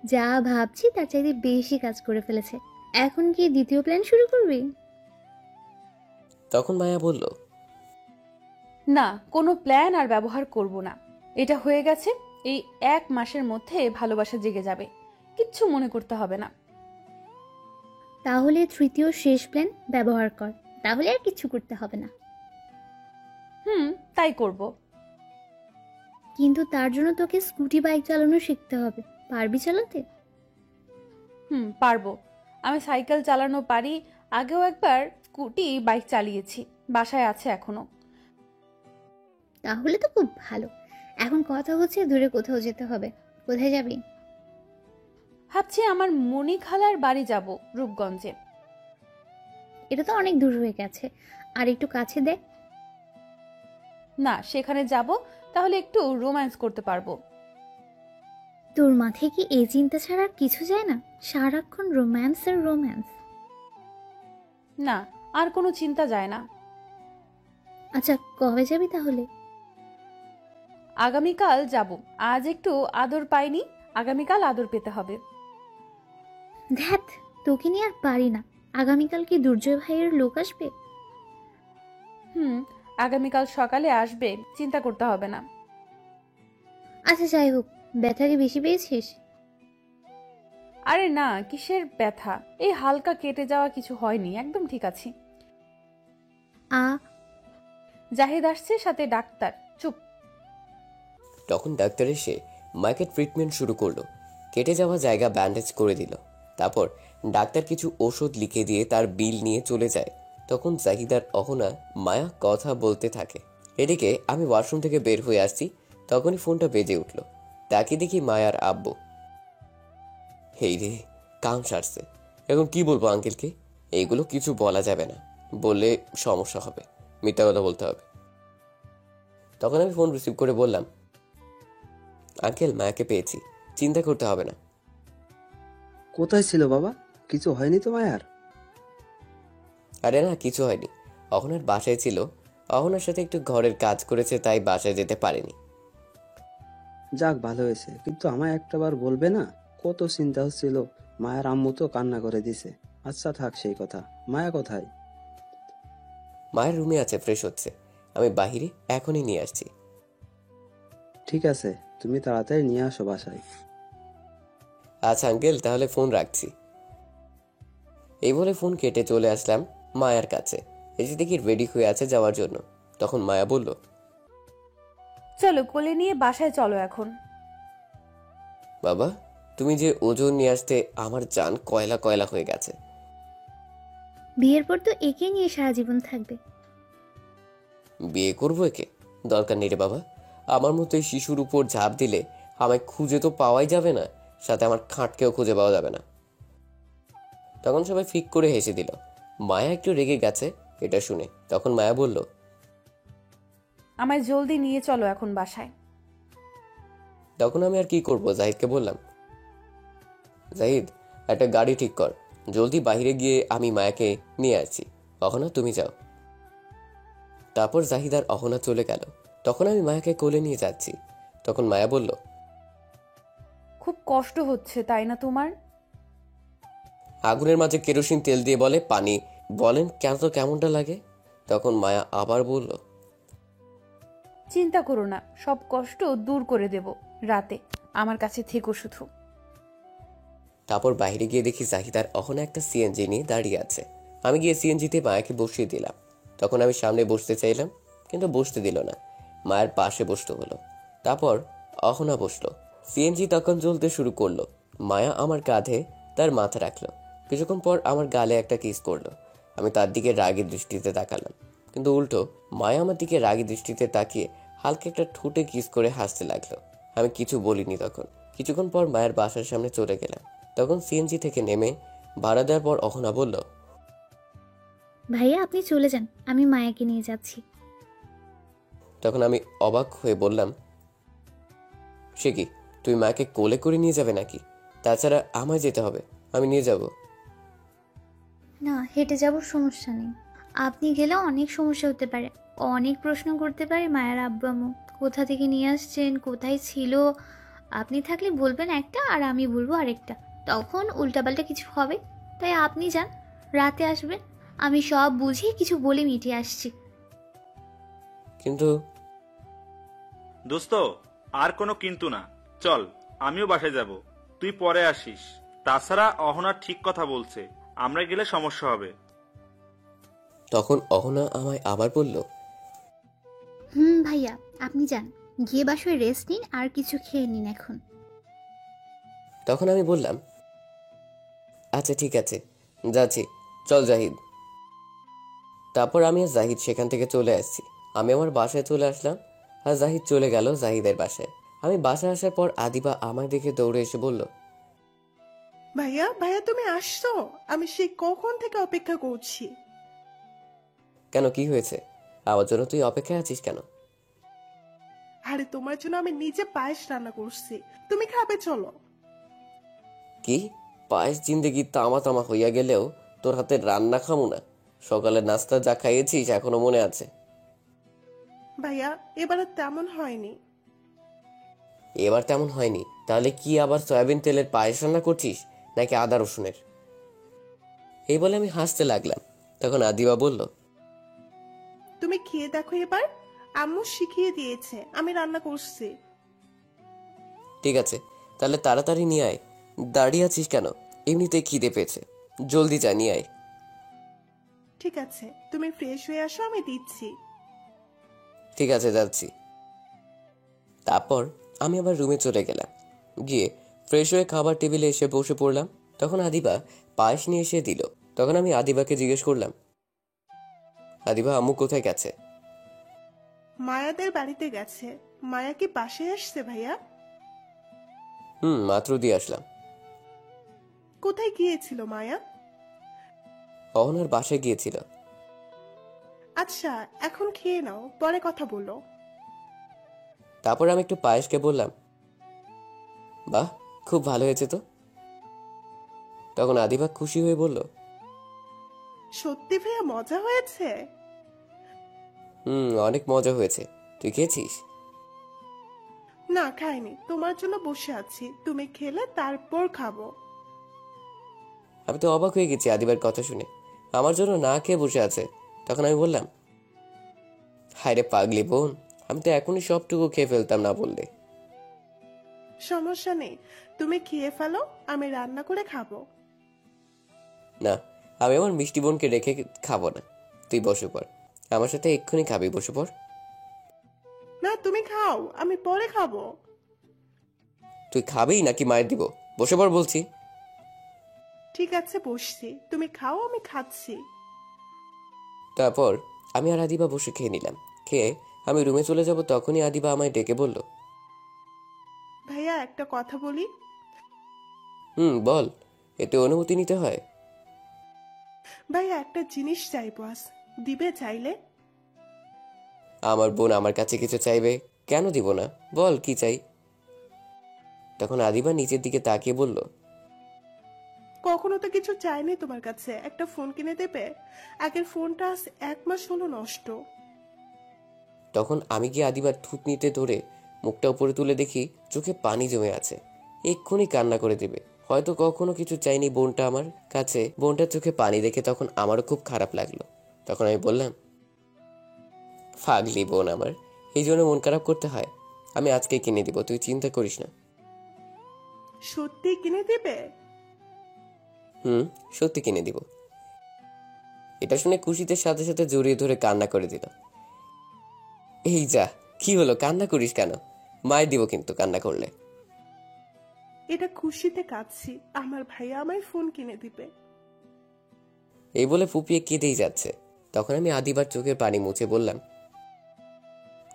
M: যা ভাবছি তার চাইতে বেশি কাজ করে ফেলেছে। এখন কি দ্বিতীয় প্ল্যান শুরু করবি?
A: তখন মায়া বলল,
D: না, কোনো প্ল্যান আর ব্যবহার করব না। এটা হয়ে গেছে, এই 1 মাসের মধ্যে ভালোবাসা জেগে যাবে, কিচ্ছু মনে করতে হবে না।
M: তাহলে তৃতীয় শেষ প্ল্যান ব্যবহার কর, তাহলে আর কিছু করতে হবে না।
D: তাই করব।
M: কিন্তু তার জন্য তোকে স্কুটি বাইক চালানো শিখতে হবে, পারবি চালাতে?
D: পারবো, আমি সাইকেল চালানো পারি, আগেও একবার স্কুটি বাইক চালিয়েছি, বাসায় আছে এখনো।
M: তাহলে তো খুব ভালো। এখন কথা হচ্ছে দূরে কোথাও যেতে হবে, কোথায় যাবি?
D: ভাবছি আমার মনি খালার বাড়ি যাব, রূপগঞ্জে।
M: এটা তো অনেক দূর হয়ে গেছে, আর একটু কাছে দেখ।
D: না, সেখানে যাব, তাহলে একটু রোম্যান্স করতে পারবো।
M: তোর মাথায় কি এই চিন্তা ছাড়া আর কিছু যায় না? সারাক্ষণ রোম্যান্স আর রোম্যান্স।
D: না, আর কোনো চিন্তা যায় না।
M: আচ্ছা, কবে যাবি তাহলে?
D: আগামীকাল যাব। আজ একটু আদর পাইনি, আগামীকাল আদর পেতে হবে।
M: ধ্যাত, তোকে নিয়ে আর পারি না। আগামীকাল কি দুর্জয় ভাইয়ের লোক আসবে?
D: আগামীকাল সকালে আসবে, চিন্তা করতে হবে না।
M: আচ্ছা যাই হোক, ব্যথা কি বেশি পেয়েছিস?
D: আরে না, কিসের ব্যথা, এই হালকা কেটে যাওয়া, কিছু হয়নি, একদম ঠিক আছি। জাহিদ আসছে, সাথে ডাক্তার। চুপ।
A: তখন ডাক্তার এসে মাকে ট্রিটমেন্ট শুরু করলো। কেটে যাওয়া জায়গা ব্যান্ডেজ করে দিল। তারপর ডাক্তার কিছু ওষুধ লিখে দিয়ে তার বিল নিয়ে চলে যায়। তখন জাহিদার অহনা মায়া কথা বলতে থাকে। এদিকে আমি ওয়াশরুম থেকে বের হয়ে আসছি, তখনই ফোনটা বেজে উঠল। তাকে দেখি মায়ার আব্বু। হেই রে, কাম সারছে। এখন কি বলবো আঙ্কেলকে? এইগুলো কিছু বলা যাবে না, বললে সমস্যা হবে, মিথ্যা কথা বলতে হবে। তখন আমি ফোন রিসিভ করে বললাম, আঙ্কেল মায়াকে পেয়েছি, চিন্তা করতে হবে না।
I: কোথায় ছিল বাবা? কিছু হয়নি তো মায়ার?
A: আরে না, কিছু হয়নি। অহনার বাসায় ছিল, অহনার সাথে একটু ঘরের কাজ করেছে, তাই বাসায় যেতে পারেনি।
I: যাক, ভালো হয়েছে, কিন্তু আমায় একটাবার বলবে না? কত চিন্তা হচ্ছিল। মায়ের আম্মু তো কান্না করে দিছে। আচ্ছা থাক সেই কথা, মায়া কোথায়?
A: মায়ের রুমে আছে, ফ্রেশ হচ্ছে। আমি বাহিরে এখনই নিয়ে আসছি।
I: ঠিক আছে, তুমি তাড়াতাড়ি নিয়ে আসো বাসায়।
A: আচ্ছা আঙ্কেল, তাহলে ফোন রাখছি। এই বলে ফোন কেটে চলে আসলাম মায়ার কাছে। এসে দেখি রেডি হয়ে আছে যাওয়ার জন্য। তখন মায়া বলল,
D: চলো কোলে নিয়ে বাসায় চলো এখন।
A: বাবা, তুমি যে ওজন নিয়ে আসতে আমার জান কয়লা কয়লা হয়ে গেছে।
M: বিয়ের পর তো একে নিয়ে সারা জীবন থাকবে।
A: বিয়ে করবো একে? দরকার নেই রে বাবা। আমার মতো এই শিশুর উপর ঝাঁপ দিলে আমায় খুঁজে তো পাওয়াই যাবে না, সাথে আমার খাটকেও খুঁজে পাওয়া যাবে না। তখন সবাই ফিক করে হেসে দিল। মায়া একটু রেগে গেছে এটা শুনে। তখন মায়া বলল,
D: আমায় জলদি নিয়ে চলো এখন বাসায়।
A: তখন আমি আর কি করব, জাহিদকে বললাম, জাহিদ একটা গাড়ি ঠিক কর, জলদি বাইরে গিয়ে আমি মায়াকে নিয়ে আসছি। অহনা তুমি যাও। তারপর জাহিদ আর অহনা চলে গেল। তখন আমি মায়াকে কোলে নিয়ে যাচ্ছি। তখন মায়া বলল,
D: খুব কষ্ট হচ্ছে তাই না তোমার?
A: আগুনের মাঝে কেরোসিন তেল দিয়ে বলে পানি, বলেন কেন তো কেমনটা লাগে? তখন মায়া আবার বলল,
D: চিন্তা করো না, সব কষ্ট দূর করে দেব। রাতে আমার কাছে থেকো শুধু।
A: তারপর বাইরে গিয়ে দেখি জাহিদ আর অহনা একটা সিএনজি নিয়ে দাঁড়িয়ে আছে। আমি গিয়ে সিএনজিতে মায়াকে বসিয়ে দিলাম। তখন আমি সামনে বসতে চাইলাম, কিন্তু বসতে দিল না। মায়ের পাশে বসতে হলো। তারপর অহনা বসলো। সিএনজি তখন জ্বলতে শুরু করলো। মায়া আমার কাঁধে তার মাথা রাখলো। কিছুক্ষণ পর আমার গালে একটা কিস করলো। আমি তার দিকে রাগী দৃষ্টিতে তাকালাম, কিন্তু উল্টো মায়া আমার দিকে রাগী দৃষ্টিতে তাকিয়ে হালকা একটা ঠোঁটে কিস করে হাসতে লাগলো। আমি কিছু বলিনি তখন। কিছুক্ষণ পর মায়ের বাসার সামনে চলে গেলাম। তখন সিএনজি থেকে নেমে ভাড়া দেওয়ার পর অহনা বলল,
M: ভাইয়া আপনি চলে যান, আমি মায়াকে নিয়ে যাচ্ছি।
A: তখন আমি অবাক হয়ে বললাম, সে কি, তুই মাকে কোলে করে নিয়ে যাবে নাকি? তাছাড়া আমায় যেতে হবে, আমি নিয়ে যাব।
M: না, হেঁটে যাবো, সমস্যা নেই। আপনি গেলেও অনেক সমস্যা হতে পারে, অনেক প্রশ্ন করতে পারে মায়ের আব্বু আম্মু। কোথা থেকে নিয়ে আসছেন, কোথায় ছিল? আপনি থাকলে বলবেন একটা আর আমি বলবো আরেকটা, তখন উল্টাপাল্টা কিছু হবে। তাই আপনি যান, রাতে আসবেন, আমি সব বুঝিয়ে কিছু বলে মিটিয়ে আসছি।
A: কিন্তু
E: দোস্ত, আর কোনো কিন্তু না, চল আমিও বাসায় যাব, তুই পরে আসিস। তাছাড়া অহনা ঠিক কথা বলছে, আমরা গেলে সমস্যা হবে।
A: তখন অহনা আমায় আবার বলল,
M: ভাইয়া আপনি যান, গিয়ে বাসায় রেস্ট নিন আর কিছু খেয়ে নিন এখন।
A: তখন আমি বললাম, আচ্ছা ঠিক আছে, যাচ্ছি, চল জাহিদ। তারপর আমি আর জাহিদ সেখান থেকে চলে আসছি। আমি আমার বাসায় চলে আসলাম আর জাহিদ চলে গেল জাহিদের বাসায়। আমি বাসায় আসার পর আদিবা আমার দিকে দৌড়ে এসে বলল,
O: ভাইয়া ভাইয়া তুমি আসছো? আমি সেই কখন থেকে অপেক্ষা করছি।
A: কেন, কি হয়েছে? আমার জন্য তুই অপেক্ষায় আছিস কেন?
O: আরে তোমার জন্য আমি নিজে পায়েস রান্না করছি, তুমি খাবে, চলো।
A: কি পায়েস? জিন্দেগি তামা তামা হইয়া গেলেও তোর হাতের রান্না খামু না? সকালে নাস্তা যা খাইয়েছিস এখনো মনে আছে।
O: ভাইয়া এবারে তেমন হয়নি।
A: এবার তেমন হয়নি। তাহলে কি আবার সয়াবিন তেলের পায়েস রান্না করছিস নাকি আদা রসুনের? এই বলে আমি হাসতে লাগলাম। তখন আদিবা বলল,
O: তুমি খেয়ে দেখো এবার, আম্মু শিখিয়ে দিয়েছে, আমি রান্না করছি।
A: ঠিক আছে, তাহলে তাড়াতাড়ি নিয়ে আয়। দাঁড়িয়ে আছিস কেন? এমনিতেই খিদে পেয়েছে, জলদি যা নিয়ে আয়।
O: ঠিক আছে, তুমি ফ্রেশ হয়ে আসো, আমি দিচ্ছি।
A: ঠিক আছে, যাচ্ছি। তারপর আমি আবার রুমে চলে গেলাম। গিয়ে ফ্রেশ হয়ে খাবার টেবিলে এসে বসে পড়লাম। তখন আদিবা পায়েস নিয়ে এসে দিল। তখন আমি আদিবাকে জিজ্ঞেস করলাম, আদিবা, আম্মু কোথায় গেছে?
O: মায়াদের বাড়িতে গেছে। মায়া কি পাশে আসছে ভাইয়া?
A: মাত্র দিয়ে আসলাম।
O: কোথায় গিয়েছিল মায়া?
A: অহনার বাসায় গিয়েছিল।
O: আচ্ছা, এখন খেয়ে নাও, পরে কথা বলো।
A: তারপর আমি একটু পায়েসকে বললাম, বাহ, খুব ভালো হয়েছে তো। তখন আদিবা খুশি হয়ে বলল,
O: সত্যি ভাইয়া মজা হয়েছে?
A: অনেক মজা হয়েছে। তুই খেয়েছিস?
O: না, খাইনি, তোমার জন্য বসে আছি, তুমি খেলে তারপর খাবো।
A: আমি তো অবাক হয়ে গেছি আদিবার কথা শুনে। আমার জন্য না খেয়ে বসে আছে। তখন আমি বললাম, হায় রে পাগলি বোন, আমি তো এখনই সবটুকু খেয়ে ফেলতাম না বললে।
O: সমস্যা নেই, তুমি খেয়ে ফেলো, আমি রান্না করে খাবো।
A: না, আমি আমার মিষ্টি বোনকে রেখে খাবো না। তুই বসে পড়, আমার সাথে এক্ষুনি খাবি, বসে পড়।
O: না, তুমি খাও, আমি পরে খাবো।
A: তুই খাবি নাকি মায়ের দিব? বসে পড় বলছি।
O: ঠিক আছে, বসছি, তুমি খাও, আমি খাচ্ছি।
A: তারপর আমি আর আদিবা বসে খেয়ে নিলাম। খেয়ে আমি রুমে চলে যাব, তখনই আদিবা আমায় ডেকে বলল,
O: ভাইয়া একটা কথা বলি।
A: বল। এতে অনুমতি নিতে হয়?
O: ভাইয়া একটা জিনিস চাইবো আজ, দিবে চাইলে?
A: আমার বোন আমার কাছে কিছু চাইবে, কেন দিব না? বল কি চাই। তখন আদিবা নিচের দিকে তাকিয়ে বলল,
O: কখনো তো কিছু চাইনি তোমার কাছে, একটা ফোন কিনে দেবে? আগের ফোনটা আজ 1 মাস হলো নষ্ট।
A: তখন আমি গিয়ে আদিবার থুতনিতে ধরে মুখটা উপরে তুলে দেখি চোখে পানি জমে আছে। এক্ষুনি কান্না করে দেবে। হয়তো কখনো কিছু চাইনি বোনটা আমার কাছে। বোনটার চোখে পানি দেখে তখন আমারও খুব খারাপ লাগলো। তখন আমি বললাম, ফাগলি বোন আমার, এই জন্য মন খারাপ করতে হয়? আমি আজকে কিনে দিব, তুই চিন্তা করিস না।
O: সত্যি কিনে দেবে?
A: সত্যি কিনে দিব। এটা শুনে খুশিতে সাথে সাথে জড়িয়ে ধরে কান্না করে দিল। এই যা, কি হলো, কান্না করিস কেন? মায়ের দিব কিন্তু কান্না করলে।
O: এটা খুশিতে কাঁদছি, আমার ভাইয়া আমায় ফোন কিনে দিবে।
A: এই বলে ফুপিয়ে কেঁদেই যাচ্ছে। তখন আমি আদিবার চোখের পানি মুছে বললাম,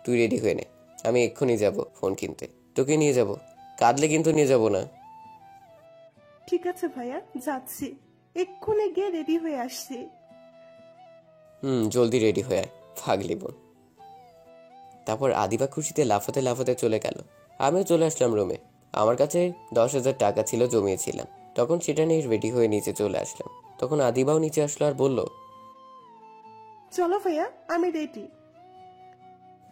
A: তুই রেডি হয়ে নে, আমি এক্ষুনি যাব ফোন কিনতে, তোকে নিয়ে যাব। কাঁদলে কিন্তু নিয়ে যাব না।
O: ঠিক আছে ভাইয়া, যাচ্ছি, এক্ষুনি গিয়ে রেডি হয়ে আসছি।
A: জলদি রেডি হয়ে আয়, ফাগলি বোন। তারপর আদিবা খুশিতে লাফাতে লাফাতে চলে গেল। আমিও চলে আসলাম রুমে। আমার কাছে 10,000 টাকা ছিল, জমিয়েছিলাম। তখন সেটা নিয়ে রেডি হয়ে নিচে চলে আসলাম। তখন আদিবাও নিচে আসলো আর বলল,
O: চলো ভাইয়া, আমি রেডি।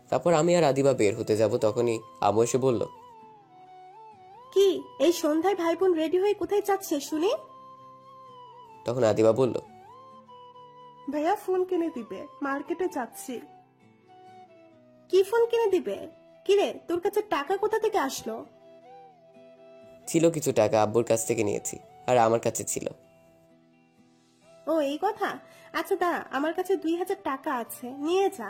A: তারপর আমি আর আদিবা বের হতে যাব, তখনই আম্মু এসে বলল,
F: কি এই সন্ধ্যায় ভাই বোন রেডি হয়ে কোথায় যাচ্ছে শুনি?
A: তখন আদিবা বলল,
O: ভাইয়া ফোন কিনে দিবে, মার্কেটে যাচ্ছি।
F: কি ফোন কিনে দিবে? কিরে, তোর কাছে টাকা কোথা থেকে আসলো?
A: ছিল কিছু টাকা, আব্বুর কাছ থেকে নিয়েছি, আর আমার কাছে ছিল।
F: ও এই কথা। আচ্ছা দাঁড়া, আমার কাছে 2,000 টাকা আছে, নিয়ে যা।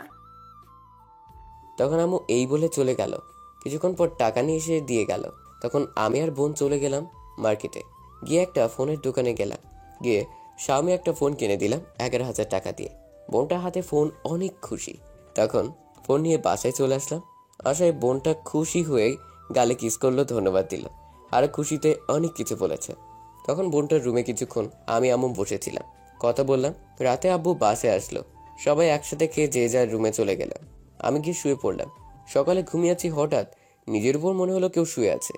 A: তখন আম্মু এই বলে চলে গেল। কিছুক্ষণ পর টাকা নিয়ে এসে দিয়ে গেল। তখন আমি আর বোন চলে গেলাম মার্কেটে। গিয়ে একটা ফোনের দোকানে গেলাম। গিয়ে শাওমি একটা ফোন কিনে দিলাম 11,000 টাকা দিয়ে। বোনটার হাতে ফোন, অনেক খুশি। তখন ফোন নিয়ে বাসায় চলে আসলাম। আসায় বোনটা খুশি হয়ে গালে কিস করলো, ধন্যবাদ দিল, আর খুশিতে অনেক কিছু বলেছে। তখন বোনটার রুমে কিছুক্ষণ আমি আম্মু বসেছিলাম, কথা বললাম। রাতে আব্বু বাসে আসলো। সবাই একসাথে খেয়ে যে যার রুমে চলে গেলাম। আমি গিয়ে শুয়ে পড়লাম। সকালে ঘুমিয়েছি, হঠাৎ নিজের উপর মনে হলো কেউ শুয়ে আছে।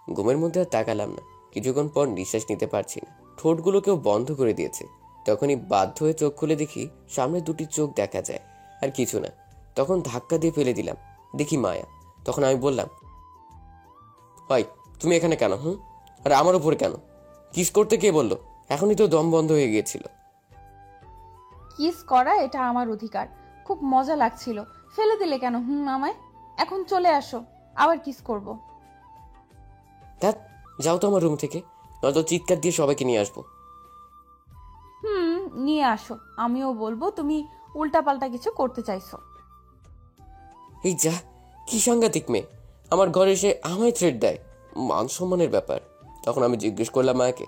A: ঘুমের মধ্যে আর তাকালাম না। কিছুক্ষণ পর নিঃশ্বাস নিতে পারছি না, ঠোঁটগুলো কেউ বন্ধ করে দিয়েছে। তখনই বাধ্য হয়ে চোখ খুলে দেখি সামনে দুটি চোখ দেখা যায়, আর কিছু না। তখন ধাক্কা দিয়ে ফেলে দিলাম, দেখি মায়া। তখন আমি বললাম, হয় তুমি এখানে কেন? আর আমার উপরে কেন? কিস করতে কে বললো? এখনই তো দম বন্ধ হয়ে গিয়েছিল।
D: কিস করা এটা আমার অধিকার। খুব মজা লাগছিল, ফেলে দিলে কেন আমায়? এখন চলে আসো, আবার কিস করব।
A: ধ্যাৎ, যাও তো আমার রুম থেকে, নয়তো চিৎকার দিয়ে সবাইকে নিয়ে আসবো।
D: নিয়ে আসো, আমিও বলবো তুমি উল্টাপাল্টা কিছু করতে চাইছো।
A: এই যা, কি সাংঘাতিক মেয়ে! আমার ঘরে এসে আমায় থ্রেট দেয়। মান সম্মানের ব্যাপার। তখন আমি জিজ্ঞেস করলাম মায়াকে,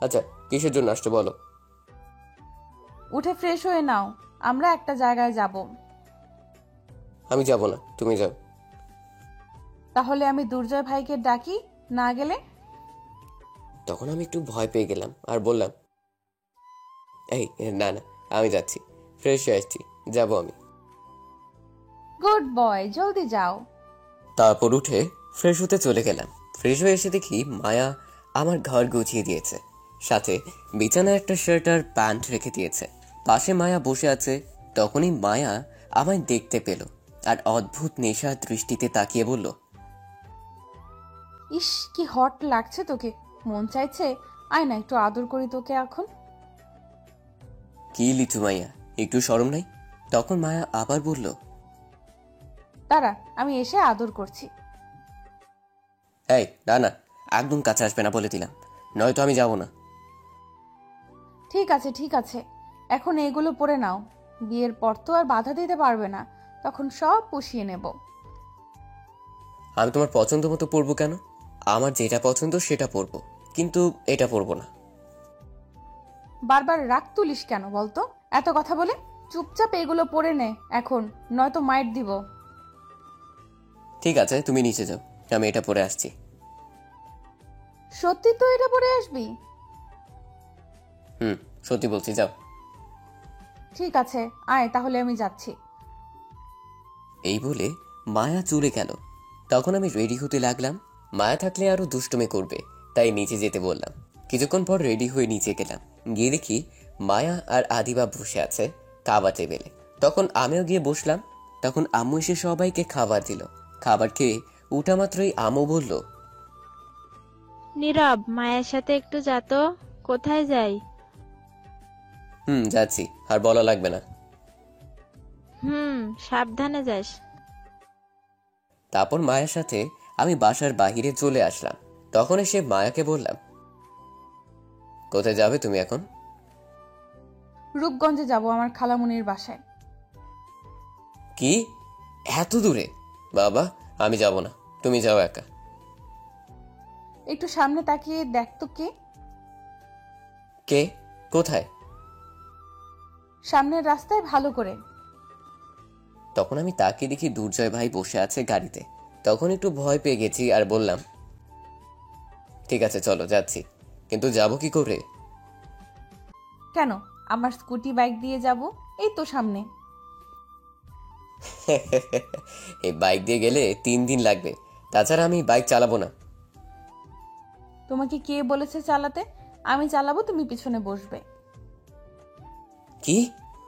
A: আচ্ছা কিসের জন্য আসছো বলো?
D: উঠে ফ্রেশ হয়ে নাও, আমরা একটা জায়গায় যাব।
A: আমি যাব না, তুমি যাও।
D: তাহলে আমি দুর্জয় ভাইকে ডাকি, না গেলে?
A: তখন আমি একটু ভয় পেয়ে গেলাম আর বললাম, এই না না, আমি যাচ্ছি, ফ্রেশ হয়ে আসছি, যাবো আমি।
D: গুড বয়, জলদি যাও।
A: তারপর উঠে ফ্রেশ হতে চলে গেলাম। ফ্রেশ হয়ে এসে দেখি মায়া আমার ঘর গুছিয়ে দিয়েছে, সাথে বিছানায় একটা শার্ট আর প্যান্ট রেখে দিয়েছে। পাশে মায়া বসে আছে। তখনই মায়া আমায় দেখতে পেল আর অদ্ভুত নেশা দৃষ্টিতে তাকিয়ে বলল,
D: ইস, কি হট লাগছে তোকে, মন চাইছে আয় না একটু আদর করি তোকে এখন।
A: কি লিচু মাইয়া, একটু শরম নাই? তখন মায়া আবার বলল,
D: দাঁড়া, আমি এসে আদর করছি।
A: এই না না, একদম কাছে আসবে না বলে দিলাম, নয়তো আমি যাব না।
D: ঠিক আছে ঠিক আছে, এখন এগুলো পরে নাও, বিয়ের পর তো আর বাধা দিতে পারবে না, তখন সব পুষিয়ে নেব।
A: আমি তোমার পছন্দ মতো পরবো কেন? আমার যেটা পছন্দ সেটা পরবো, কিন্তু এটা পরবো না।
D: বারবার রাগ তুলিস কেন বলতো? এত কথা বলে চুপচাপ এগুলো পরে নে এখন, নয়তো মাইট দিব।
A: ঠিক আছে, তুমি নিচে যাও, আমি এটা পরে আসছি।
D: সত্যি তো এটা পরে আসবি?
A: সত্যি বলছি, যাও।
D: ঠিক আছে, আয় তাহলে আমি যাচ্ছি।
A: এই বলে মায়া চলে গেল। তখন আমি রেডি হতে লাগলাম। মায়া থাকলে আরো দুষ্টুমি করবে, তাই নিচে যেতে বললাম। কিছুক্ষণ পর রেডি হয়ে নিচে গেলাম। গিয়ে দেখি মায়া আর আদিবা বসে আছে খাবার টেবিলে। তখন আমিও গিয়ে বসলাম। তখন আম্মু এসে সবাইকে খাবার দিল। খাবার খেয়ে উঠা মাত্রই আম্মু বলল,
K: নীরব, মায়ের সাথে একটু যা তো। কোথায় যাই?
A: যাচ্ছি, আর বলা লাগবে না।
K: সাবধানে যাস।
A: তারপর মায়ের সাথে আমি বাসার বাহিরে চলে আসলাম। তখন এসে মায়াকে বললাম, কোথায় যাবে তুমি এখন?
D: রূপগঞ্জে যাব, আমার খালামুনির বাসায়।
A: কি, এত দূরে? বাবা, আমি যাব না, তুমি যাও একা।
D: একটু সামনে তাকিয়ে দেখ তো কে।
A: কে? কোথায়?
D: সামনের রাস্তায়, ভালো করে।
A: তখন আমি তাকিয়ে দেখি দুর্জয় ভাই বসে আছে গাড়িতে। তখন একটু ভয় পেয়ে গেছি আর বললাম, ঠিক আছে চলো যাচ্ছি, কিন্তু যাব কি করে?
D: কেন, আমার স্কুটি বাইক দিয়ে যাব, এই তো সামনে।
A: এই বাইক দিয়ে গেলে 3 দিন লাগবে, তাছাড়া আমি বাইক চালাবো না।
D: তোমাকে কে বলেছে চালাতে? আমি চালাবো, তুমি পিছনে বসবে।
A: কি,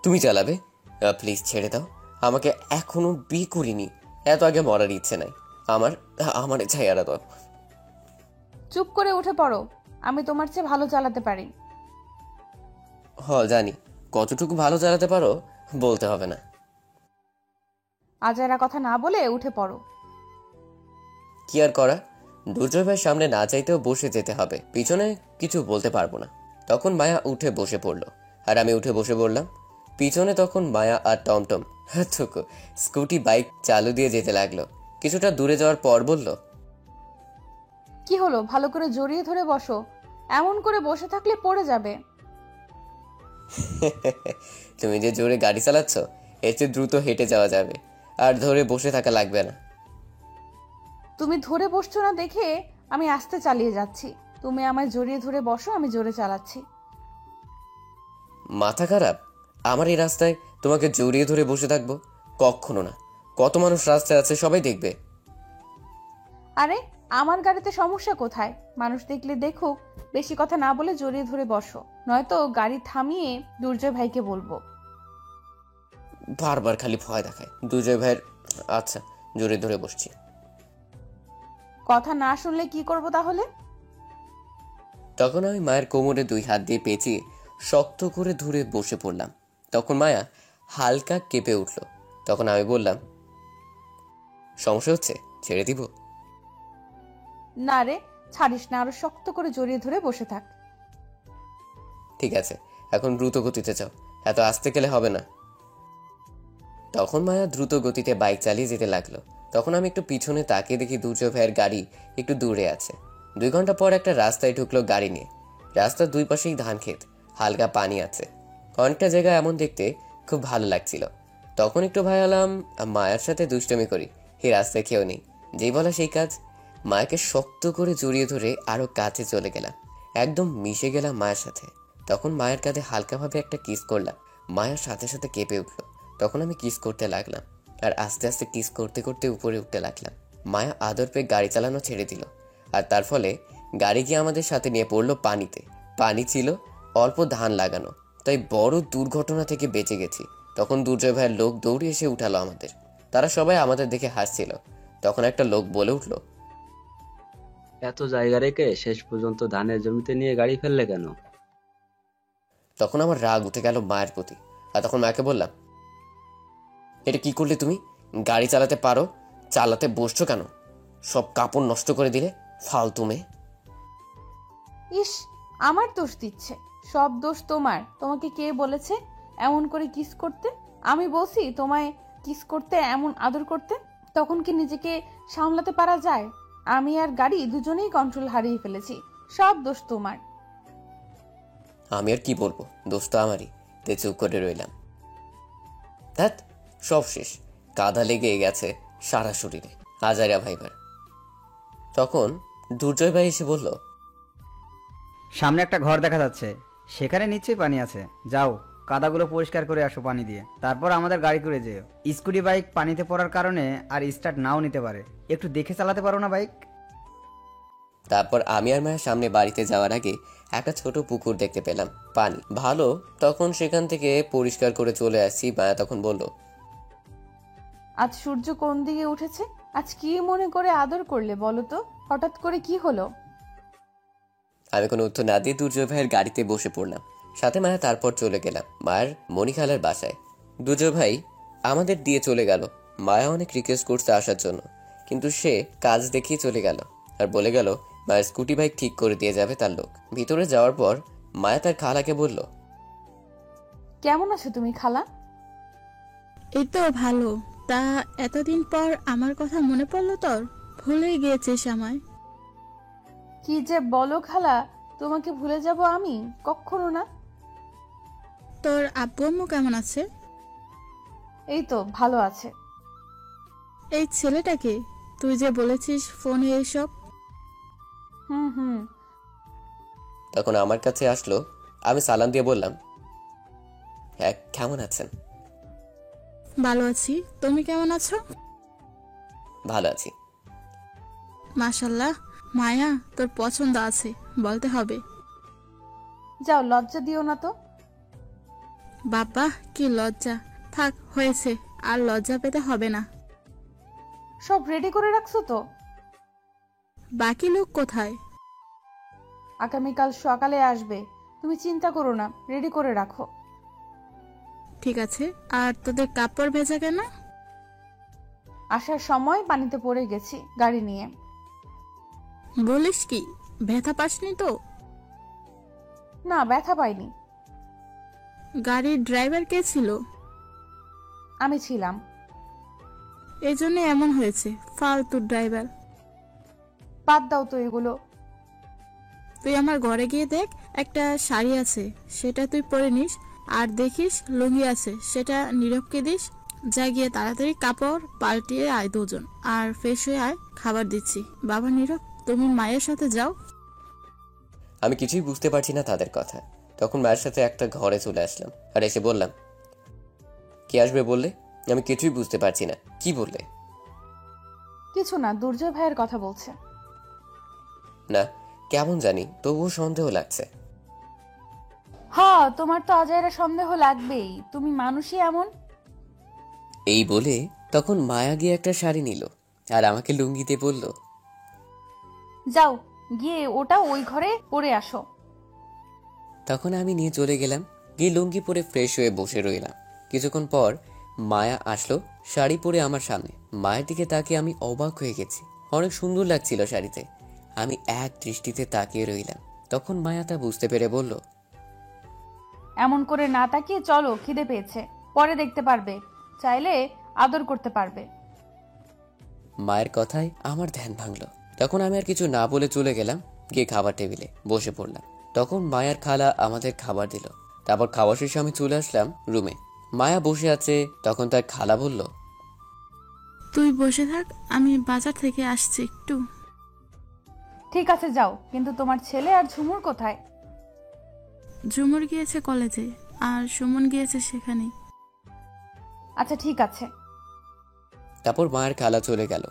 A: তুমি চালাবে? প্লিজ ছেড়ে দাও, আমাকে এখনো বিয়ে করিনি, এত আগে মরার ইচ্ছে নাই আমার। আমার ছায়ারা দাও।
D: চুপ করে উঠে পড়ো, আমি তোমার চেয়ে ভালো চালাতে পারি।
A: জানি, কতটুকু ভালো চালাতে পারো বলতে হবে না।
D: আজাইরা কথা না বলে উঠে পড়ো।
A: কি আর করা, দুর্জয় ভাইয়ের সামনে না চাইতেও বসে যেতে হবে, পিছনে কিছু বলতে পারবো না। তখন মায়া উঠে বসে পড়লো আর আমি উঠে বসে পড়লাম। পিছনে তখন মায়া আর টমটম স্কুটি বাইক চালু দিয়ে যেতে লাগলো। কিছুটা দূরে যাওয়ার পর বলল,
D: কি হলো, ভালো করে জড়িয়ে ধরে বসো, এমন করে বসে থাকলে পড়ে যাবে।
A: তুমি যে জোরে গাড়ি চালাচ্ছ, এর চেয়ে দ্রুত হেঁটে যাওয়া যাবে, আর ধরে বসে থাকা লাগবে না।
D: তুমি ধরে বসছো না দেখে আমি আস্তে চালিয়ে যাচ্ছি, তুমি আমায় জড়িয়ে ধরে বসো, আমি জোরে চালাচ্ছি।
A: মাথা খারাপ? আমার এই রাস্তায় তোমাকে জড়িয়ে ধরে বসে থাকবো? কখনো না। কত মানুষ রাস্তায় আছে, সবাই দেখবে।
D: আরে আমার গাড়িতে সমস্যা কোথায়? মানুষ দেখলে দেখুক, বেশি কথা না বলে জড়িয়ে ধরে বসো, নয়তো গাড়ি থামিয়ে দুর্জয় ভাইকে বলবো।
A: বারবার খালি ভয় দেখায় দুর্জয় ভাইয়ের। আচ্ছা, জড়িয়ে ধরে বসছি।
D: কথা না শুনলে কি করব তাহলে?
A: তখন আমি মায়ের কোমরে 2 হাত দিয়ে পেঁচিয়ে শক্ত করে ধরে বসে পড়লাম। তখন মায়া হালকা কেঁপে উঠল। তখন আমি বললাম, সমস্যা হচ্ছে, ছেড়ে দিব?
D: না রে, ছাড়িস না, আরো শক্ত করে জড়িয়ে ধরে বসে থাক।
A: ঠিক আছে, এখন দ্রুত গতিতে যাও, এত আস্তে গেলে হবে না। তখন মায়া দ্রুত গতিতে বাইক চালিয়ে যেতে লাগলো। তখন আমি একটু পিছনে তাকিয়ে দেখি দুর্জয় ভাইয়ের গাড়ি একটু দূরে আছে। 2 ঘন্টা পর একটা রাস্তায় ঢুকলো গাড়ি নিয়ে। রাস্তার 2 পাশেই ধান ক্ষেত, হালকা পানি আছে। অনেকটা জায়গা এমন দেখতে খুব ভালো লাগছিল। তখন একটু ভয় হলাম মায়ের সাথে দুষ্টমি করি, এই রাস্তায় কেউ নেই। যেই বলা সেই কাজ, মায়াকে শক্ত করে জড়িয়ে ধরে আরো কাছে চলে গেলাম, একদম মিশে গেলাম মায়ের সাথে। তখন মায়ের কাঁধে হালকাভাবে একটা কিস করলাম। মায়ের সাথে সাথে কেঁপে উঠলো। তখন আমি কিস করতে লাগলাম, আর আস্তে আস্তে কিস করতে করতে উপরে উঠতে লাগলাম। মায়া আদর পেয়ে গাড়ি চালানো ছেড়ে দিল, আর তার ফলে গাড়ি গিয়ে আমাদের সাথে নিয়ে পড়লো পানিতে। পানি ছিল অল্প ধান লাগানো, তাই বড় দুর্ঘটনা থেকে বেঁচে গেছি। তখন দুর্জয় ভাইয়ের লোক দৌড়ে এসে উঠালো আমাদের। তারা সবাই আমাদের দেখে হাসছিল। তখন একটা লোক বলে উঠলো,
J: এত জায়গা রেখে শেষ পর্যন্ত ধানের জমিতে নিয়ে গাড়ি ফেললে কেন?
A: তখন আমার রাগ উঠে গেল মায়ের প্রতি। আর তখন মাকে বললাম, এটা কি করলে তুমি? গাড়ি চালাতে পারো, চালাতে বসছো কেন? সব কাপড় নষ্ট করে দিলে, ফালতু মেয়ে।
D: ইস, আমার দোষ দিচ্ছে। সব দোষ তোমার। তোমাকে কে বলেছে এমন করে কিস করতে? আমি বলছি তোমায় কিস করতে, এমন আদর করতে? তখন কি নিজেকে সামলাতে পারা যায়? আমি আর গাড়ি দুজনেই কন্ট্রোল হারিয়ে ফেলেছি। সব দোষ তোমার।
A: আমি আর কি বলবো, দোষ তো আমারই। তে চুপ করে রইলাম। ধ্যাৎ, সব শেষ, কাদা লেগে গেছে সারা শরীরে, আজাইরা ভাইবার। তখন দুর্জয় ভাই এসে বলল,
N: সামনে একটা ঘর দেখা যাচ্ছে, সেখানে নিশ্চয়ই পানি আছে। যাও, কাদাগুলো পরিষ্কার করে আসো পানি দিয়ে, তারপর আমাদের গাড়ি করে যেও। স্কুটি বাইক পানিতে পড়ার কারণে আর স্টার্ট নাও নিতে পারে, একটু দেখে চালাতে পারো না বাইক?
A: তারপর আমি আর মায়ের সামনে বাড়িতে যাওয়ার আগে একটা ছোট পুকুর দেখতে পেলাম, পানি ভালো। তখন সেখান থেকে পরিষ্কার করে চলে আসছি। মায়া তখন বলল,
D: আজ সূর্য কোন দিকে উঠেছে? আজ কি মনে করে আদর করলে বলো তো? হঠাৎ করে কি হলো?
A: আমি কোনো উত্তর না দিয়ে দুর্জয় ভাইয়ের গাড়িতে বসে পড়লাম, সাথে মায়া। তারপর চলে গেলাম মায়ের মণিখালার বাসায়। দুর্জয় ভাই আমাদের দিয়ে চলে গেল। মায়া অনেক রিকোয়েস্ট করছে আসার জন্য, কিন্তু সে কাজ দেখিয়ে চলে গেল আর বলে গেল মায়ের স্কুটি বাইক ঠিক করে দিয়ে যাবে তার লোক। ভিতরে যাওয়ার পর মায়া তার খালাকে বলল,
D: কেমন আছো তুমি খালা?
B: এই তো ভালো। তা এতদিন পর আমার কথা মনে পড়লো তোর? ভুলেই গিয়েছিস আমায়?
D: কি যে বলো খালা, তোমাকে ভুলে যাব আমি? কখনো না।
B: তোর আব্বু আম্মু কেমন আছে?
D: এই তো ভালো আছে।
B: এই ছেলেটাকে তুই যে বলেছিস ফোনে এইসব?
D: হুম।
A: তখন আমার কাছে আসলো। আমি সালাম দিয়ে বললাম, হ্যাঁ, কেমন আছেন?
B: ভালো আছি, তুমি কেমন আছো?
A: ভালো আছি।
B: মাশাল্লাহ, মায়া তোর পছন্দ আছে বলতে হবে।
D: যাও, লজ্জা দিও না তো।
B: বাবা, কি লজ্জা! থাক, হয়েছে, আর লজ্জা পেতে হবে না।
D: সব রেডি করে রাখছো তো?
B: বাকি লোক কোথায়?
D: আগামীকাল সকালে আসবে, তুমি চিন্তা করো না, রেডি করে রাখো।
B: ঠিক আছে। আর তোদের কাপড় ভেজা কেন?
D: আসার সময় পানিতে পড়ে গেছি গাড়ি নিয়ে।
B: বলিস কি, ব্যথা পাসনি তো?
D: না, ব্যথা পাইনি।
B: গাড়ির ড্রাইভার কে ছিল?
D: আমি ছিলাম।
B: এই জন্য এমন হয়েছে, ফালতু ড্রাইভার।
D: বাদ দাও তো এগুলো।
B: তুই আমার ঘরে গিয়ে দেখ, একটা শাড়ি আছে, সেটা তুই পরে নিস। আর দেখিস লুঙ্গি আছে, সেটা নীরবকে দিস। যা গিয়ে তাড়াতাড়ি কাপড় পাল্টিয়ে আয় দুজন, আর ফ্রেশ হয়ে আয়, খাবার দিচ্ছি। বাবা নীরব, তুমি মায়ের সাথে যাও।
A: আমি কিছুই বুঝতে পারছি না তাদের কথা। তখন মায়ের সাথে একটা ঘরে চলে আসলাম আর এসে বললাম, কি আসবে বললে? আমি কিছুই বুঝতে পারছি না, কি বললে?
D: কিছু না, দুর্জয় ভাইয়ের কথা বলছে।
A: না, কেমন জানি, তবুও সন্দেহ লাগছে।
D: হ্যাঁ, তোমার তো অজয়ের সন্দেহ লাগবেই, তুমি মানুষই এমন।
A: এই বলে তখন মায়া গিয়ে একটা শাড়ি নিল আর আমাকে লুঙ্গিতে বলল,
D: যাও গিয়ে ওটা ওই ঘরে পরে আসো।
A: তখন আমি নিয়ে চলে গেলাম, গিয়ে লুঙ্গি পরে ফ্রেশ হয়ে বসে রইলাম। কিছুক্ষণ পর মায়া আসলো শাড়ি পরে আমার সামনে। মায়ের দিকে তাকিয়ে আমি অবাক হয়ে গেছি, অনেক সুন্দর লাগছিল শাড়িতে। আমি এক দৃষ্টিতে তাকিয়ে রইলাম। তখন মায়া তা বুঝতে পেরে বলল,
D: এমন করে না তাকিয়ে চলো, খিদে পেয়েছে, পরে দেখতে পারবে, চাইলে আদর করতে পারবে।
A: মায়ের কথায় আমার ধ্যান ভাঙলো। তখন আমি আর কিছু না বলে চলে গেলাম, গিয়ে খাবার টেবিলে বসে পড়লাম। তখন মায়ার খালা আমাদের খাবার দিল। তারপর খাওয়া শেষে আমি চলে আসলাম রুমে। মায়া বসে আছে। তখন তার খালা বলল,
B: তুই বসে থাক, আমি বাজার থেকে আসছি একটু।
D: ঠিক আছে যাও, কিন্তু তোমার ছেলে আর ঝুমুর কোথায়?
B: ঝুমুর গিয়েছে কলেজে, আর সুমন গিয়েছে সেখানে।
D: আচ্ছা ঠিক আছে।
A: তারপর মায়ের খালা চলে গেল।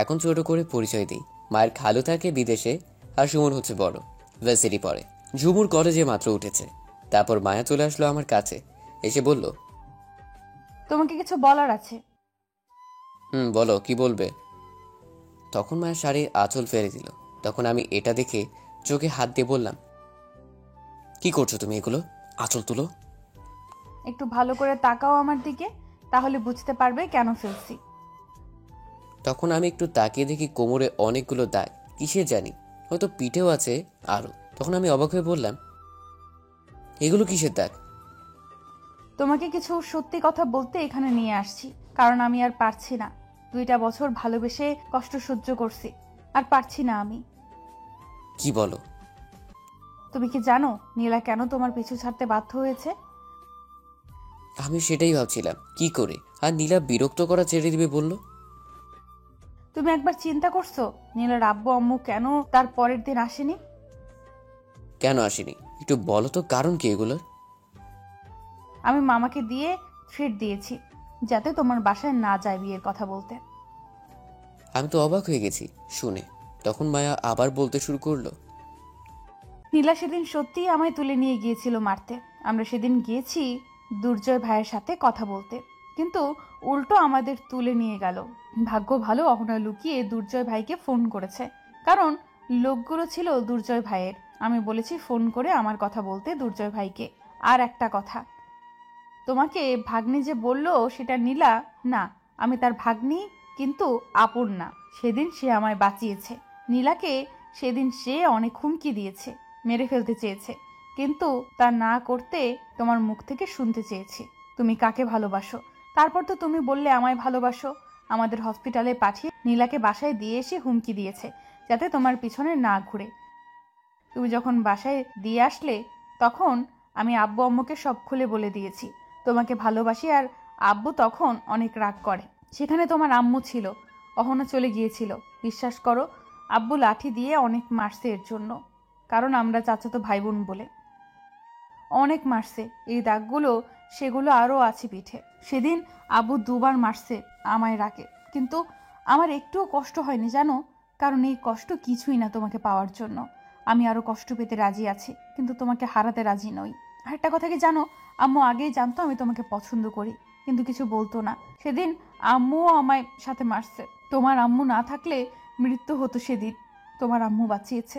A: এখন ছোট করে পরিচয় দিই। মায়ের খালু থাকে বিদেশে, আর সুমন হচ্ছে বড়, ভার্সিটি পড়ে। ঝুমুর কলেজে মাত্র উঠেছে। তারপর মায়া চলে আসলো আমার কাছে, এসে বলল,
D: তোমাকে কিছু বলার আছে।
A: বলো, কি বলবে? তখন মায়ের শাড়ির আঁচল ফেলে দিল। তখন আমি এটা দেখে চোখে হাত দিয়ে বললাম, কি করছো তুমি এগুলো? আঁচল তুলো।
D: একটু ভালো করে তাকাও আমার দিকে, তাহলে বুঝতে পারবে কেন ফেলছি।
A: তখন আমি একটু তাকিয়ে দেখি কোমরে অনেকগুলো দাগ, কিসের জানি, হয়তো পিঠেও আছে আরো। তখন আমি অবাক হয়ে বললাম, এগুলো কিসের দাগ?
D: তোমাকে কিছু সত্যি কথা বলতে এখানে নিয়ে আসছি, কারণ আমি আর পারছি না। 2টা বছর ভালোবেসে কষ্ট সহ্য করছি, আর পারছি না আমি।
A: কি বলো?
D: তুমি কি জানো নীলা কেন তোমার পিছু ছাড়তে বাধ্য হয়েছে?
A: আমি সেটাই ভাবছিলাম, কি করে আর নীলা বিরক্ত করা ছেড়ে দিবে বলল।
D: তুমি একবার চিন্তা করছো নীলার আব্বু আম্মু কেন তার পরের দিন আসেনি?
A: কেন আসেনি একটু বলো তো, কারণ কি এগুলোর?
D: আমি মামাকে দিয়ে থ্রেট দিয়েছি যাতে তোমার বাসায় না যায় বিয়ের কথা বলতে।
A: আমি তো অবাক হয়ে গেছি শুনে। তখন মায়া আবার বলতে শুরু করলো,
D: নীলা সেদিন সত্যিই আমায় তুলে নিয়ে গিয়েছিল মারতে। আমরা সেদিন গিয়েছি দুর্জয় ভাইয়ের সাথে কথা বলতে, কিন্তু উল্টো আমাদের তুলে নিয়ে গেল। ভাগ্য ভালো অহনা লুকিয়ে দুর্জয় ভাইকে ফোন করেছে, কারণ লোকগুলো ছিল দুর্জয় ভাইয়ের। আমি বলেছি ফোন করে আমার কথা বলতে দুর্জয় ভাইকে। আর একটা কথা, তোমাকে ভাগ্নি যে বললো সেটা নীলা না, আমি তার ভাগ্নি, কিন্তু আপন না। সেদিন সে আমায় বাঁচিয়েছে। নীলাকে সেদিন সে অনেক হুমকি দিয়েছে, মেরে ফেলতে চেয়েছে, কিন্তু তা না করতে তোমার মুখ থেকে শুনতে চেয়েছি তুমি কাকে ভালোবাসো। তারপর তো তুমি বললে আমায় ভালোবাসো। আমাদের হসপিটালে পাঠিয়ে নীলাকে বাসায় দিয়ে এসে হুমকি দিয়েছে যাতে তোমার পিছনে না ঘুরে। তুমি যখন বাসায় দিয়ে আসলে তখন আমি আব্বু আম্মুকে সব খুলে বলে দিয়েছি তোমাকে ভালোবাসি, আর আব্বু তখন অনেক রাগ করে। সেখানে তোমার আম্মু ছিল, অহনা চলে গিয়েছিল। বিশ্বাস করো, আব্বু লাঠি দিয়ে অনেক মারছে এর জন্য, কারণ আমরা চাচাতো ভাই বোন বলে অনেক মারছে। এই দাগগুলো সেগুলো আরও আছে পিঠে। সেদিন আব্বু 2বার মারছে আমায় রাগে, কিন্তু আমার একটুও কষ্ট হয়নি জানো, কারণ এই কষ্ট কিছুই না তোমাকে পাওয়ার জন্য। আমি আরো কষ্ট পেতে রাজি আছি, কিন্তু তোমাকে হারাতে রাজি নই। আর একটা কথা কি জানো, আম্মু আগেই জানতো আমি তোমাকে পছন্দ করি, কিন্তু কিছু বলতো না। সেদিন আম্মুও আমায় সাথে মারছে। তোমার আম্মু না থাকলে মৃত্যু হতো সেদিন, তোমার আম্মু বাঁচিয়েছে।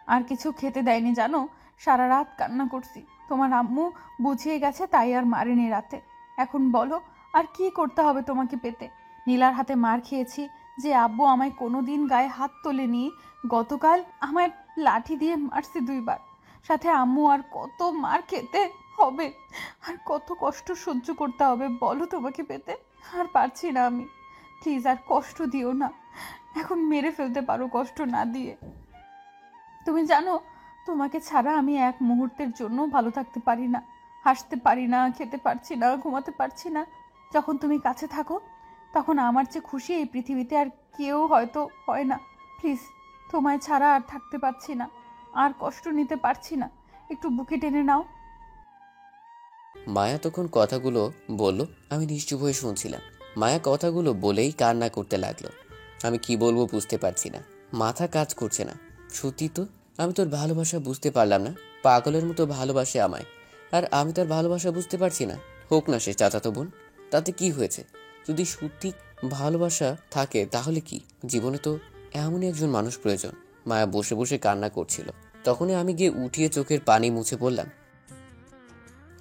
D: আর কিছু খেতে দেয়নি জানো, সারা রাত কান্না করছি। তোমার আম্মু বুঝিয়ে গেছে তাই আর মারেনি রাতে। এখন বলো আর কি করতে হবে তোমাকে পেতে? নীলার হাতে মার খেয়েছি যে আব্বু আমায় কোনোদিন গায়ে হাত তোলেনি, গতকাল আমায় লাঠি দিয়ে মারছে 2বার। সাথে আম্মু আর কত মার খেতে হবে, আর কত কষ্ট সহ্য করতে হবে বলো তোমাকে পেতে? আর পারছি না আমি, প্লিজ আর কষ্ট দিও না। এখন মেরে ফেলতে পারো কষ্ট না দিয়ে। তুমি জানো তোমাকে ছাড়া আমি এক মুহূর্তের জন্য ভালো থাকতে পারি না, হাসতে পারি না, খেতে পারছি না, ঘুমাতে পারছি না। যখন তুমি কাছে থাকো তখন আমার চেয়ে খুশি এই পৃথিবীতে আর কেউ হয়তো হয় না। প্লিজ, তোমায় ছাড়া আর থাকতে পারছি না, আর কষ্ট নিতে পারছি না, একটু বুকে টেনে নাও।
A: মায়া তখন কথাগুলো বলল, আমি নিশ্চুপ হয়ে শুনছিলাম। মায়া কথাগুলো বলেই কান্না করতে লাগলো। আমি কি বলবো বুঝতে পারছি না, মাথা কাজ করছে না। সত্যি তো, আমি তোর ভালোবাসা বুঝতে পারলাম না। পাগলের মতো ভালোবাসে আমায়, আর আমি তার ভালোবাসা বুঝতে পারছি না। হোক না সে চাচাতো বোন, তাতে কি হয়েছে? যদি সত্যি ভালোবাসা থাকে তাহলে কি জীবনে তো এমনই একজন মানুষ প্রয়োজন। মায়া বসে বসে কান্না করছিল। তখনই আমি গিয়ে উঠিয়ে চোখের পানি মুছে বললাম,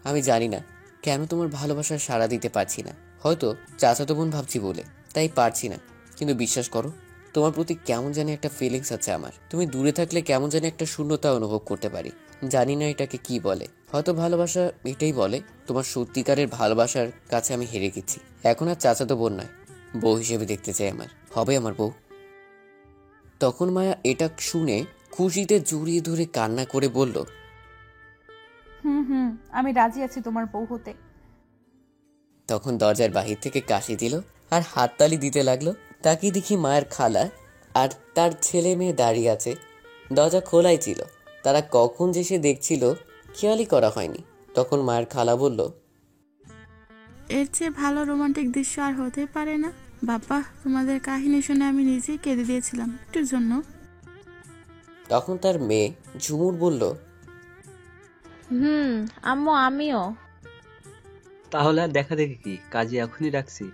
A: আমি জানি না কেন তোমার ভালোবাসার সাড়া দিতে পারছি না। হয়তো চাচাতো বোন ভাবছি বলে, তাই পারছি না। কিন্তু বিশ্বাস করো, তোমার প্রতি কেমন জানি একটা ফিলিংস আছে আমার। তুমি দূরে থাকলে কেমন জানি একটা শূন্যতা অনুভব করতে পারি। জানি না এটাকে কি বলে, হয়তো ভালোবাসা এটাই বলে। তোমার সত্যিকারের ভালোবাসার কাছে আমি হেরে গেছি। এখন আর চাচাতো বোন নয়, বউ হিসেবে দেখতে চাই আমার, হবে আমার বউ। তখন মায়া এটা শুনে খুশিতে জড়িয়ে ধরে কান্না করে বলল,
D: হুম, আমি রাজি আছি তোমার বউ হতে।
A: তখন দরজার বাহির থেকে কাশি দিল আর হাততালি দিতে লাগলো। তাকে দেখি মায়ের খালা আর তার ছেলে মেয়ে দাঁড়িয়ে আছে। দরজা খোলাই ছিল, তারা কখন যে সে দেখছিল খেয়ালই করা হয়নি। তখন মায়ের খালা বলল,
B: এর চেয়ে ভালো রোমান্টিক দৃশ্য আর হতে পারে না। বাবা, তোমাদের কাহিনী শুনে আমি নিজেই কেঁদে দিয়েছিলাম একটুর জন্য।
A: তখন তার মেয়ে ঝুমুর বলল,
K: আম্মু আমিও।
J: তাহলে আর দেখা দেখি কি, কাজে এখনই রাখছি।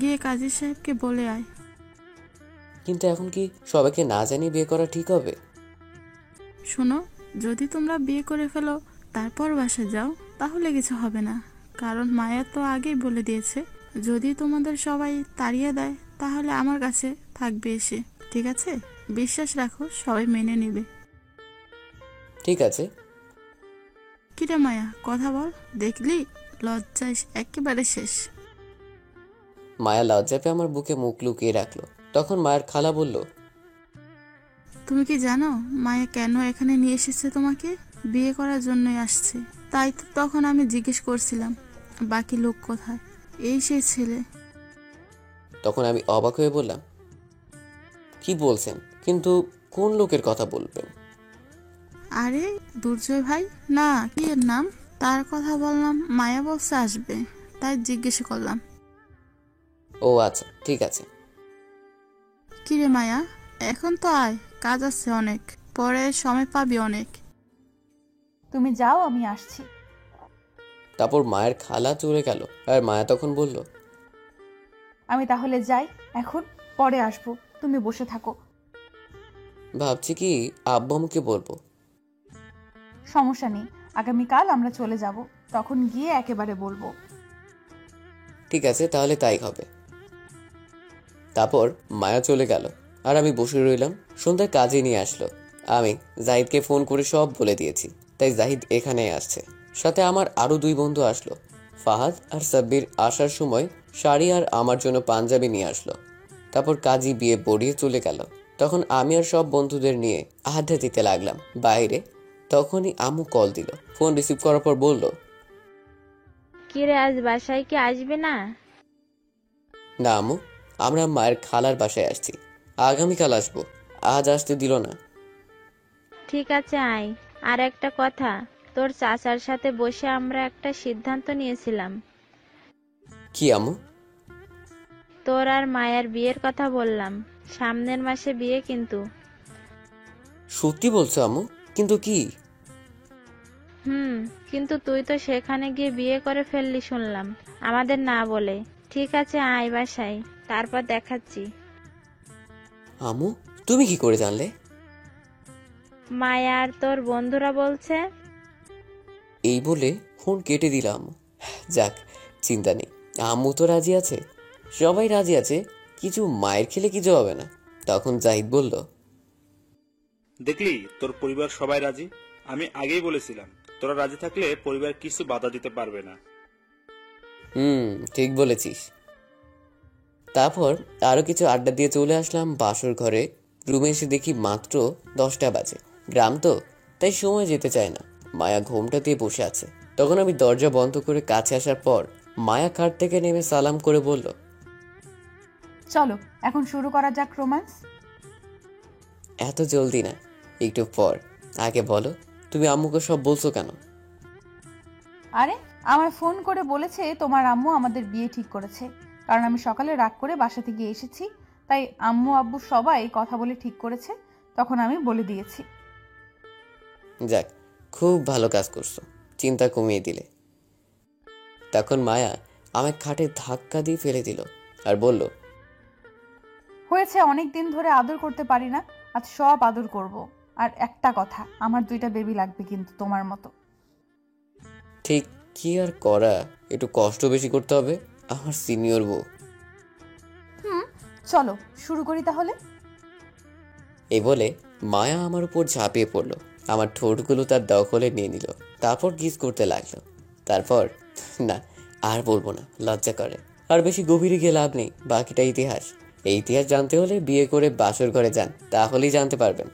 B: গিয়ে কাজী সাহেবকে বলে আয়।
A: কিন্তু এখন কি সবাইকে না জানিয়ে বিয়ে করা ঠিক হবে?
B: শোনো, যদি তোমরা বিয়ে করে ফেলো তারপর বাসা যাও তাহলে কিছু হবে না। কারণ মায়া তো আগেই বলে দিয়েছে, যদি তোমাদের সবাই তাড়িয়ে দেয় তাহলে আমার কাছে থাকবে এসে। ঠিক আছে? বিশ্বাস রাখো, সবাই মেনে নেবে।
A: ঠিক আছে।
B: কিরে মায়া, কথা বল। দেখলি, লজ্জায় একেবারে শেষ।
A: মায়া লজ্জা পেয়ে আমার বুকে মুখ লুকিয়ে রাখলো। তখন মায়ের খালা বলল,
B: তুমি কি জানো মায়া কেন এখানে নিয়ে এসেছে? তোমাকে বিয়ে করার জন্যই আসছে। তাই তো তখন আমি জিজ্ঞেস করছিলাম বাকি লোক কোথায়। এই সেই ছেলে।
A: তখন আমি অবাক হয়ে বললাম, কি বলছেন? কিন্তু কোন লোকের কথা বলবেন?
B: আরে দুর্জয় ভাই না, কি এর নাম, তার কথা বললাম। মায়া বলছে আসবে, তাই জিজ্ঞেস করলাম।
A: ও আচ্ছা, ঠিক আছে।
B: কিরে মায়া, এখন তো আয়, কাজ আছে অনেক, পরে সময় পাবি অনেক।
D: তুমি যাও, আমি আসছি।
A: তারপর মায়ের খালা চলে গেল আর মায়া তখন বলল,
D: আমি তাহলে যাই এখন, পরে আসবো, তুমি বসে থাকো।
A: ভাবছি কি আব্বু আম্মুকে বলবো।
D: সমস্যা নেই, আগামীকাল আমরা চলে যাব, তখন গিয়ে একেবারে বলবো।
A: ঠিক আছে, তাহলে তাই হবে। তারপর মায়া চলে গেল আর আমি বসে রইলাম। সন্ধ্যায় কাজে নিয়ে আসলো। আমি জাহিদকে ফোন করে সব বলে দিয়েছি, তাই জাহিদ এখানে আসছে। সাথে আমার আরো 2 বন্ধু আসলো। ফাহাদ আর সাব্বির আসার সময় শাড়ি আর আমার জন্য পাঞ্জাবি নিয়ে আসলো। তারপর কাজী বিয়ে পড়িয়ে চলে গেল। তখন আমি আর সব বন্ধুদের নিয়ে আড্ডা দিতে লাগলাম বাইরে। তখনই আম্মু কল দিল। ফোন রিসিভ করার পর বলল,
K: কিরে আজ বাসায় কি আসবে না?
A: না আম্মু, আমরা মায়ের খালার বাসায় আসছি, আগামীকাল আসবো, আজ আসতে দিল না।
K: ঠিক আছে আয়। আর একটা কথা, তোর চাচার সাথে বসে আমরা একটা সিদ্ধান্ত নিয়েছিলাম।
A: কি আম্মু?
K: তোর আর মায়ের বিয়ের কথা বললাম। সামনের মাসে বিয়ে কিন্তু।
A: সত্যি বলছো আম্মু? কিন্তু কি?
K: কিন্তু তুই তো সেখানে গিয়ে বিয়ে করে ফেললি শুনলাম, আমাদের না বলে। ঠিক আছে আয় বাসায়, তারপর দেখাচ্ছি।
A: আম্মু, তুমি কি করে জানলে?
K: মায়া আর তোর বন্ধুরা বলছে।
A: এই বলে ফোন কেটে দিল আম্মু। যাক, চিন্তা নেই, আম্মু তো রাজি আছে, সবাই রাজি আছে, কিছু মায়ের খেলে কিছু হবে না। তখন জাহিদ বলল,
E: দেখলি তোর পরিবার সবাই রাজি। আমি আগেই বলেছিলাম তোরা রাজি থাকলে পরিবার কিছু বাধা দিতে পারবে না।
A: ঠিক বলেছিস। তারপর আরো কিছু আড্ডা দিয়ে চলে আসলাম বাসর ঘরে। রুমে এসে দেখি মাত্র 10টা বাজে। গ্রাম তো, তাই সময় যেতে চায় না। মায়া ঘোমটা দিয়ে বসে আছে। তখন আমি দরজা বন্ধ করে কাছে আসার পর মায়া খাট থেকে নেমে সালাম করে বলল,
D: চলো এখন শুরু করা যাক রোম্যান্স।
A: এত জলদি না, একটু পর। আগে বলো, তুমি আম্মুকে সব বলছো কেন?
D: আরে আমায় ফোন করে বলেছে তোমার আম্মু আমাদের বিয়ে ঠিক করেছে। কারণ আমি সকালে রাগ করে বাসা থেকে এসেছি, তাই আম্মু আব্বু সবাই কথা বলে ঠিক করেছে, তখন আমি বলে দিয়েছি।
A: যাক, খুব ভালো কাজ করছো, চিন্তা কমিয়ে দিলে। তখন মায়া আমায় খাটে ধাক্কা দিয়ে ফেলে দিল আর বলল,
D: হয়েছে, অনেক দিন ধরে আদর করতে পারি না, আজ সব আদর করব। আর একটা কথা, আমার 2টা বেবি লাগবে কিন্তু তোমার মতো।
A: ঠিক কি আর করা, একটু কষ্ট বেশি করতে হবে, আমার সিনিয়র বউ।
D: চলো শুরু করি তাহলে।
A: এই বলে মায়া আমার উপর ঝাঁপিয়ে পড়লো, আমার ঠোঁটগুলো তার দখলে নিয়ে নিল, তারপর কিস করতে লাগলো। তারপর না, আর বলবো না, লজ্জা করে। আর বেশি গভীরে গিয়ে লাভ নেই, বাকিটা ইতিহাস। এই ইতিহাস জানতে হলে বিয়ে করে বাসর ঘরে যান, তাহলেই জানতে পারবেন।